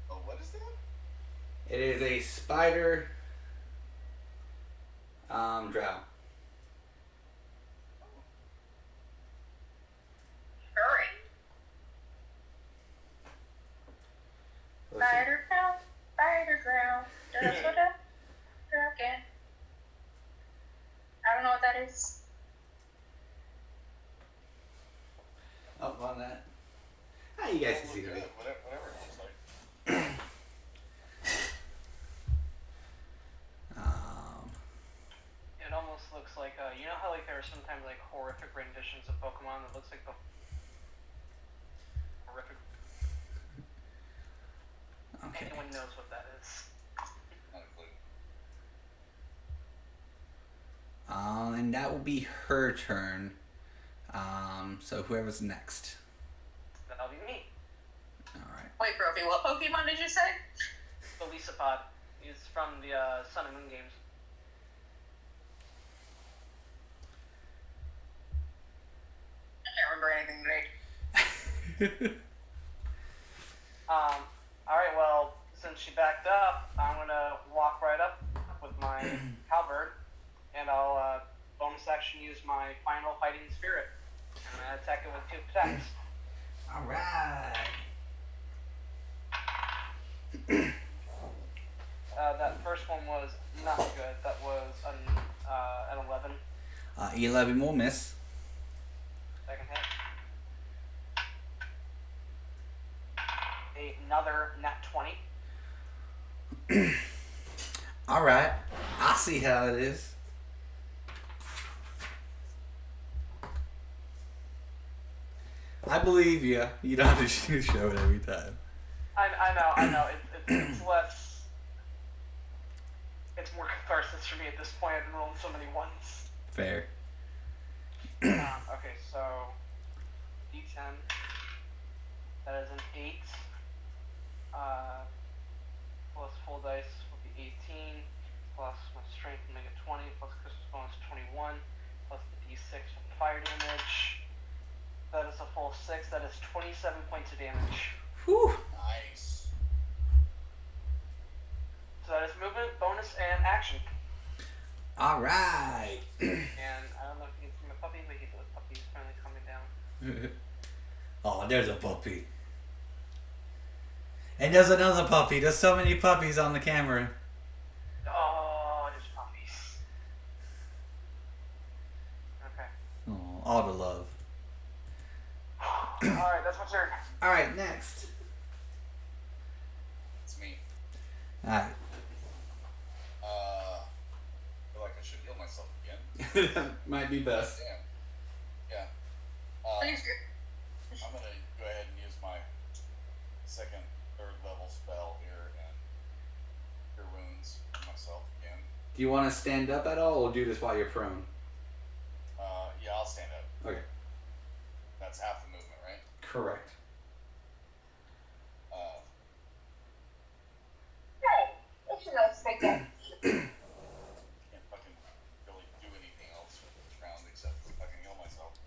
Oh, what is that? It is a spider drow. Hurry. Spider ground, spider ground. Da-da-da-da. Dragon. I don't know what that is. Up on that. Ah, you guys can Oh, see good. that. Whatever it looks like. It almost looks like you know how like there are sometimes like horrific renditions of Pokemon that looks like the horrific. Okay. Anyone knows what that is. Not a clue. And that will be her turn. So whoever's next. That'll be me. Alright. Wait, Brophy, what Pokemon did you say? The Lisapod. He's from the Sun and Moon games. I can't remember anything today. Alright, well, since she backed up, I'm gonna walk right up with my halberd, and I'll bonus action use my final fighting spirit. I'm gonna attack it with 2 attacks. Alright. That first one was not good. That was an 11. 11 will miss. Second hit. Another nat 20. Alright. I see how it is. I believe you. You don't have to show it every time. I know. It's less. It's more catharsis for me at this point. I've been rolling so many ones. Fair. Okay, so D10. That is an 8. Plus full dice will be 18. Plus my strength will make it 20. Plus Christmas bonus 21. Plus the D6 from fire damage. That is a full 6. That is 27 points of damage. Whew. Nice. So that is movement, bonus, and action. Alright. And I don't know if you can see my puppy, but the puppy's finally coming down. Oh, there's a puppy. And there's another puppy. There's so many puppies on the camera. Oh, there's puppies. Okay. Oh, all the love. Alright, that's my turn. Alright, next. It's me. Alright. I feel like I should heal myself again. Might be best. Damn. Yeah. Please do. I'm gonna go ahead and use my second, third level spell here and cure wounds on myself again. Do you want to stand up at all or do this while you're prone? Yeah, I'll stand up. Okay. That's half the movement, right? Correct. Hey, it's no spaghetti. Can't fucking really do anything else with this round except fucking heal myself.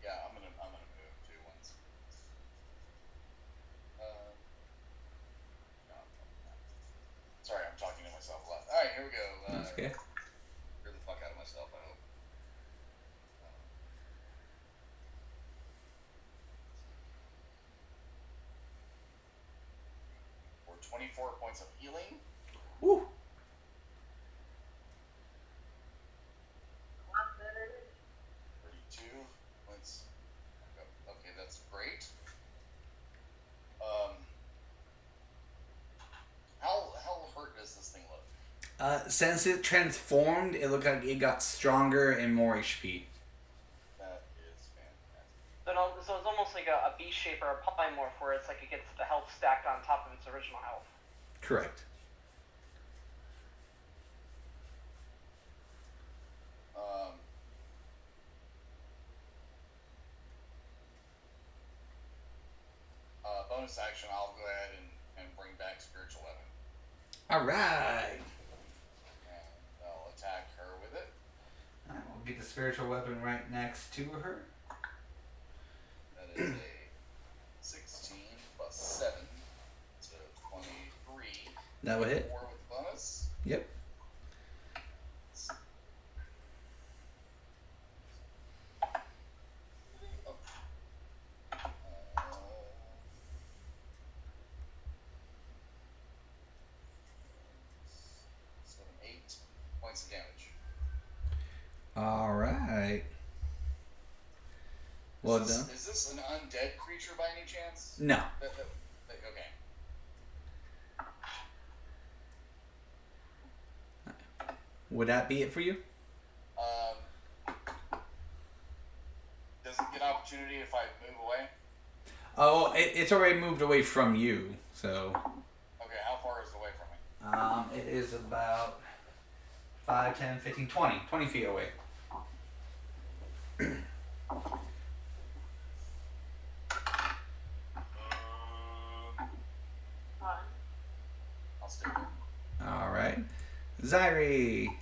Yeah, I'm gonna move too once. No, sorry, I'm talking to myself a lot. All right, here we go. That's okay. Scare the fuck out of myself, I hope. For 24 points of healing. Woo. 32 points. Okay, that's great. How hurt does this thing look? Since it transformed, it looked like it got stronger and more HP. That is fantastic. So it's almost like a B shape or a polymorph where it's like it gets the health stacked on top of its original health. Correct. bonus action, I'll go ahead and bring back Spiritual Weapon. Alright. And I'll attack her with it. Alright, we'll get the spiritual weapon right next to her. That is a 16 plus 7. So 23. That will hit. 4 with the bonus. Yep. Points of damage. Alright. Well done. Is this an undead creature by any chance? No. Okay. Would that be it for you? Does it get opportunity if I move away? Oh, it's already moved away from you, so. Okay, how far is it away from me? It is about 5, 10, 15, 20. 20 feet away. I'll stay there. Alright. Zyri.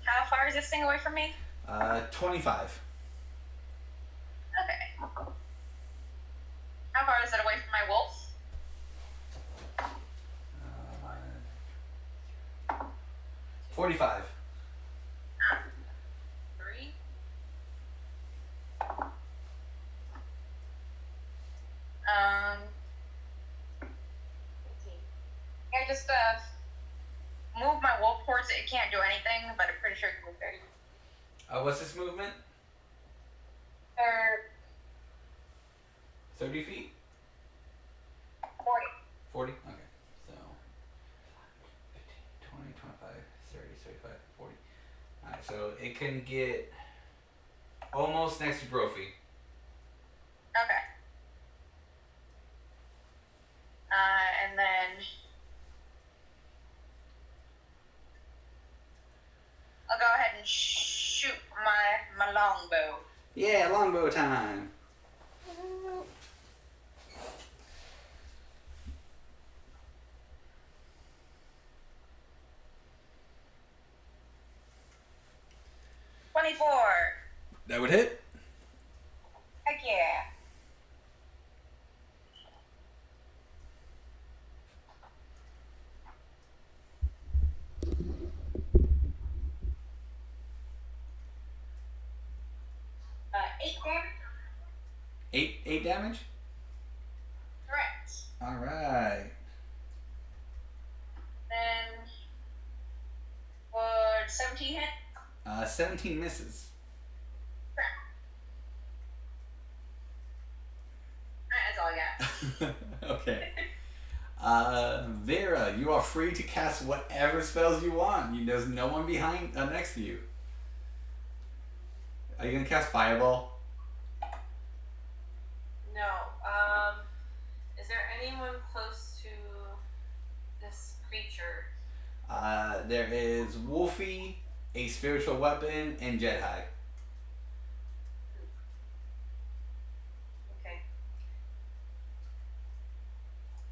How far is this thing away from me? 25. Okay. How far is it away from my wolf? 45. 3. I just move my wolf towards it. It can't do anything, but I'm pretty sure it can move 30. What's this movement? Or 30 feet? 40. 40? Okay. So 15, 20, 25, 30, 35, 40. Alright, so it can get almost next to Brophy. Okay. And then I'll go ahead and shoot my longbow. Yeah, longbow time. That would hit. Heck yeah. Eight damage? 8 damage? Correct. Alright. Then would 17 hit? 17 misses. Alright, that's all I got. Okay. Vera, you are free to cast whatever spells you want. There's no one behind next to you. Are you gonna cast Fireball? No. Is there anyone close to this creature? There is Wolfie, a spiritual weapon, and Jedi. Okay.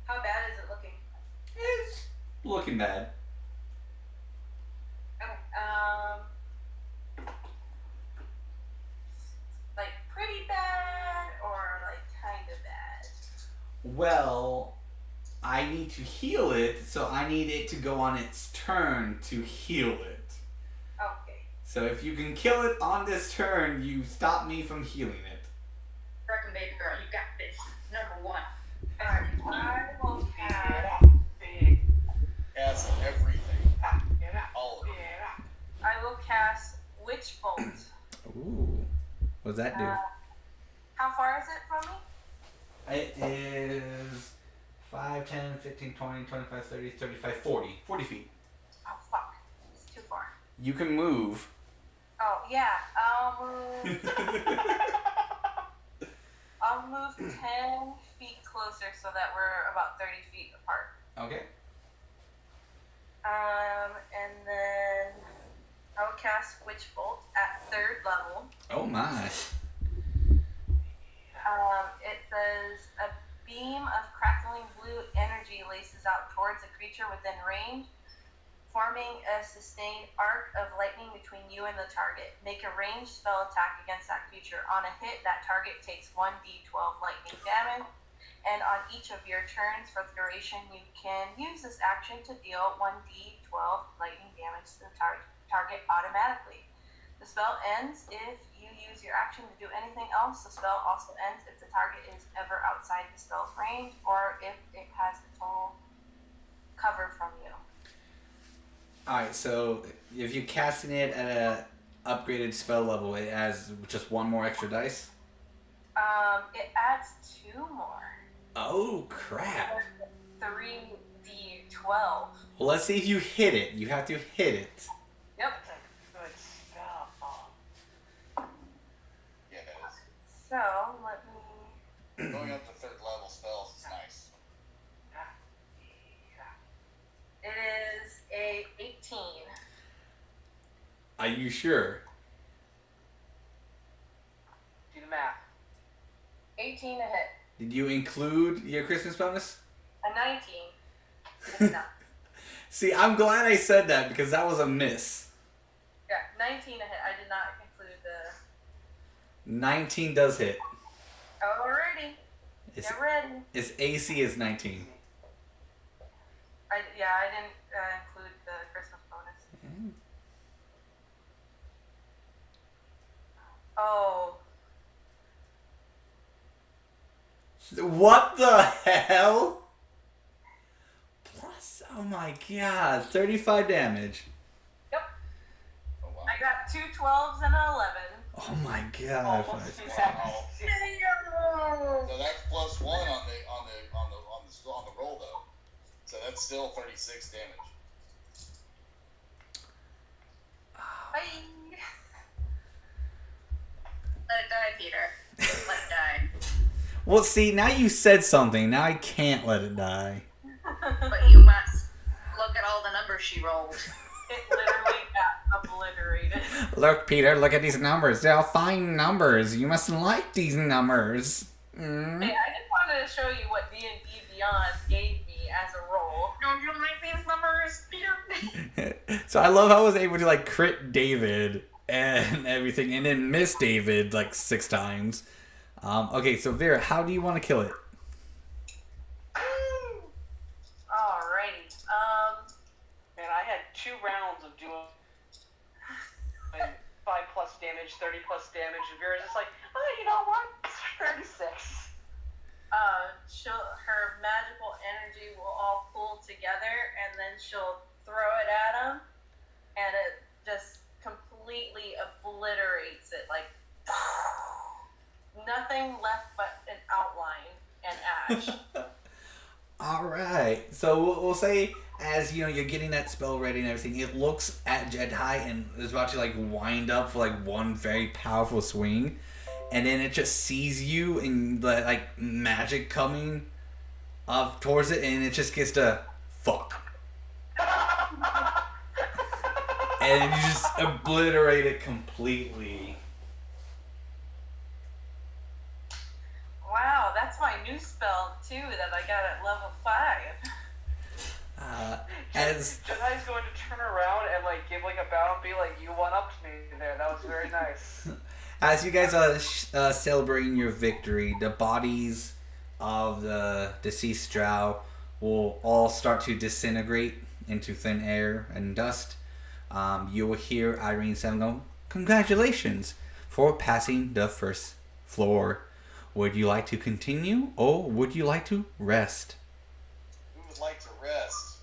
How bad is it looking? It's looking bad. Okay. Like pretty bad or like kind of bad? Well, I need to heal it, so I need it to go on its turn to heal it. Okay. So if you can kill it on this turn, you stop me from healing it. Reckon, baby girl, you got this. Number 1. I will cast. Cast everything. All of it. I will cast Witch Bolt. Ooh. What does that do? How far is it from me? It is 5, 10, 15, 20, 25, 30, 35, 40. 40 feet. Oh fuck. It's too far. You can move. Oh yeah. I'll move 10 feet closer so that we're about 30 feet apart. Okay. And then I will cast Witch Bolt at 3rd level. Oh my. It says a beam of crackling blue energy laces out towards a creature within range, forming a sustained arc of lightning between you and the target. Make a ranged spell attack against that creature. On a hit, that target takes 1d12 lightning damage, and on each of your turns for the duration, you can use this action to deal 1d12 lightning damage to the target automatically. The spell ends if you use your action to do anything else. The spell also ends if the target is ever outside the spell's range, or if it has a total cover from you. Alright, so if you're casting it at a upgraded spell level, it has just one more extra dice? It adds 2 more. Oh, crap. 3d12. Well, let's see if you hit it. You have to hit it. Yep. That's a good spell. Yeah, it So, let me... is. Going up to 3rd level spells is nice. It is a 18. Are you sure? Do the math. 18 to hit. Did you include your Christmas bonus? A 19. It's not. See, I'm glad I said that because that was a miss. Yeah, 19 to hit. I did not include the... 19 does hit. Alrighty. Its, Get ready. its AC is 19. I didn't include the Christmas bonus. Oh. What the hell? Plus, oh my god, 35 damage. Yep. Oh wow. I got 2 12s and an 11. Oh my god. Almost Wow. Damn! So that's plus 1 on the roll though. So that's still 36 damage. Bye. Let it die, Peter. Let it die. Well, see, now you said something. Now I can't let it die. But you must look at all the numbers she rolled. It literally got obliterated. Look, Peter, look at these numbers. They're all fine numbers. You must like these numbers. Mm. Hey, I just wanted to show you what D&D Beyond gave me as a roll. Don't you like these numbers, Peter? So I love how I was able to, like, crit David and everything, and then miss David, like, 6 times. Okay, so Vera, how do you want to kill it? Alrighty. Man, I had 2 rounds of doing 5 plus damage, 30 plus damage, and Vera's just like, oh, you know what? 36. Her magical energy will all pool together, and then she'll throw it at him, and it just completely obliterates it. Like, nothing left but an outline and ash. Alright, so we'll say, as, you know, you're getting that spell ready and everything, it looks at Jedi and is about to, like, wind up for, like, one very powerful swing. And then it just sees you and the, like, magic coming up towards it, and it just gets to fuck. And you just obliterate it completely. Wow, that's my new spell too that I got at level 5. As Jedi's going to turn around and like give like a bow and be like, "You one upped me there. That was very nice." as you guys are celebrating your victory, the bodies of the deceased Drow will all start to disintegrate into thin air and dust. You will hear Irene Seven go, "Congratulations for passing the first floor. Would you like to continue, or would you like to rest? We would like to rest.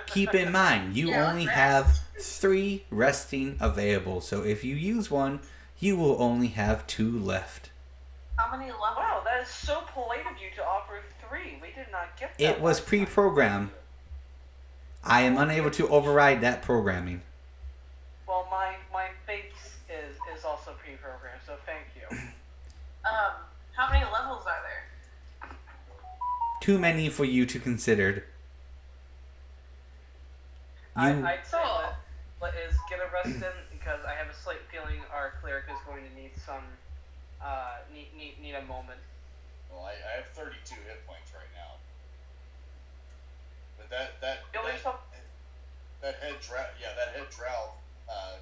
Keep in mind, you Yeah, only rest. have 3 resting available, so if you use one, you will only have 2 left." How many levels? Wow, that is so polite of you to offer 3. We did not get that. It was last time. pre-programmed. I am unable to override that programming. Well, my fate is also pre-programmed, so thank you. How many levels are there? Too many for you to consider. You, I'd say Cool. that is get a rest in because I have a slight feeling our cleric is going to need some need a moment. Well, I have 32 hit points right now. But that Heal yourself. head drow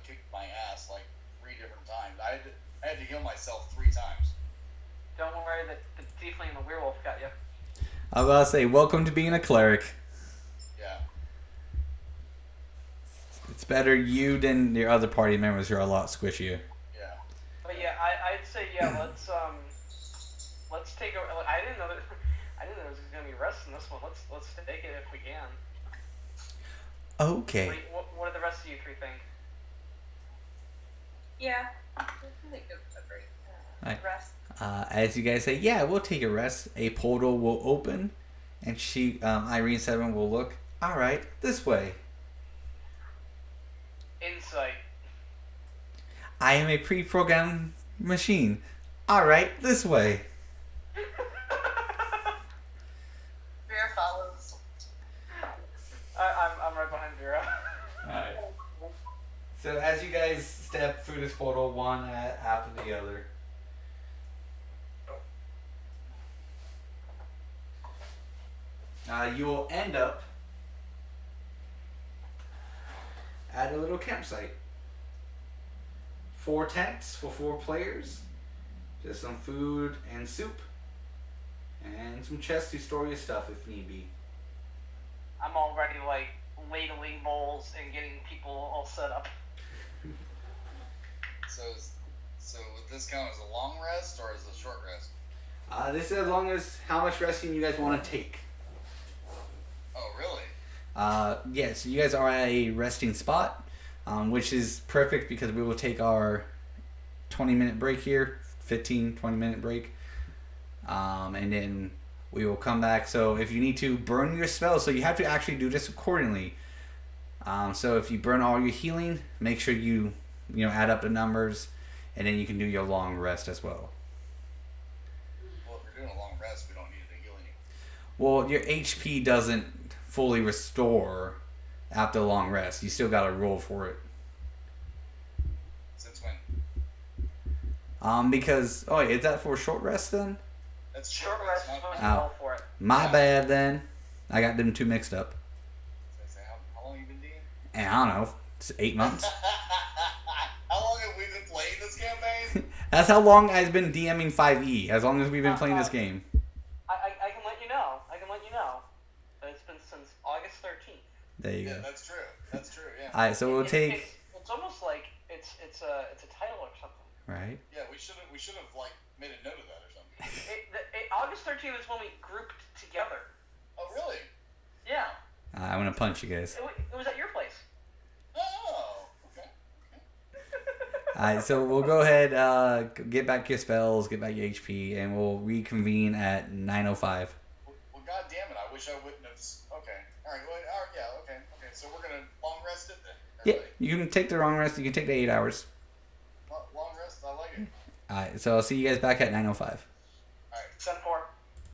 kicked my ass like 3 different times. I had to heal myself 3 times. Don't worry, the tiefling and the werewolf got you. I was about to say, welcome to being a cleric. Yeah. It's better you than your other party members who are a lot squishier. Yeah. But yeah, I'd say let's take a. I didn't know there was gonna be rest in this one. Let's take it if we can. Okay. What do the rest of you 3 think? Yeah. I think a break. Right. Rest. As you guys say, yeah, we'll take a rest. A portal will open, and Irene 7 will look. All right, this way. Insight. I am a pre-programmed machine. All right, this way. Vera follows. I'm right behind Vera. Alright. So as you guys step through this portal, one after the other. You will end up at a little campsite. 4 tents for 4 players. Just some food and soup. And some chests to store your stuff if need be. I'm already like ladling bowls and getting people all set up. So would this count as a long rest or as a short rest? This is as long as how much resting you guys want to take. Oh, really? Yeah, so you guys are at a resting spot, which is perfect because we will take our 20-minute break here, 15-20-minute break, and then we will come back. So if you need to burn your spells, so you have to actually do this accordingly. So if you burn all your healing, make sure you add up the numbers, and then you can do your long rest as well. Well, if we're doing a long rest, we don't need to heal any. Well, your HP doesn't fully restore after a long rest. You still got to roll for it. Since when? Because is that for a short rest then? That's Short rest, supposed to Ow. roll for it. My Yeah. bad then. I got them two mixed up. How long have you been DMing? And I don't know, it's 8 months. How long have we been playing this campaign? That's how long I've been DMing 5e. As long as we've been playing this game. I can let you know. It's been since August 13th. There you Yeah, go. that's true. That's true. Yeah. All right, so we'll take It's almost like it's a title or something. right. Yeah, we should have like made a note of that or something. August 13th is when we grouped together. Oh, really? Yeah, I'm gonna punch you guys. it was at your place. Oh, okay. All right, so we'll go ahead, get back your spells, get back your HP, and we'll reconvene at 9:05. Well, god damn it! I wish I wouldn't have. Okay. All right. Well, yeah. Okay. Okay. So we're gonna long rest it then. Yeah, Everybody? you can take the long rest. You can take the 8 hours. Long rest. I like it. All right, so I'll see you guys back at 9:05.